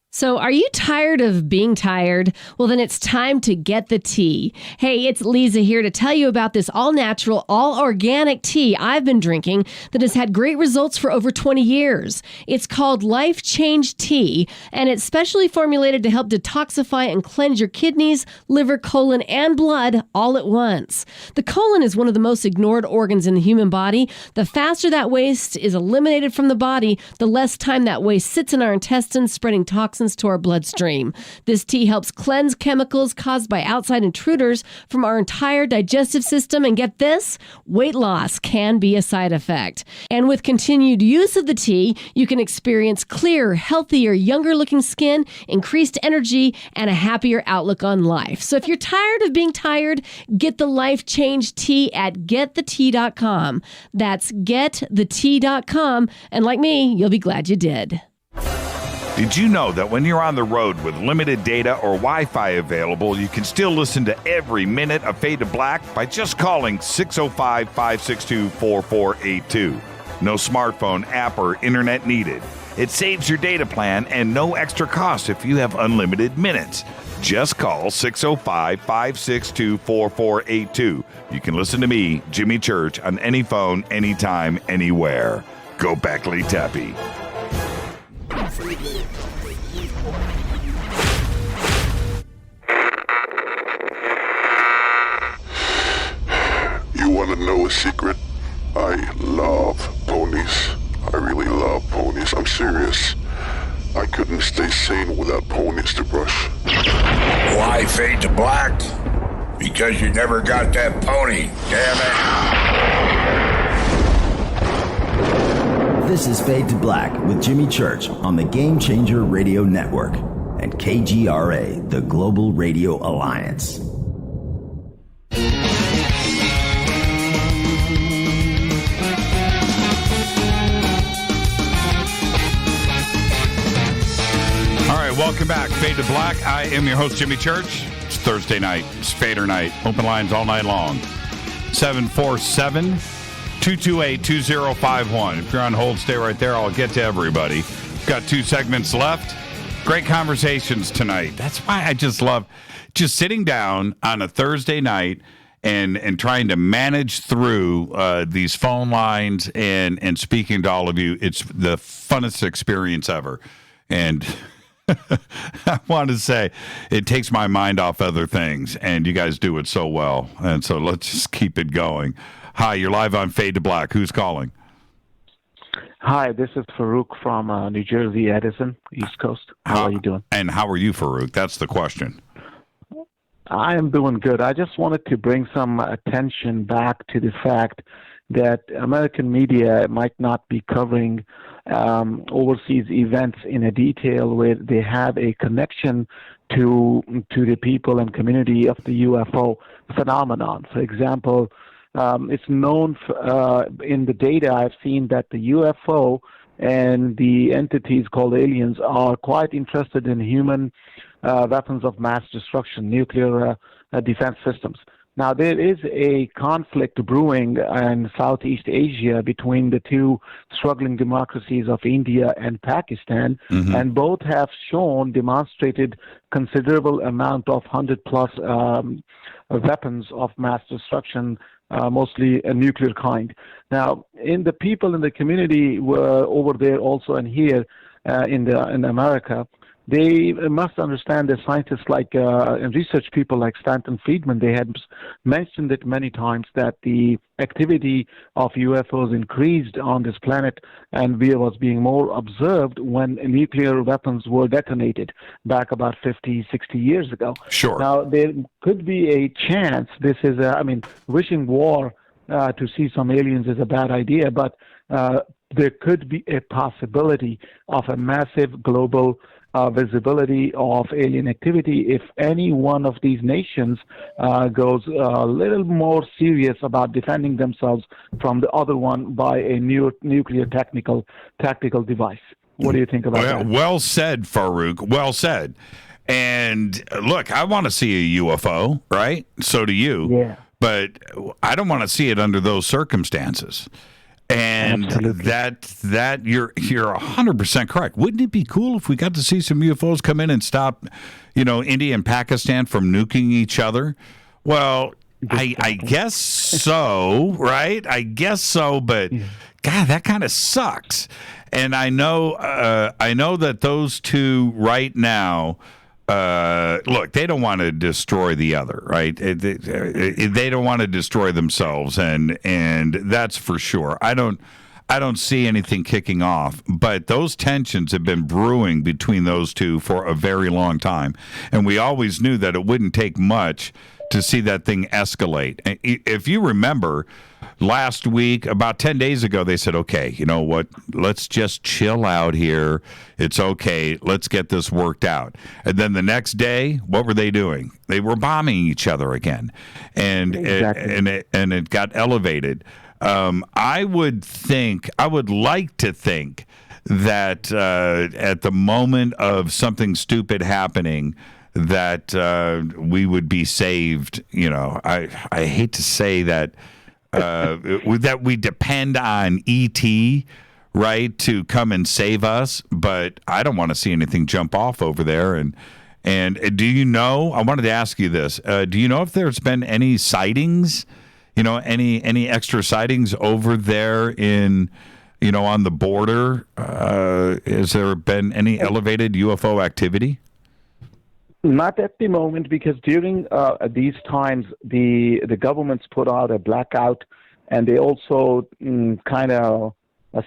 So are you tired of being tired? Well, then it's time to get the tea. Hey, it's Lisa here to tell you about this all-natural, all-organic tea I've been drinking that has had great results for over 20 years. It's called Life Change Tea, and it's specially formulated to help detoxify and cleanse your kidneys, liver, colon, and blood all at once. The colon is one of the most ignored organs in the human body. The faster that waste is eliminated from the body, the less time that waste sits in our intestines, spreading toxins to our bloodstream. This tea helps cleanse chemicals caused by outside intruders from our entire digestive system. And get this, weight loss can be a side effect. And with continued use of the tea, you can experience clearer, healthier, younger looking skin, increased energy, and a happier outlook on life. So if you're tired of being tired, get the Life Change Tea at getthetea.com. That's getthetea.com. And like me, you'll be glad you did. Did you know that when you're on the road with limited data or Wi-Fi available, you can still listen to every minute of Fade to Black by just calling 605-562-4482. No smartphone, app, or internet needed. It saves your data plan and no extra cost if you have unlimited minutes. Just call 605-562-4482. You can listen to me, Jimmy Church, on any phone, anytime, anywhere. Go Beckley Tappy. want to know a secret? I love ponies. I really love ponies. I'm serious. I couldn't stay sane without ponies to brush. Why fade to black? Because you never got that pony, damn it. This is Fade to Black with Jimmy Church on the Game Changer Radio Network and KGRA, the Global Radio Alliance. Welcome back. Fade to Black. I am your host, Jimmy Church. It's Thursday night. It's Fader night. Open lines all night long. 747-228-2051. If you're on hold, stay right there. I'll get to everybody. Got 2 segments left. Great conversations tonight. That's why I just love just sitting down on a Thursday night and trying to manage through these phone lines and speaking to all of you. It's the funnest experience ever. And I want to say it takes my mind off other things, and you guys do it so well. And so let's just keep it going. Hi, you're live on Fade to Black. Who's calling? Hi, this is Farouk from New Jersey, Edison, East Coast. How are you doing? And how are you, Farouk? That's the question. I am doing good. I just wanted to bring some attention back to the fact that American media might not be covering overseas events in a detail where they have a connection to the people and community of the UFO phenomenon. For example, it's known in the data I've seen that the UFO and the entities called aliens are quite interested in human weapons of mass destruction, nuclear defense systems. Now, there is a conflict brewing in Southeast Asia between the two struggling democracies of India and Pakistan, and both have demonstrated considerable amount of 100-plus weapons of mass destruction, mostly a nuclear kind. Now, in the people in the community over there also and here in America, they must understand that scientists and research people like Stanton Friedman, they had mentioned it many times that the activity of UFOs increased on this planet and was being more observed when nuclear weapons were detonated back about 50, 60 years ago. Sure. Now, there could be a chance, wishing war to see some aliens is a bad idea, but there could be a possibility of a massive global visibility of alien activity if any one of these nations goes a little more serious about defending themselves from the other one by a new nuclear tactical device. What do you think about that? Well said, Farouk. Well said. And look, I want to see a UFO, right? So do you. Yeah. But I don't want to see it under those circumstances. And Absolutely. that you're 100% correct. Wouldn't it be cool if we got to see some UFOs come in and stop, India and Pakistan from nuking each other? Well, I guess so, right? I guess so, but God, that kind of sucks. And I know that those two right now. Look, they don't want to destroy the other, right? They don't want to destroy themselves, and that's for sure. I don't see anything kicking off, but those tensions have been brewing between those two for a very long time, and we always knew that it wouldn't take much to see that thing escalate. If you remember, last week, about 10 days ago, they said, okay, you know what, let's just chill out here. It's okay. Let's get this worked out. And then the next day, what were they doing? They were bombing each other again. And Exactly. it got elevated. I would like to think that at the moment of something stupid happening, that we would be saved. I hate to say that that we depend on ET, right, to come and save us, but I don't want to see anything jump off over there. And do you know? I wanted to ask you this: do you know if there's been any sightings? Any extra sightings over there in? On the border, has there been any elevated UFO activity? Not at the moment, because during these times, the governments put out a blackout, and they also kind of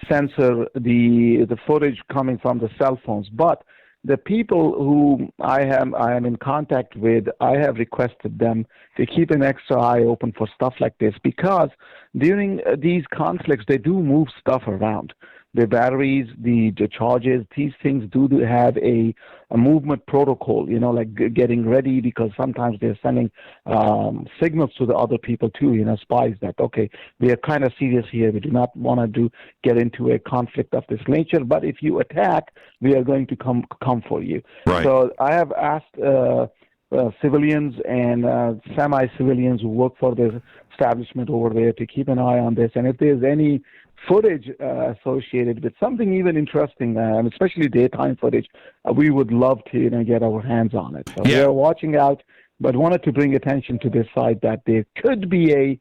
censor the footage coming from the cell phones. But the people who I am in contact with, I have requested them to keep an extra eye open for stuff like this, because during these conflicts, they do move stuff around. The batteries, the charges, these things do have a movement protocol, like getting ready, because sometimes they're sending signals to the other people too, spies that, okay, we are kind of serious here. We do not want to get into a conflict of this nature, but if you attack, we are going to come for you. Right. So I have asked civilians and semi-civilians who work for the establishment over there to keep an eye on this, and if there's any footage associated with something even interesting, especially daytime footage, we would love to get our hands on it. So we are watching out, but wanted to bring attention to this side that there could be a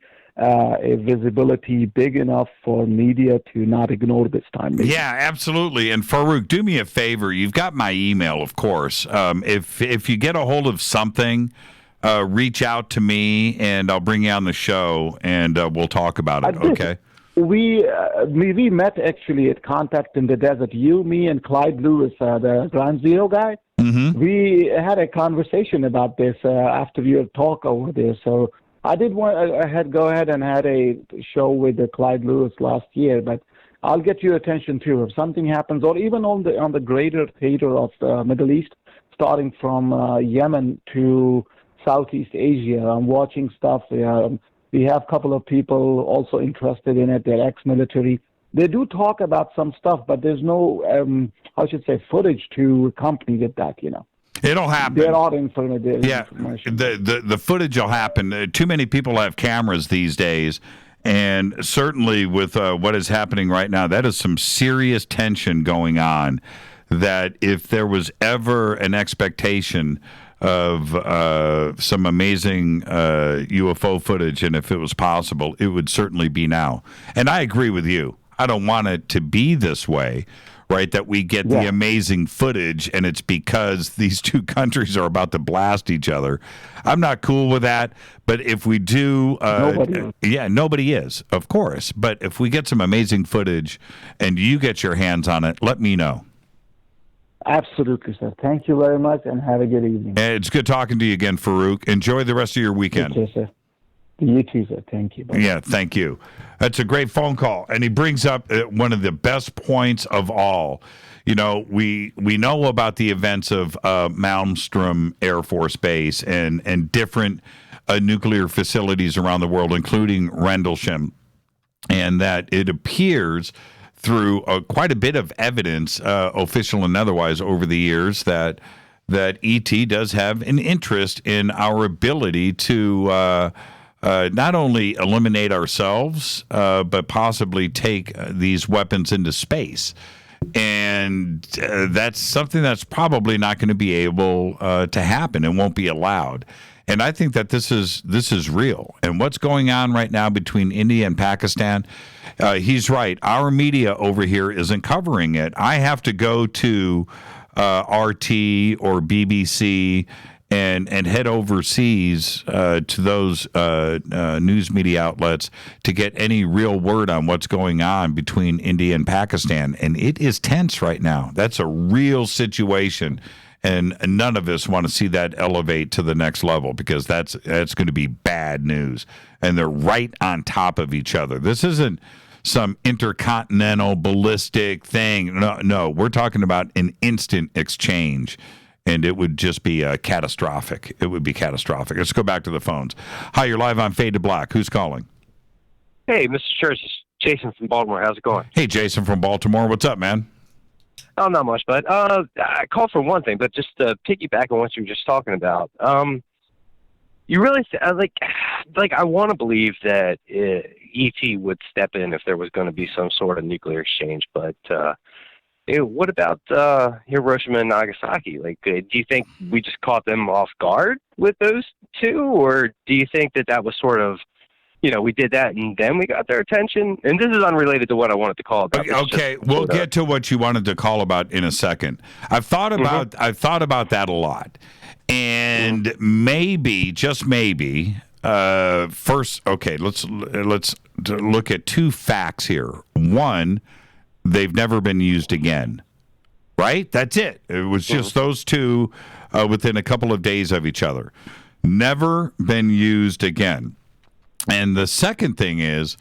visibility big enough for media to not ignore this time. Maybe. Yeah, absolutely. And Farouk, do me a favor. You've got my email, of course. If you get a hold of something, reach out to me, and I'll bring you on the show, and we'll talk about it. Okay. We met actually at Contact in the Desert. You, me, and Clyde Lewis, the Ground Zero guy. Mm-hmm. We had a conversation about this after your talk over there. So I did go ahead and had a show with Clyde Lewis last year. But I'll get your attention too if something happens, or even on the greater theater of the Middle East, starting from Yemen to Southeast Asia. I'm watching stuff. We have a couple of people also interested in it. They're ex-military. They do talk about some stuff, but there's no, footage to accompany with that, It'll happen. They're not information. The footage will happen. Too many people have cameras these days, and certainly with what is happening right now, that is some serious tension going on, that if there was ever an expectation of some amazing UFO footage, and if it was possible, it would certainly be now. And I agree with you. I don't want it to be this way, right, that we get the amazing footage, and it's because these two countries are about to blast each other. I'm not cool with that, but if we do... nobody is, of course. But if we get some amazing footage and you get your hands on it, let me know. Absolutely, sir. Thank you very much, and have a good evening. It's good talking to you again, Farouk. Enjoy the rest of your weekend. You too, sir. You too, sir. Thank you. Bye. Yeah, thank you. That's a great phone call, and he brings up one of the best points of all. We know about the events of Malmstrom Air Force Base and different nuclear facilities around the world, including Rendlesham, and that it appears through quite a bit of evidence, official and otherwise, over the years, that ET does have an interest in our ability to not only eliminate ourselves, but possibly take these weapons into space. And that's something that's probably not going to be able to happen and won't be allowed. And I think that this is real. And what's going on right now between India and Pakistan, he's right. Our media over here isn't covering it. I have to go to RT or BBC and head overseas to those news media outlets to get any real word on what's going on between India and Pakistan. And it is tense right now. That's a real situation. And none of us want to see that elevate to the next level, because that's going to be bad news. And they're right on top of each other. This isn't some intercontinental ballistic thing. No, we're talking about an instant exchange, and it would just be catastrophic. It would be catastrophic. Let's go back to the phones. Hi, you're live on Fade to Black. Who's calling? Hey, Mr. Church, it's Jason from Baltimore. How's it going? Hey, Jason from Baltimore. What's up, man? Oh, not much, bud. I called for one thing, but just to piggyback on what you were just talking about. You really, I want to believe that ET would step in if there was going to be some sort of nuclear exchange, but what about Hiroshima and Nagasaki? Do you think we just caught them off guard with those two, or do you think that was sort of, we did that and then we got their attention? And this is unrelated to what I wanted to call about. Okay, we'll get to what you wanted to call about in a second. I've thought about that a lot. And maybe, just maybe, first, okay, let's look at two facts here. One, they've never been used again, right? That's it. It was just those two within a couple of days of each other. Never been used again. And the second thing is,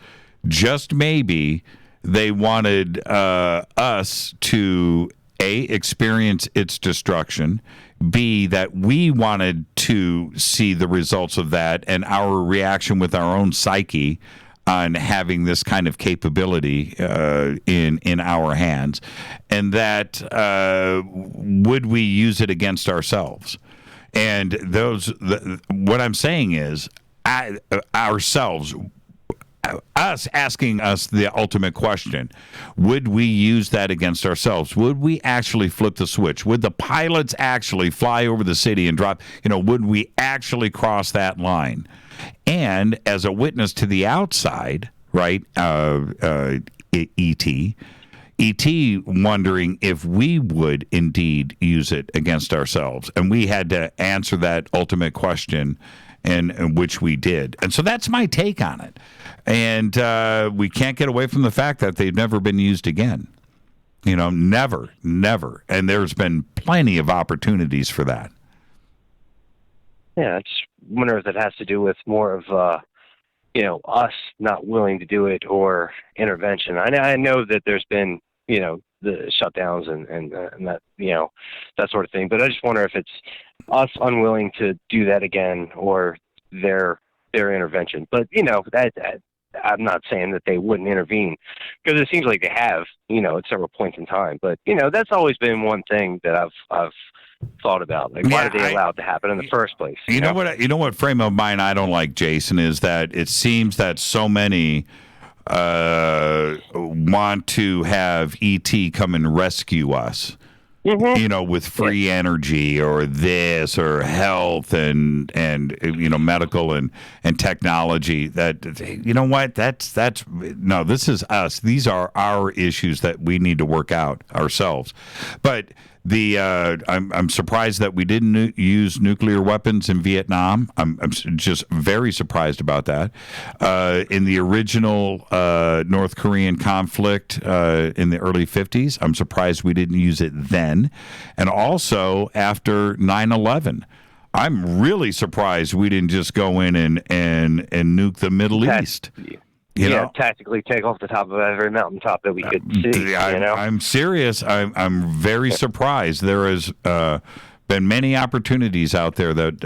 just maybe they wanted us to, A, experience its destruction, B, that we wanted to see the results of that and our reaction with our own psyche on having this kind of capability in our hands, and that would we use it against ourselves? And what I'm saying is, ourselves, us asking us the ultimate question, would we use that against ourselves? Would we actually flip the switch? Would the pilots actually fly over the city and drop, would we actually cross that line? And as a witness to the outside, right, E.T. wondering if we would indeed use it against ourselves. And we had to answer that ultimate question, and which we did. And so that's my take on it. And we can't get away from the fact that they've never been used again. Never. And there's been plenty of opportunities for that. Yeah, I just wonder if that has to do with more of, us not willing to do it or intervention. I know that there's been, the shutdowns and that, that sort of thing. But I just wonder if it's us unwilling to do that again or their intervention. But, I'm not saying that they wouldn't intervene, because it seems like they have, at several points in time. But, that's always been one thing that I've thought about. Like, why did they allow it to happen in the first place? You know what frame of mind I don't like, Jason, is that it seems that so many want to have ET come and rescue us. With free energy or this or health and medical and technology. That that's no, this is us. These are our issues that we need to work out ourselves. But I'm surprised that we didn't use nuclear weapons in Vietnam. I'm just very surprised about that. In the original North Korean conflict in the early 50s, I'm surprised we didn't use it then. And also after 9/11. I'm really surprised we didn't just go in and nuke the Middle East. Tactically take off the top of every mountaintop that we could see. I'm serious. I'm very surprised. There has been many opportunities out there that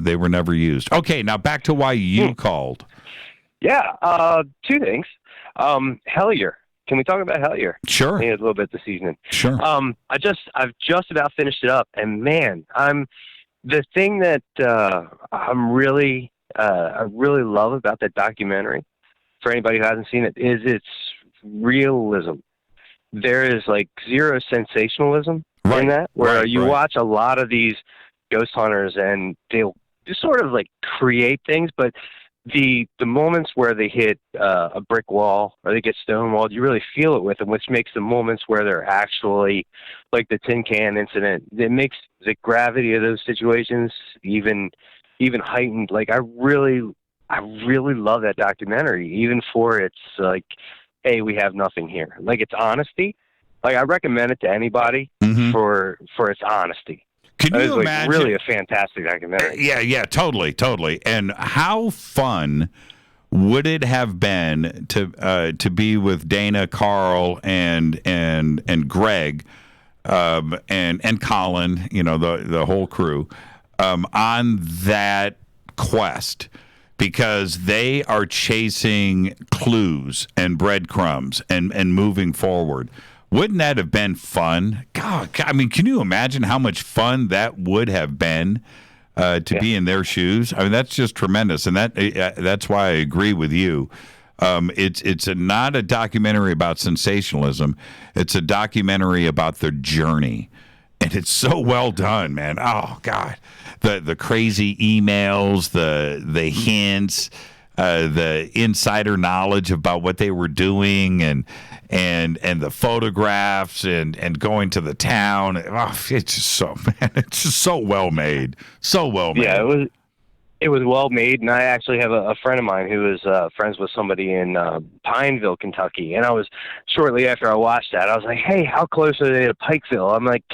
they were never used. Okay, now back to why you called. Yeah, two things. Hellier. Can we talk about Hellier? Sure. A little bit this evening. Sure. I've just about finished it up, and man, the thing that I really love about that documentary, for anybody who hasn't seen it, is its realism. There is like zero sensationalism in that, where you watch a lot of these ghost hunters and they'll just sort of like create things, but the moments where they hit a brick wall or they get stonewalled, you really feel it with them, which makes the moments where they're actually, like the tin can incident, it makes the gravity of those situations even heightened. Like I really love that documentary, even for its like, hey, we have nothing here. Like its honesty. Like I recommend it to anybody for its honesty. Can you imagine? Really a fantastic documentary. Yeah, totally. And how fun would it have been to be with Dana, Carl, and Greg, and Colin, the whole crew, on that quest, because they are chasing clues and breadcrumbs and moving forward. Wouldn't that have been fun? God, I mean, can you imagine how much fun that would have been to be in their shoes? I mean, that's just tremendous, and that's why I agree with you. It's not a documentary about sensationalism. It's a documentary about their journey, and it's so well done, man. Oh God, the crazy emails, the hints. The insider knowledge about what they were doing, and and the photographs and going to the town. Oh, it's just so well made. So well made. Yeah, it was well made, and I actually have a friend of mine who is friends with somebody in Pineville, Kentucky. And I was shortly after I watched that, I was like, "Hey, how close are they to Pikeville?" I'm like,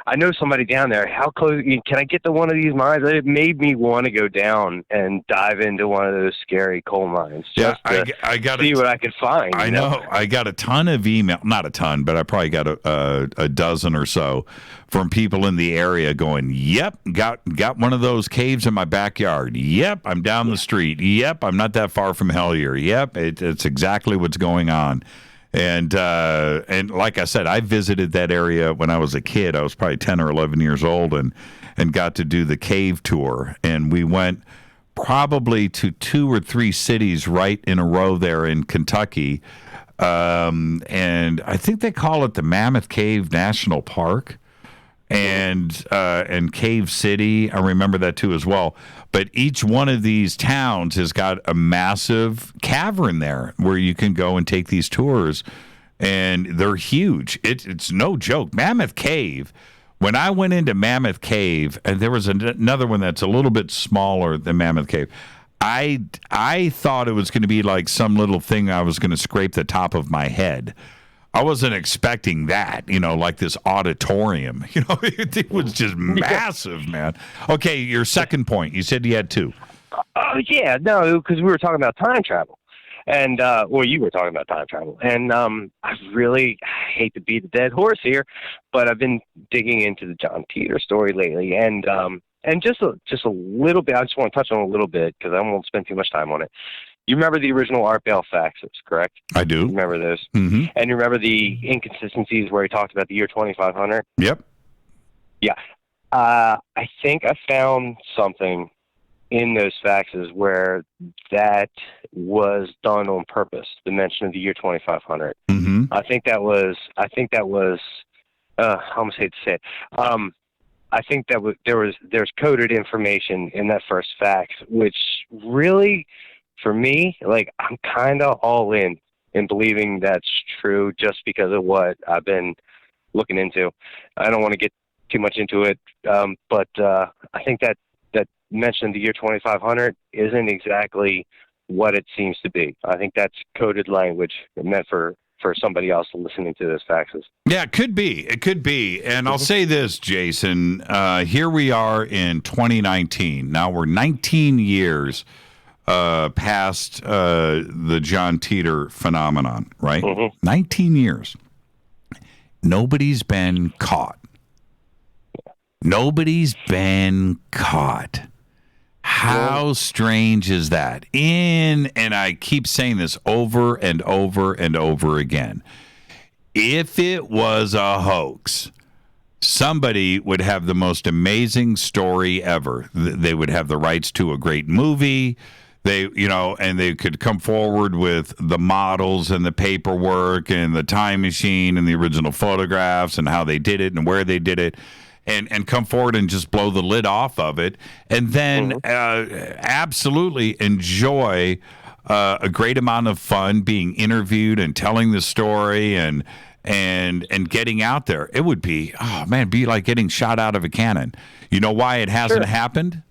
I know somebody down there? How close can I get to one of these mines? It made me want to go down and dive into one of those scary coal mines. Just I got see what I could find. I know. I got a ton of email, not a ton, but I probably got a dozen or so from people in the area going, "Yep, got one of those caves in my backyard. Yep, I'm down the street. Yep, I'm not that far from Hellier. Yep, it's exactly what's going on." And like I said, I visited that area when I was a kid. I was probably 10 or 11 years old, and got to do the cave tour. And we went probably to 2 or 3 cities right in a row there in Kentucky. And I think they call it the Mammoth Cave National Park. And Cave City, I remember that too as well. But each one of these towns has got a massive cavern there where you can go and take these tours, and they're huge. It's no joke. Mammoth Cave. When I went into Mammoth Cave, and there was another one that's a little bit smaller than Mammoth Cave. I thought it was going to be like some little thing I was going to scrape the top of my head. I wasn't expecting that, like this auditorium. It was just massive, man. Okay, your second point. You said you had 2. Oh, yeah, no, because we were talking about time travel. And, you were talking about time travel. And I really hate to beat the dead horse here, but I've been digging into the John Teeter story lately. And just a little bit, I just want to touch on a little bit because I won't spend too much time on it. You remember the original Art Bell faxes, correct? I do. You remember those? Mm-hmm. And you remember the inconsistencies where he talked about the year 2500? Yep. Yeah. I think I found something in those faxes where that was done on purpose, the mention of the year 2500. Mm-hmm. I think that was, I almost hate to say it. I think that there's coded information in that first fax, which really, for me, like, I'm kind of all in believing that's true just because of what I've been looking into. I don't want to get too much into it, but I think that mention the year 2500 isn't exactly what it seems to be. I think that's coded language meant for somebody else listening to those faxes. Yeah, it could be. It could be. And I'll say this, Jason. Here we are in 2019. Now we're 19 years past the John Teeter phenomenon, right? Mm-hmm. 19 years. Nobody's been caught. Nobody's been caught. How strange is that? And I keep saying this over and over and over again. If it was a hoax, somebody would have the most amazing story ever. They would have the rights to a great movie. And they could come forward with the models and the paperwork and the time machine and the original photographs and how they did it and where they did it. And come forward and just blow the lid off of it, and then absolutely enjoy a great amount of fun being interviewed and telling the story and getting out there. It would be, be like getting shot out of a cannon. You know why it hasn't happened?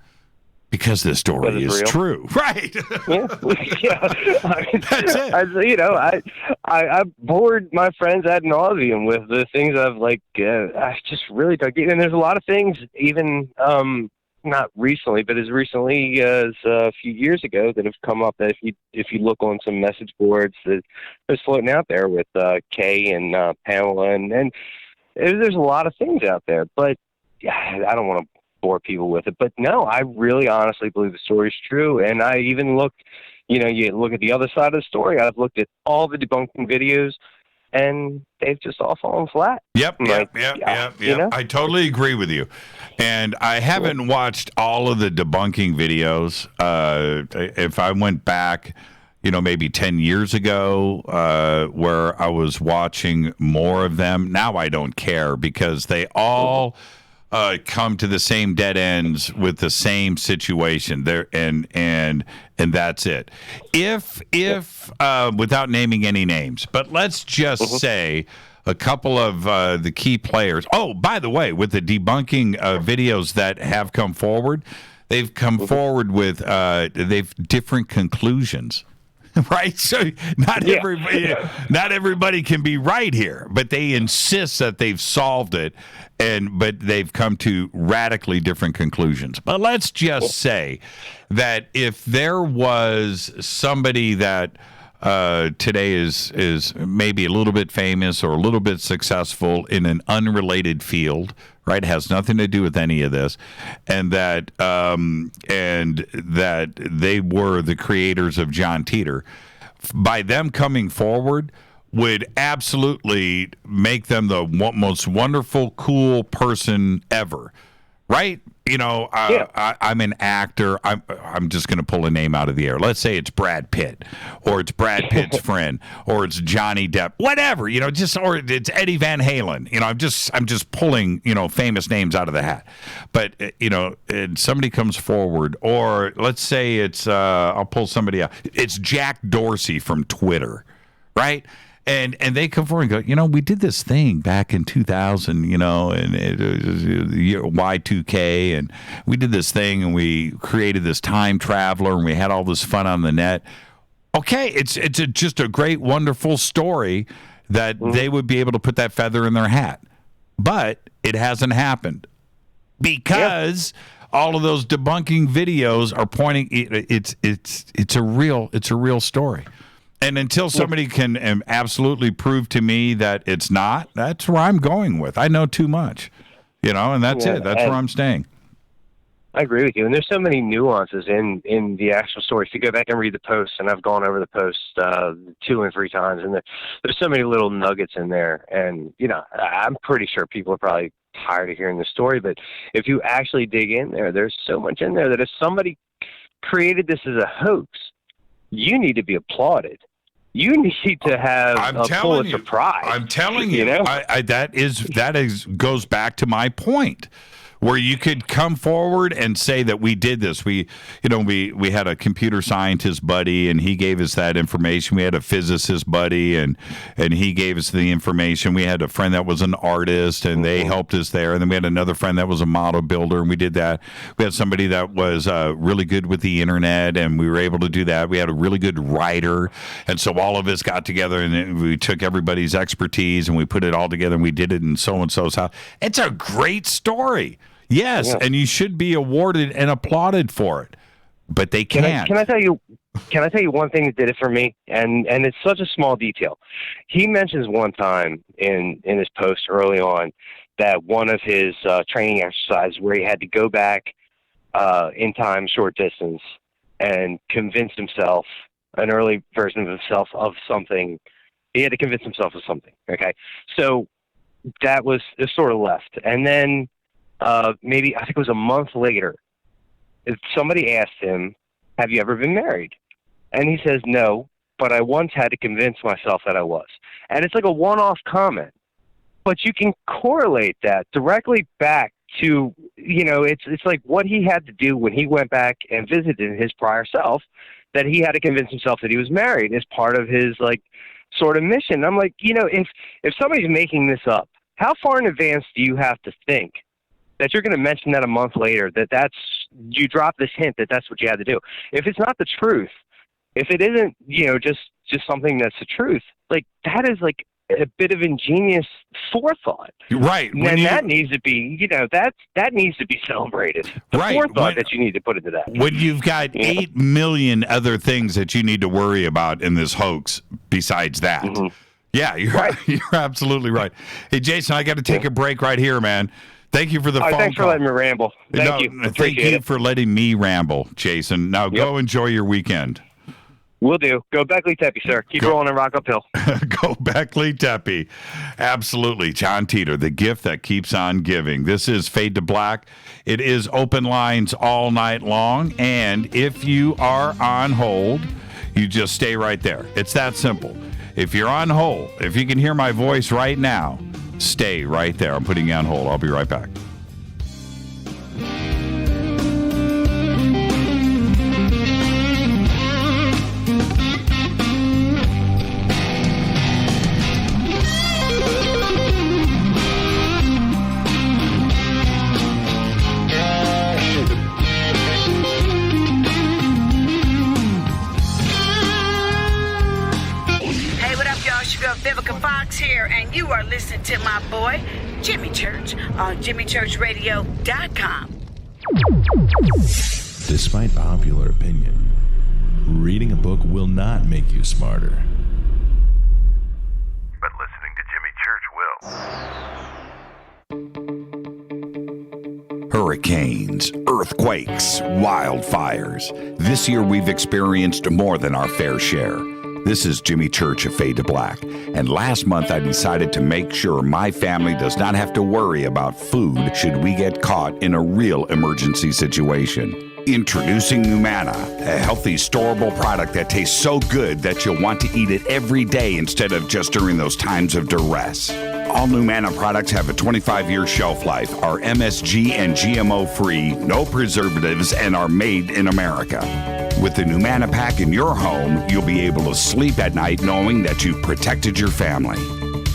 Because the story is true, right? Yeah. That's it. I bored my friends ad nauseum with the things I just really dug in. And there's a lot of things, even not recently, but as recently as a few years ago, that have come up. That if you look on some message boards that is floating out there with Kay and Pamela, and there's a lot of things out there. But I don't want to bore people with it, but no, I really honestly believe the story is true. And I even looked, you look at the other side of the story. I've looked at all the debunking videos, and they've just all fallen flat. Yep. I totally agree with you. And I haven't watched all of the debunking videos. If I went back, maybe 10 years ago, where I was watching more of them, now I don't care because they all come to the same dead ends with the same situation there, and that's it. If without naming any names, but let's just say a couple of the key players. Oh, by the way, with the debunking videos that have come forward, they've come forward with they've different conclusions. Right, so not everybody can be right here, but they insist that they've solved it, but they've come to radically different conclusions. But let's just say that if there was somebody that today is maybe a little bit famous or a little bit successful in an unrelated field, right? Has nothing to do with any of this, and that they were the creators of John Teeter. By them coming forward, would absolutely make them the most wonderful, cool person ever, right? You know, I'm an actor. I'm just going to pull a name out of the air. Let's say it's Brad Pitt, or it's Brad Pitt's friend, or it's Johnny Depp, whatever. You know, or it's Eddie Van Halen. You know, I'm just pulling famous names out of the hat. But and somebody comes forward, or let's say it's I'll pull somebody out. It's Jack Dorsey from Twitter, right? And they come forward and go, we did this thing back in 2000, and it was Y2K, and we did this thing, and we created this time traveler, and we had all this fun on the net. Okay, it's just a great, wonderful story that they would be able to put that feather in their hat. But it hasn't happened because all of those debunking videos are pointing. It's a real story. And until somebody can absolutely prove to me that it's not, that's where I'm going with. I know too much, and that's it. That's where I'm staying. I agree with you. And there's so many nuances in the actual story. If you go back and read the posts, and I've gone over the posts 2 and 3 times, and there's so many little nuggets in there. And, I'm pretty sure people are probably tired of hearing the story. But if you actually dig in there, there's so much in there that if somebody created this as a hoax, you need to be applauded. You need to have a Pulitzer Prize. I'm telling you, that goes back to my point, where you could come forward and say that we did this. We had a computer scientist buddy, and he gave us that information. We had a physicist buddy, and he gave us the information. We had a friend that was an artist, and they helped us there. And then we had another friend that was a model builder, and we did that. We had somebody that was really good with the internet, and we were able to do that. We had a really good writer, and so all of us got together, and we took everybody's expertise, and we put it all together, and we did it in so-and-so's house. It's a great story. Yes, and you should be awarded and applauded for it, but they can't. Can I tell you one thing that did it for me? And it's such a small detail. He mentions one time in his post early on that one of his training exercises where he had to go back in time, short distance, and convince himself, an early version of himself, of something. He had to convince himself of something. Okay, so that was sort of left, and then. Maybe I think it was a month later, somebody asked him, "Have you ever been married?" And he says, "No, but I once had to convince myself that I was." And it's like a one-off comment, but you can correlate that directly back to, it's like what he had to do when he went back and visited his prior self, that he had to convince himself that he was married as part of his sort of mission. I'm like, if somebody's making this up, how far in advance do you have to think that you're going to mention that a month later, you drop this hint that that's what you had to do? If it's not the truth, if it isn't, just something that's the truth, that is a bit of ingenious forethought. Right. And that needs to be, that needs to be celebrated. The forethought that you need to put into that. When you've got 8 million other things that you need to worry about in this hoax besides that. Yeah, you're absolutely right. Hey, Jason, I got to take a break right here, man. Thank you for the phone call. Thanks for letting me ramble. Thank you. Thank you for letting me ramble, Jason. Now go enjoy your weekend. Will do. Go Beckley Tepe, sir. Keep rolling and rock uphill. Go Beckley Tepe. Absolutely. John Teeter, the gift that keeps on giving. This is Fade to Black. It is open lines all night long. And if you are on hold, you just stay right there. It's that simple. If you're on hold, if you can hear my voice right now, stay right there. I'm putting you on hold. I'll be right back. Vivica Fox here, and you are listening to my boy, Jimmy Church, on JimmyChurchRadio.com. Despite popular opinion, reading a book will not make you smarter. But listening to Jimmy Church will. Hurricanes, earthquakes, wildfires. This year we've experienced more than our fair share. This is Jimmy Church of Fade to Black, and last month I decided to make sure my family does not have to worry about food should we get caught in a real emergency situation. Introducing Numana, a healthy, storable product that tastes so good that you'll want to eat it every day instead of just during those times of duress. All Numana products have a 25-year shelf life, are MSG and GMO-free, no preservatives, and are made in America. With the Numana pack in your home, you'll be able to sleep at night knowing that you've protected your family.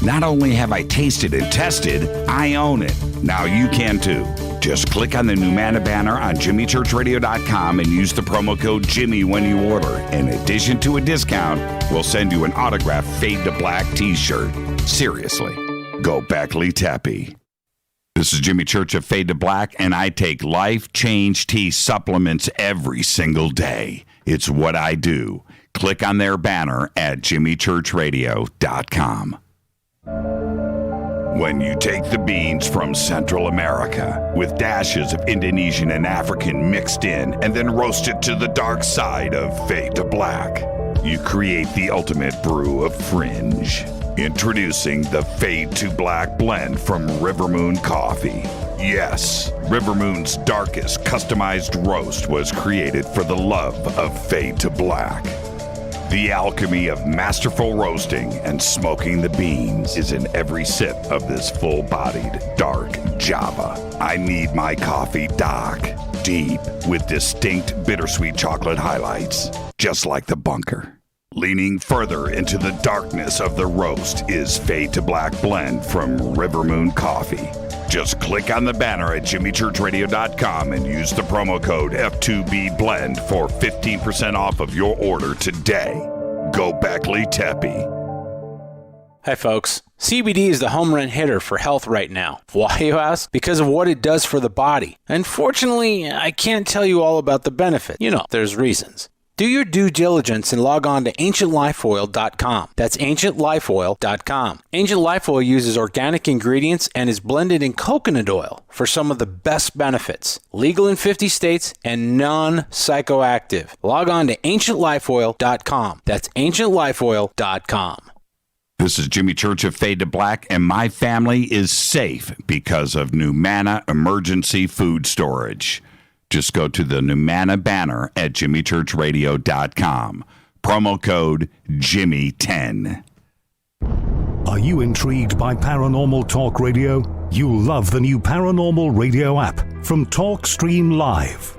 Not only have I tasted and tested, I own it. Now you can too. Just click on the Numana banner on JimmyChurchRadio.com and use the promo code Jimmy when you order. In addition to a discount, we'll send you an autographed Fade to Black t-shirt. Seriously, go Beckley Teppy. This is Jimmy Church of Fade to Black, and I take Life Change Tea supplements every single day. It's what I do. Click on their banner at JimmyChurchRadio.com. When you take the beans from Central America with dashes of Indonesian and African mixed in and then roast it to the dark side of Fade to Black, you create the ultimate brew of fringe. Introducing the Fade to Black blend from Rivermoon Coffee. Yes, Rivermoon's darkest customized roast was created for the love of Fade to Black. The alchemy of masterful roasting and smoking the beans is in every sip of this full-bodied, dark Java. I need my coffee dark, deep, with distinct bittersweet chocolate highlights, just like the bunker. Leaning further into the darkness of the roast is Fade to Black blend from Rivermoon Coffee. Just click on the banner at JimmyChurchRadio.com and use the promo code F2BBLEND for 15% off of your order today. Go Beckley Teppy. Hi folks, CBD is the home run hitter for health right now. Why, you ask? Because of what it does for the body. Unfortunately, I can't tell you all about the benefit. You know, there's reasons. Do your due diligence and log on to AncientLifeOil.com. That's AncientLifeOil.com. Ancient Life Oil uses organic ingredients and is blended in coconut oil for some of the best benefits. Legal in 50 states and non-psychoactive. Log on to AncientLifeOil.com. That's AncientLifeOil.com. This is Jimmy Church of Fade to Black, and my family is safe because of Numana Emergency Food Storage. Just go to the Numana banner at JimmyChurchRadio.com. Promo code Jimmy10. Are you intrigued by Paranormal Talk Radio? You'll love the new Paranormal Radio app from TalkStream Live.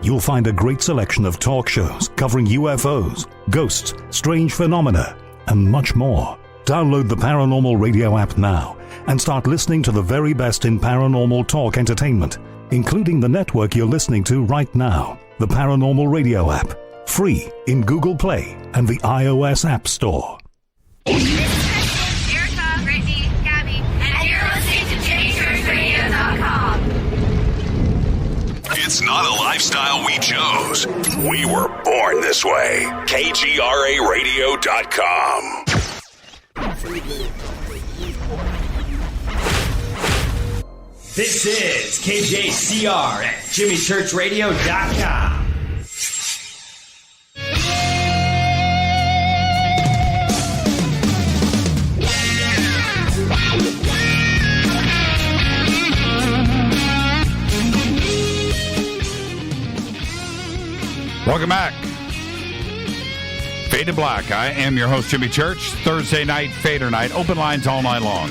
You'll find a great selection of talk shows covering UFOs, ghosts, strange phenomena, and much more. Download the Paranormal Radio app now and start listening to the very best in paranormal talk entertainment, including the network you're listening to right now, the Paranormal Radio app, free in Google Play and the iOS App Store. Erica, Brittany, Gabby, and you're listening to JimmyChurchRadio.com. It's not a lifestyle we chose. We were born this way. KGRARadio.com. This is KJCR at JimmyChurchRadio.com. Welcome back. Fade to Black. I am your host, Jimmy Church. Thursday night, Fader Night. Open lines all night long.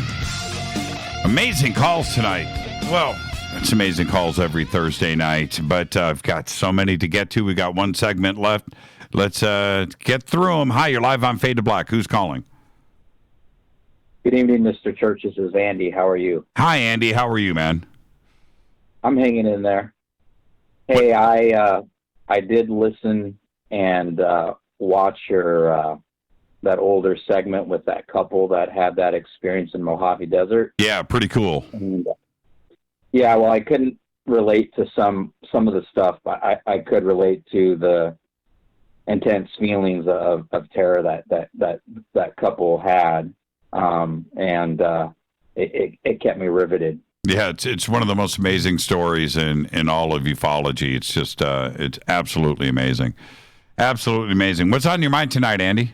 Amazing calls tonight. Well, it's amazing calls every Thursday night, but I've got so many to get to. We got one segment left. Let's get through them. Hi, you're live on Fade to Black. Who's calling? Good evening, Mr. Church. This is Andy. How are you? Hi, Andy. How are you, man? I'm hanging in there. Hey, I did listen and watch your older segment with that couple that had that experience in Mojave Desert. Yeah, pretty cool. And, yeah, well, I couldn't relate to some of the stuff, but I could relate to the intense feelings of terror that couple had, and it kept me riveted. Yeah, it's one of the most amazing stories in all of ufology. It's just it's absolutely amazing. Absolutely amazing. What's on your mind tonight, Andy?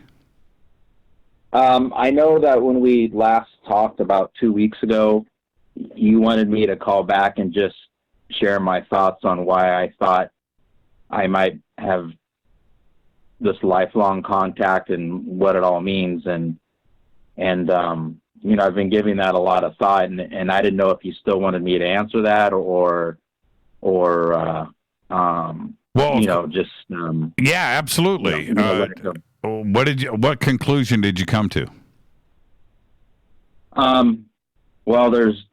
I know that when we last talked about 2 weeks ago, you wanted me to call back and just share my thoughts on why I thought I might have this lifelong contact and what it all means. And I've been giving that a lot of thought, and I didn't know if you still wanted me to answer that or just yeah, absolutely. What conclusion did you come to? Well, there's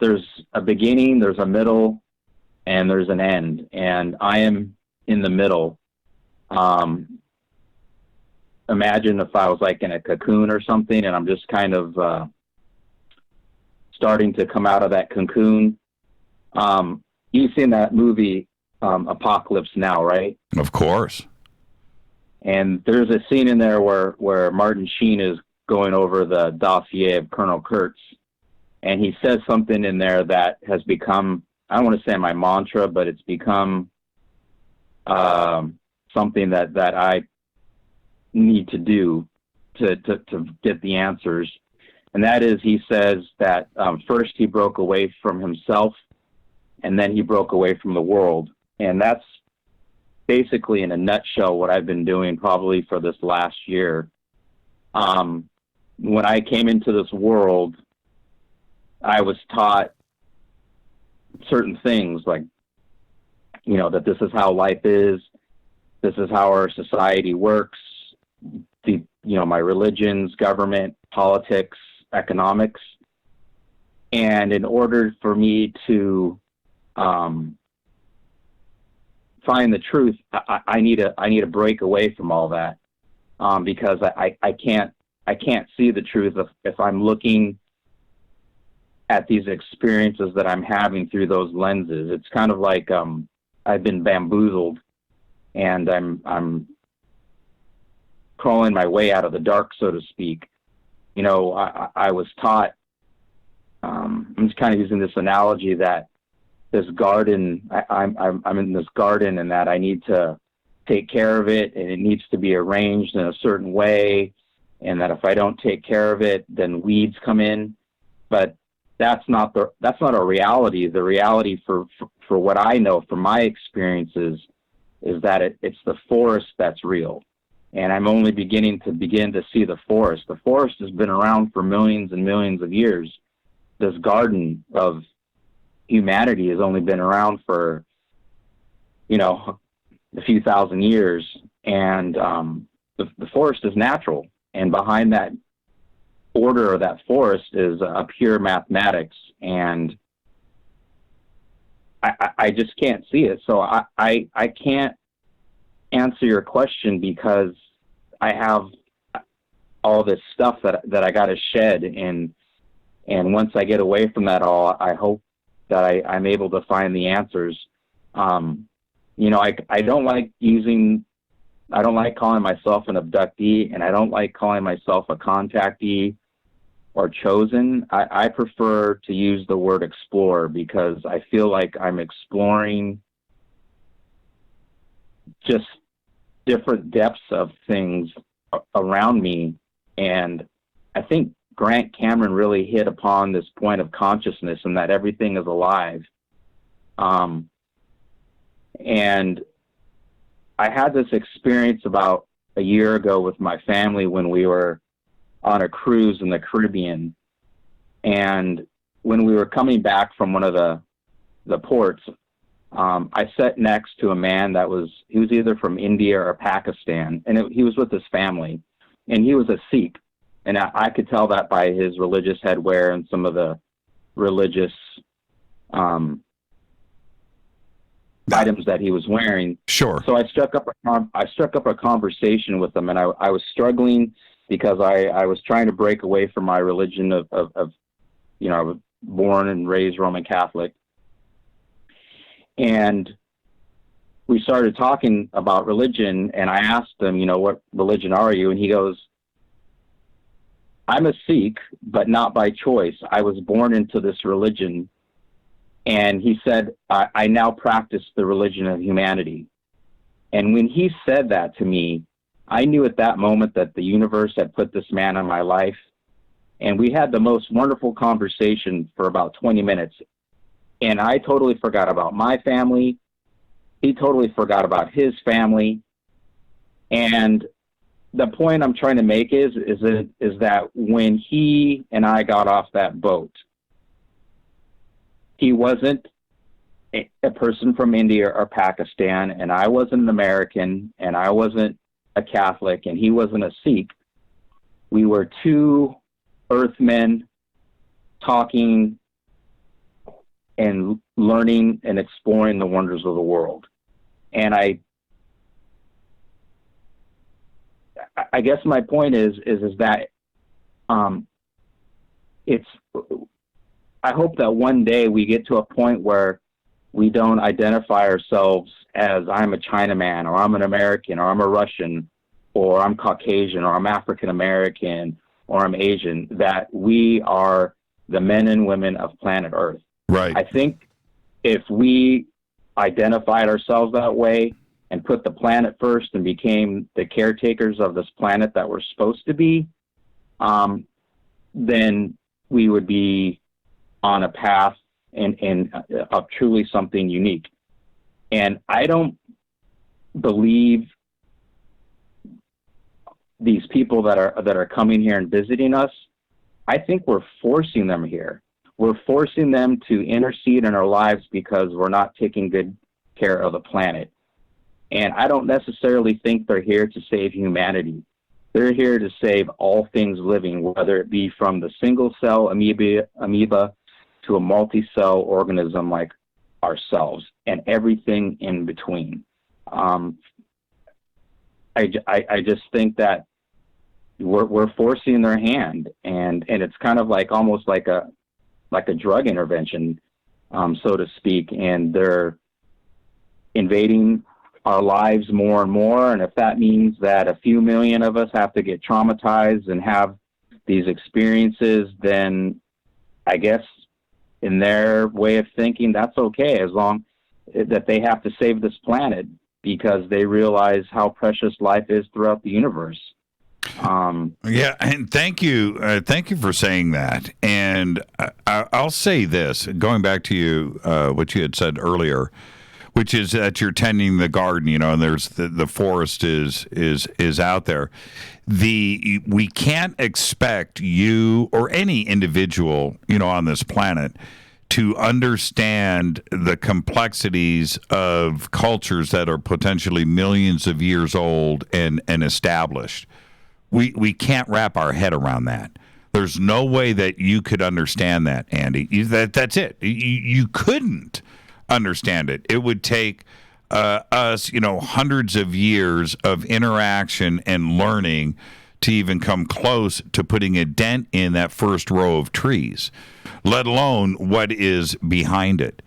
a beginning, there's a middle, and there's an end, and I am in the middle. Imagine if I was like in a cocoon or something, and I'm just kind of starting to come out of that cocoon. You've seen that movie Apocalypse Now, right? Of course. And there's a scene in there where Martin Sheen is going over the dossier of Colonel Kurtz, and he says something in there that has become, I don't want to say my mantra, but it's become something that I need to do to get the answers. And that is, he says that first he broke away from himself, and then he broke away from the world. And that's basically, in a nutshell, what I've been doing probably for this last year. When I came into this world, I was taught certain things like, that this is how life is, this is how our society works, my religions, government, politics, economics. And in order for me to find the truth, I need to break away from all that, because I can't see the truth if I'm looking at these experiences that I'm having through those lenses. It's kind of like I've been bamboozled, and I'm crawling my way out of the dark, so to speak. I was taught. I'm just kind of using this analogy that this garden, I'm in this garden, and that I need to take care of it, and it needs to be arranged in a certain way, and that if I don't take care of it, then weeds come in. But that's not a reality. The reality for what I know from my experiences is that it's the forest that's real. And I'm only beginning to see the forest. The forest has been around for millions and millions of years. This garden of humanity has only been around for, a few thousand years. And the forest is natural. And behind that order of that forest is a pure mathematics. And I just can't see it. So I can't answer your question, because I have all this stuff that I got to shed. And once I get away from that all, I hope that I'm able to find the answers. I don't like calling myself an abductee, and I don't like calling myself a contactee or chosen. I prefer to use the word explorer, because I feel like I'm exploring just different depths of things around me. And I think Grant Cameron really hit upon this point of consciousness, and that everything is alive. And I had this experience about a year ago with my family when we were on a cruise in the Caribbean. And when we were coming back from one of the ports, I sat next to a man he was either from India or Pakistan, and he was with his family, and he was a Sikh. And I could tell that by his religious headwear and some of the religious items that he was wearing. Sure. So I struck up a conversation with him, and I was struggling because I was trying to break away from my religion of I was born and raised Roman Catholic. And we started talking about religion, and I asked him, what religion are you? And he goes, I'm a Sikh, but not by choice. I was born into this religion. And he said, I now practice the religion of humanity. And when he said that to me, I knew at that moment that the universe had put this man in my life. And we had the most wonderful conversation for about 20 minutes. And I totally forgot about my family. He totally forgot about his family. And the point I'm trying to make is that when he and I got off that boat, he wasn't a person from India or Pakistan, and I wasn't an American, and I wasn't a Catholic, and he wasn't a Sikh. We were two Earthmen talking and learning and exploring the wonders of the world. And I guess my point is that I hope that one day we get to a point where we don't identify ourselves as I'm a Chinaman, or I'm an American, or I'm a Russian, or I'm Caucasian, or I'm African American, or I'm Asian, that we are the men and women of planet Earth. Right. I think if we identified ourselves that way and put the planet first and became the caretakers of this planet that we're supposed to be, then we would be on a path and of truly something unique. And I don't believe these people that are coming here and visiting us. I think we're forcing them here. We're forcing them to intercede in our lives because we're not taking good care of the planet. And I don't necessarily think they're here to save humanity. They're here to save all things living, whether it be from the single cell amoeba to a multi-cell organism like ourselves, and everything in between. I just think that we're forcing their hand, and it's kind of like almost like a drug intervention, so to speak, and they're invading our lives more and more. And if that means that a few million of us have to get traumatized and have these experiences, then I guess in their way of thinking, that's okay, as long that they have to save this planet because they realize how precious life is throughout the universe. Yeah, and thank you for saying that. And I'll say this, going back to you, what you had said earlier, which is that you're tending the garden, and there's the forest is out there. We can't expect you or any individual, on this planet to understand the complexities of cultures that are potentially millions of years old and established. We can't wrap our head around that. There's no way that you could understand that, Andy. That's it. You couldn't understand it. It would take us, hundreds of years of interaction and learning to even come close to putting a dent in that first row of trees, let alone what is behind it.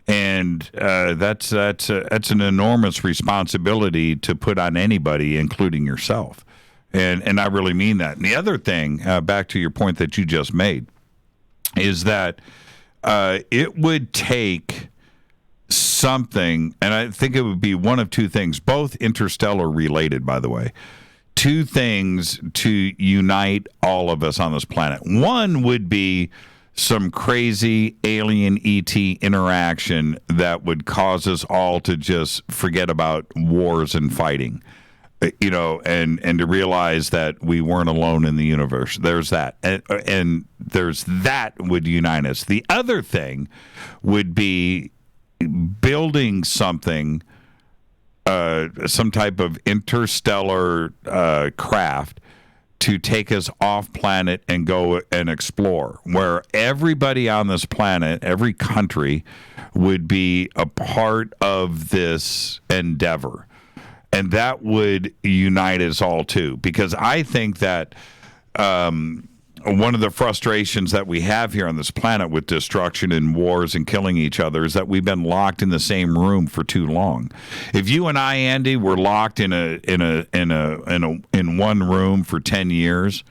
And that's an enormous responsibility to put on anybody, including yourself. And I really mean that. And the other thing, back to your point that you just made, is that it would take something, and I think it would be one of two things, both interstellar related, by the way, two things to unite all of us on this planet. One would be some crazy alien ET interaction that would cause us all to just forget about wars and fighting, and to realize that we weren't alone in the universe. There's that. And there's that would unite us. The other thing would be building something, some type of interstellar craft to take us off planet and go and explore, where everybody on this planet, every country, would be a part of this endeavor. And that would unite us all too, because I think that one of the frustrations that we have here on this planet with destruction and wars and killing each other is that we've been locked in the same room for too long. If you and I, Andy, were locked in one room for 10 years,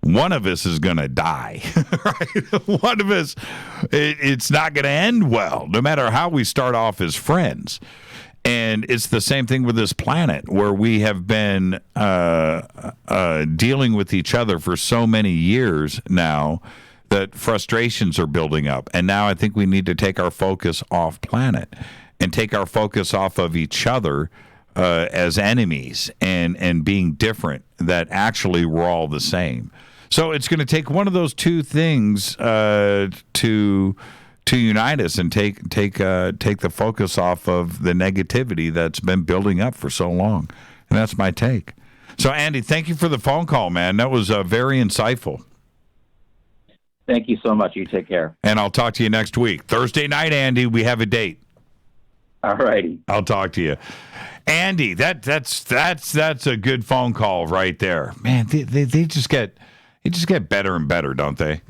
one of us is going to die. Right? One of us, it's not going to end well, no matter how we start off as friends. And it's the same thing with this planet, where we have been dealing with each other for so many years now that frustrations are building up. And now I think we need to take our focus off planet and take our focus off of each other as enemies and being different, that actually we're all the same. So it's going to take one of those two things to unite us and take the focus off of the negativity that's been building up for so long. And that's my take. So, Andy, thank you for the phone call, man. That was very insightful. Thank you so much. You take care. And I'll talk to you next week. Thursday night, Andy, we have a date. All righty. I'll talk to you. Andy, that's a good phone call right there. Man, they just get better and better, don't they?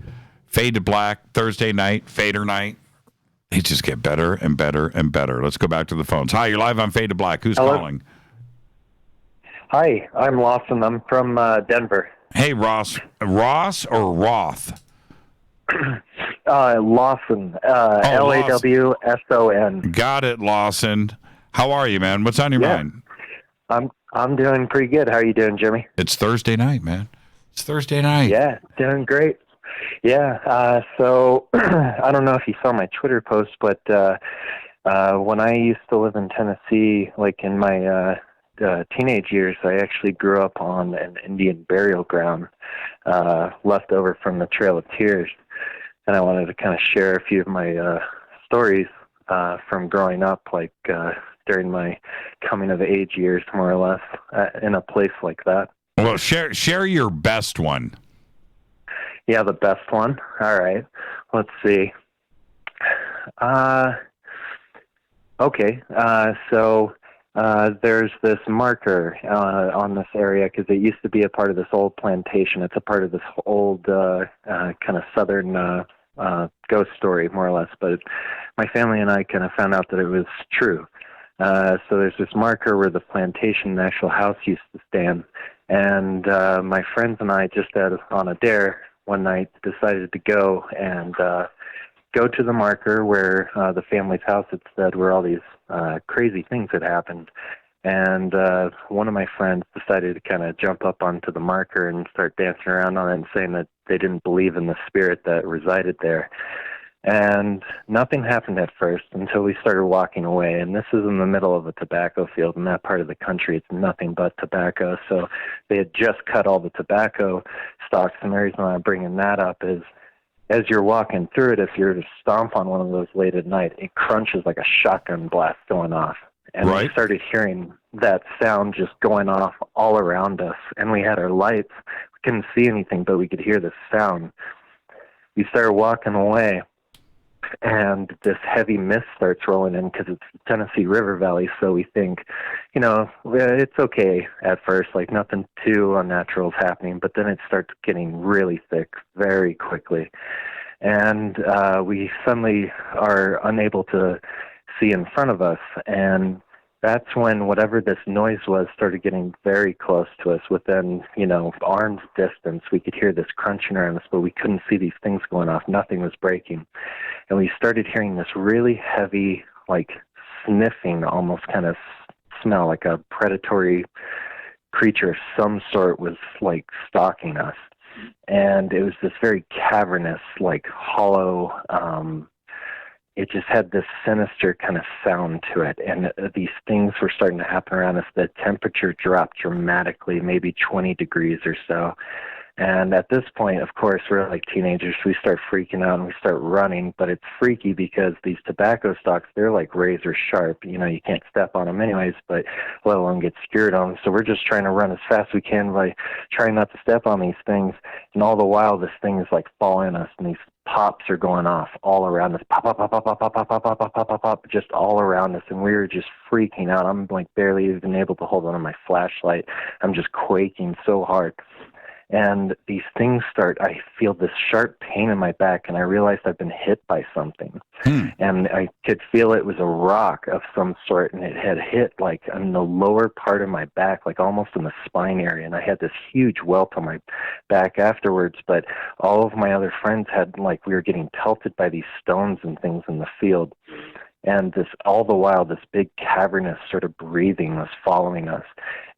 Fade to Black, Thursday night, Fader night. They just get better and better and better. Let's go back to the phones. Hi, you're live on Fade to Black. Who's calling? Hi, I'm Lawson. I'm from Denver. Hey, Ross. Ross or Roth? Lawson. Lawson. Got it, Lawson. How are you, man? What's on your mind? I'm doing pretty good. How are you doing, Jimmy? It's Thursday night, man. It's Thursday night. Yeah, doing great. Yeah, so I don't know if you saw my Twitter post, but when I used to live in Tennessee, like in my teenage years, I actually grew up on an Indian burial ground left over from the Trail of Tears. And I wanted to kind of share a few of my stories from growing up, like during my coming of age years, more or less, in a place like that. Well, share your best one. Yeah, the best one. All right. Let's see. Okay. So there's this marker on this area because it used to be a part of this old plantation. It's a part of this old kind of southern ghost story, more or less. But my family and I kind of found out that it was true. So there's this marker where the plantation national house used to stand. And my friends and I, just on a dare, one night decided to go and go to the marker where the family's house had stood, where all these crazy things had happened. And one of my friends decided to kind of jump up onto the marker and start dancing around on it and saying that they didn't believe in the spirit that resided there. And nothing happened at first until we started walking away. And this is in the middle of a tobacco field. In that part of the country, it's nothing but tobacco. So they had just cut all the tobacco stalks. And the reason why I'm bringing that up is as you're walking through it, if you're to stomp on one of those late at night, it crunches like a shotgun blast going off. And we started hearing that sound just going off all around us. And we had our lights. We couldn't see anything, but we could hear the sound. We started walking away. And this heavy mist starts rolling in because it's Tennessee River Valley, so we think, it's okay at first, like nothing too unnatural is happening, but then it starts getting really thick very quickly. And we suddenly are unable to see in front of us, and that's when whatever this noise was started getting very close to us. Within, arm's distance, we could hear this crunching around us, but we couldn't see these things going off. Nothing was breaking. And we started hearing this really heavy, like sniffing, almost kind of smell, like a predatory creature of some sort was like stalking us. And it was this very cavernous, like hollow, it just had this sinister kind of sound to it. And these things were starting to happen around us. The temperature dropped dramatically, maybe 20 degrees or so. And at this point, of course, we're like teenagers. We start freaking out and we start running. But it's freaky because these tobacco stalks, they're like razor sharp. You know, you can't step on them anyways, but let alone get skewered on them. So we're just trying to run as fast as we can by trying not to step on these things. And all the while, this thing is like following us, and these pops are going off all around us. Pop, pop, pop, pop, pop, pop, pop, pop, pop, pop, pop, pop, just all around us. And we were just freaking out. I'm like barely even able to hold on to my flashlight. I'm just quaking so hard. And these things I feel this sharp pain in my back, and I realized I've been hit by something. And I could feel it was a rock of some sort, and it had hit like in the lower part of my back, like almost in the spine area. And I had this huge welt on my back afterwards, but all of my other friends had, like, we were getting pelted by these stones and things in the field. And all the while, this big cavernous sort of breathing was following us.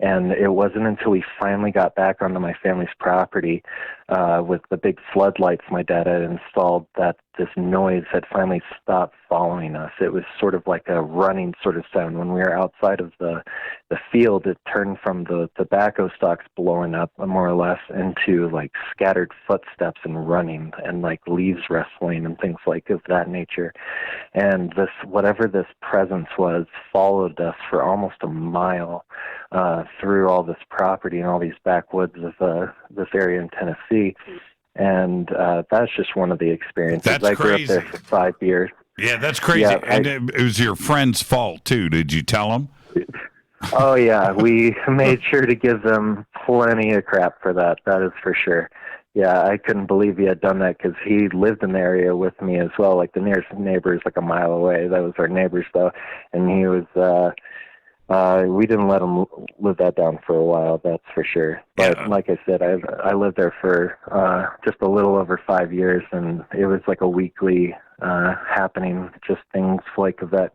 And it wasn't until we finally got back onto my family's property with the big floodlights my dad had installed that this noise had finally stopped following us. It was sort of like a running sort of sound. When we were outside of the field, it turned from the tobacco stalks blowing up more or less into like scattered footsteps and running and like leaves rustling and things like of that nature. And whatever this presence was followed us for almost a mile through all this property and all these backwoods of this area in Tennessee. And that's just one of the experiences. That's I grew crazy. up there for 5 years. Yeah, that's crazy. Yeah, and it was your friend's fault, too. Did you tell him? Oh, yeah. We made sure to give them plenty of crap for that. That is for sure. Yeah, I couldn't believe he had done that because he lived in the area with me as well. Like the nearest neighbor is like a mile away. That was our neighbors, though. And he was... we didn't let him live that down for a while, that's for sure. But like I said, I lived there for just a little over 5 years, and it was like a weekly happening, just things like that.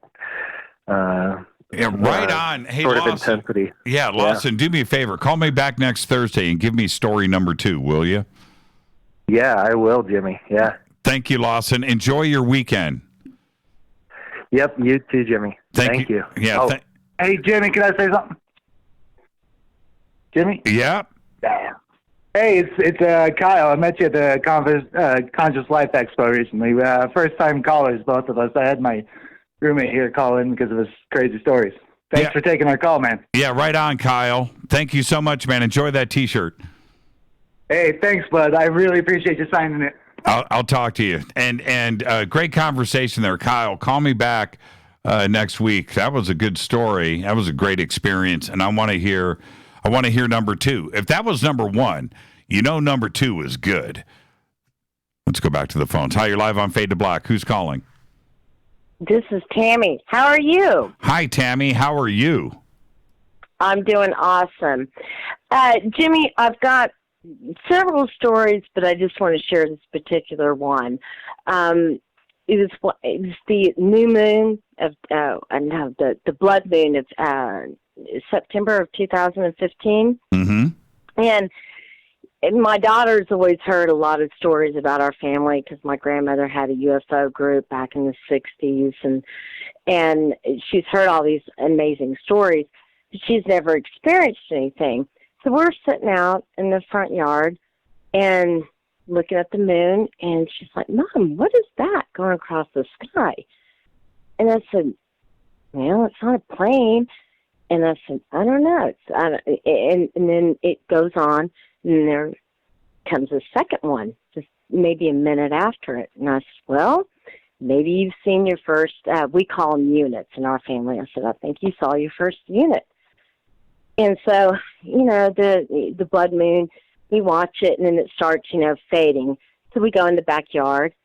Right on. Hey, sort Lawson, of intensity. Yeah, Lawson, do me a favor. Call me back next Thursday and give me story number 2, will you? Yeah, I will, Jimmy. Yeah. Thank you, Lawson. Enjoy your weekend. Yep, you too, Jimmy. Thank you. Yeah. Oh. Hey, Jimmy, can I say something? Jimmy? Yeah. Hey, it's Kyle. I met you at the Conscious Life Expo recently. First-time callers, both of us. I had my roommate here call in because of his crazy stories. Thanks for taking our call, man. Yeah, right on, Kyle. Thank you so much, man. Enjoy that T-shirt. Hey, thanks, bud. I really appreciate you signing it. I'll talk to you. And great conversation there, Kyle. Call me back next week. That was a good story. That was a great experience, and I want to hear number 2. If that was number 1, you know number 2 is good. Let's go back to the phones. Hi, you're live on Fade to Black. Who's calling? This is Tammy. How are you? Hi, Tammy. How are you? I'm doing awesome. Jimmy, I've got several stories, but I just want to share this particular one. It's the new moon of the blood moon of September of 2015. Mm-hmm. And my daughter's always heard a lot of stories about our family because my grandmother had a UFO group back in the 60s, and she's heard all these amazing stories, but she's never experienced anything. So we're sitting out in the front yard and looking at the moon, and she's like, "Mom, what is that going across the sky?" And I said, "Well, it's not a plane." And I said, "I don't know." And then it goes on, and there comes a second one, just maybe a minute after it. And I said, "Well, maybe you've seen your first," we call them units in our family. I said, "I think you saw your first unit." And so, the blood moon, we watch it, and then it starts, fading. So we go in the backyard,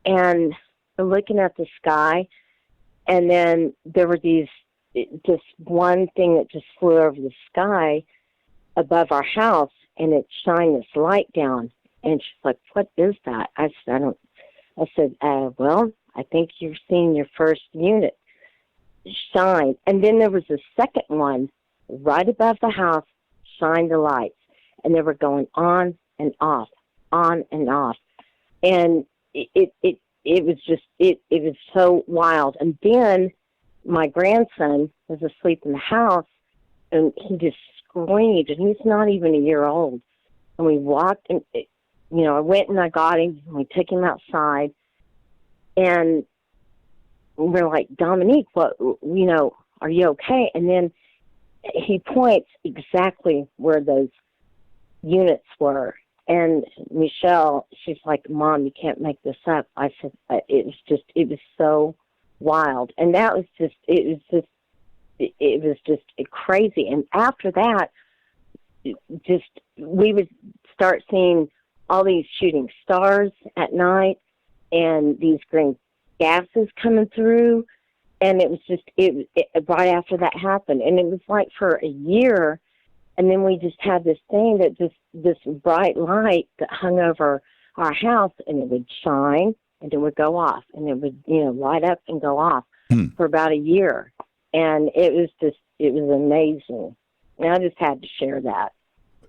and we're looking at the sky, and then there were just one thing that just flew over the sky above our house, and it shined this light down. And she's like, "What is that?" I said, "Well, I think you're seeing your first unit shine." And then there was a second one right above the house, shined the lights, and they were going on and off, on and off. And it was so wild. And then my grandson was asleep in the house, and he just screamed, and he's not even a year old. and we walked, and I went and I got him, and we took him outside, and we're like, Dominique, what, are you okay? And then he points exactly where those units were. And Michelle, she's like, Mom, you can't make this up. I said, it was so wild. And that was it was just crazy. And after that, we would start seeing all these shooting stars at night and these green gases coming through. And it was right after that happened. And it was like for a year. And then we just had this thing that this bright light that hung over our house, and it would shine and it would go off, and it would, light up and go off for about a year. And it was amazing. And I just had to share that.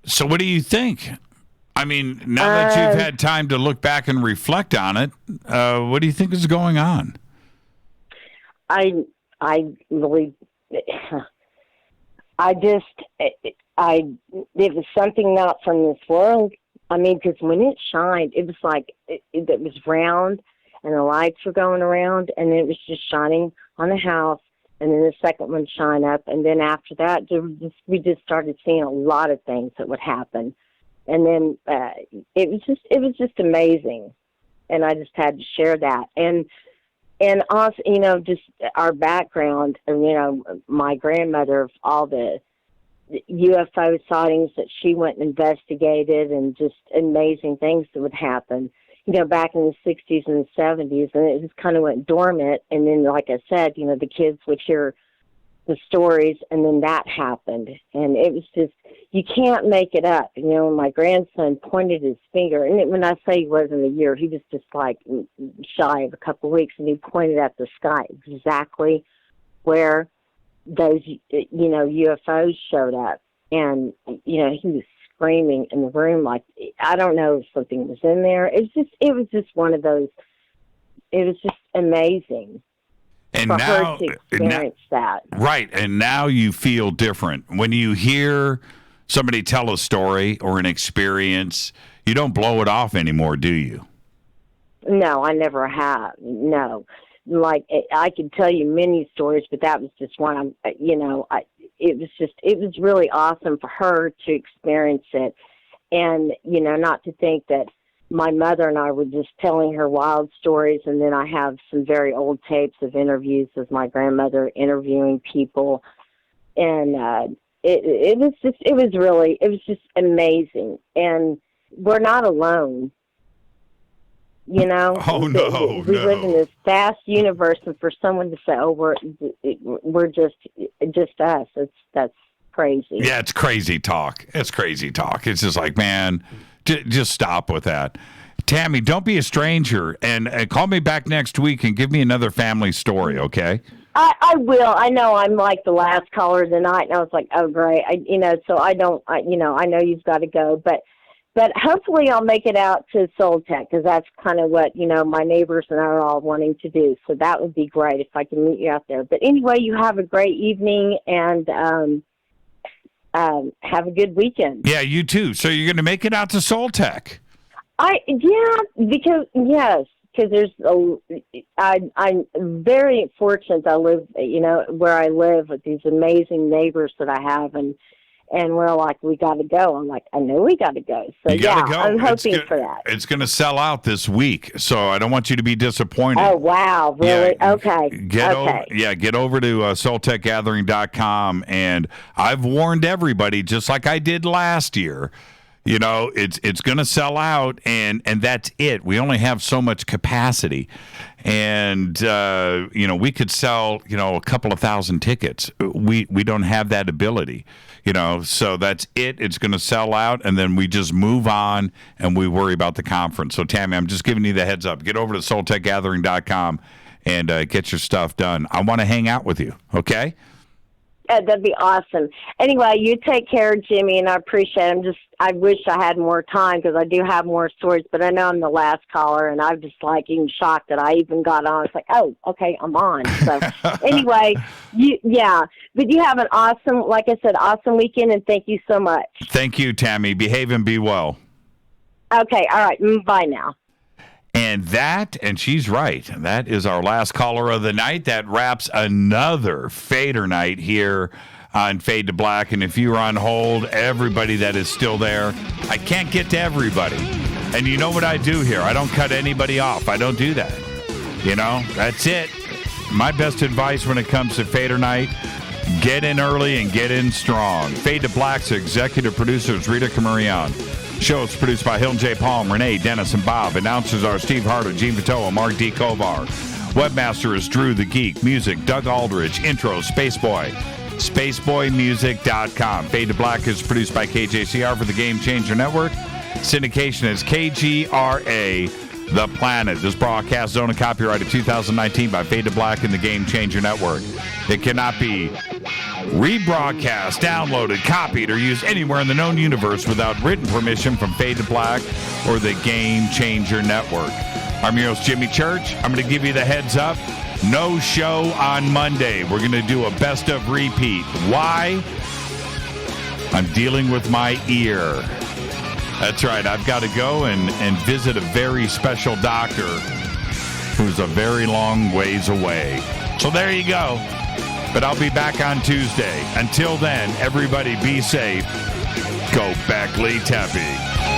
So what do you think? I mean, now that you've had time to look back and reflect on it, what do you think is going on? I really, it was something not from this world. I mean, because when it shined, it was like, it was round, and the lights were going around, and it was just shining on the house, and then the second one shine up, and then after that, we just started seeing a lot of things that would happen. And then it was just amazing, and I just had to share that. And also, just our background, and my grandmother, of all the UFO sightings that she went and investigated, and just amazing things that would happen, back in the 60s and the 70s, and it just kind of went dormant. And then, like I said, the kids would hear the stories, and then that happened. And it was just, you can't make it up. My grandson pointed his finger, and when I say he wasn't a year, he was just like shy of a couple of weeks, and he pointed at the sky exactly where those, UFOs showed up. And, he was screaming in the room like, I don't know if something was in there. It was just one of those, it was just amazing. And for now, her to experience that. Right. And now you feel different. When you hear somebody tell a story or an experience, you don't blow it off anymore, do you? No, I never have. No. Like, I could tell you many stories, but that was just one. It was really awesome for her to experience it. And, not to think that my mother and I were just telling her wild stories, and then I have some very old tapes of interviews with my grandmother interviewing people. And it was just amazing. And we're not alone. Oh, no, we live in this vast universe, and for someone to say, "Oh, we're just us," that's crazy. Yeah, it's crazy talk. It's crazy talk. It's just like, man, just stop with that. Tammy, don't be a stranger, and call me back next week and give me another family story, okay? I will. I know I'm like the last caller of the night, and I was like, oh, great. So I know you've got to go, but hopefully I'll make it out to Soul Tech, because that's kind of what, my neighbors and I are all wanting to do. So that would be great if I can meet you out there. But anyway, you have a great evening, and have a good weekend. Yeah, you too. So you're going to make it out to Soul Tech? Because I'm very fortunate. I live, where I live with these amazing neighbors that I have, and we're like, we got to go. I'm like, I know we got to go. So yeah, go. I'm hoping for that. It's going to sell out this week, so I don't want you to be disappointed. Oh wow, really? Yeah, okay. Get over to SoulTechGathering.com, and I've warned everybody, just like I did last year. It's going to sell out, and that's it. We only have so much capacity, and we could sell a couple of thousand tickets. We don't have that ability. So that's it. It's going to sell out, and then we just move on, and we worry about the conference. So, Tammy, I'm just giving you the heads up. Get over to SoulTechGathering.com and get your stuff done. I want to hang out with you, okay? That'd be awesome. Anyway, you take care, Jimmy, and I appreciate it. I wish I had more time because I do have more stories, but I know I'm the last caller, and I'm just like even shocked that I even got on. It's like, oh, okay, I'm on. So anyway, but you have an awesome, like I said, awesome weekend, and thank you so much. Thank you, Tammy. Behave and be well. Okay, all right, bye now. And she's right. That is our last caller of the night. That wraps another Fader night here on Fade to Black. And if you're on hold, everybody that is still there, I can't get to everybody. And you know what I do here? I don't cut anybody off. I don't do that. You know, that's it. My best advice when it comes to Fader night, get in early and get in strong. Fade to Black's executive producers, Rita Camarion. Show is produced by Hilton J. Palm, Renee, Dennis, and Bob. Announcers are Steve Harder, Gene Vitoa, Mark D. Kovar. Webmaster is Drew the Geek. Music, Doug Aldridge. Intro, Spaceboy. SpaceboyMusic.com. Fade to Black is produced by KJCR for the Game Changer Network. Syndication is KGRA, The Planet. This broadcast is owned and copyrighted 2019 by Fade to Black and the Game Changer Network. It cannot be rebroadcast, downloaded, copied, or used anywhere in the known universe without written permission from Fade to Black or the Game Changer Network. I'm your host, Jimmy Church. I'm going to give you the heads up. No show on Monday. We're going to do a best of repeat. Why? I'm dealing with my ear. That's right. I've got to go and visit a very special doctor who's a very long ways away. So there you go. But I'll be back on Tuesday. Until then, everybody be safe. Go Beckley Teppy.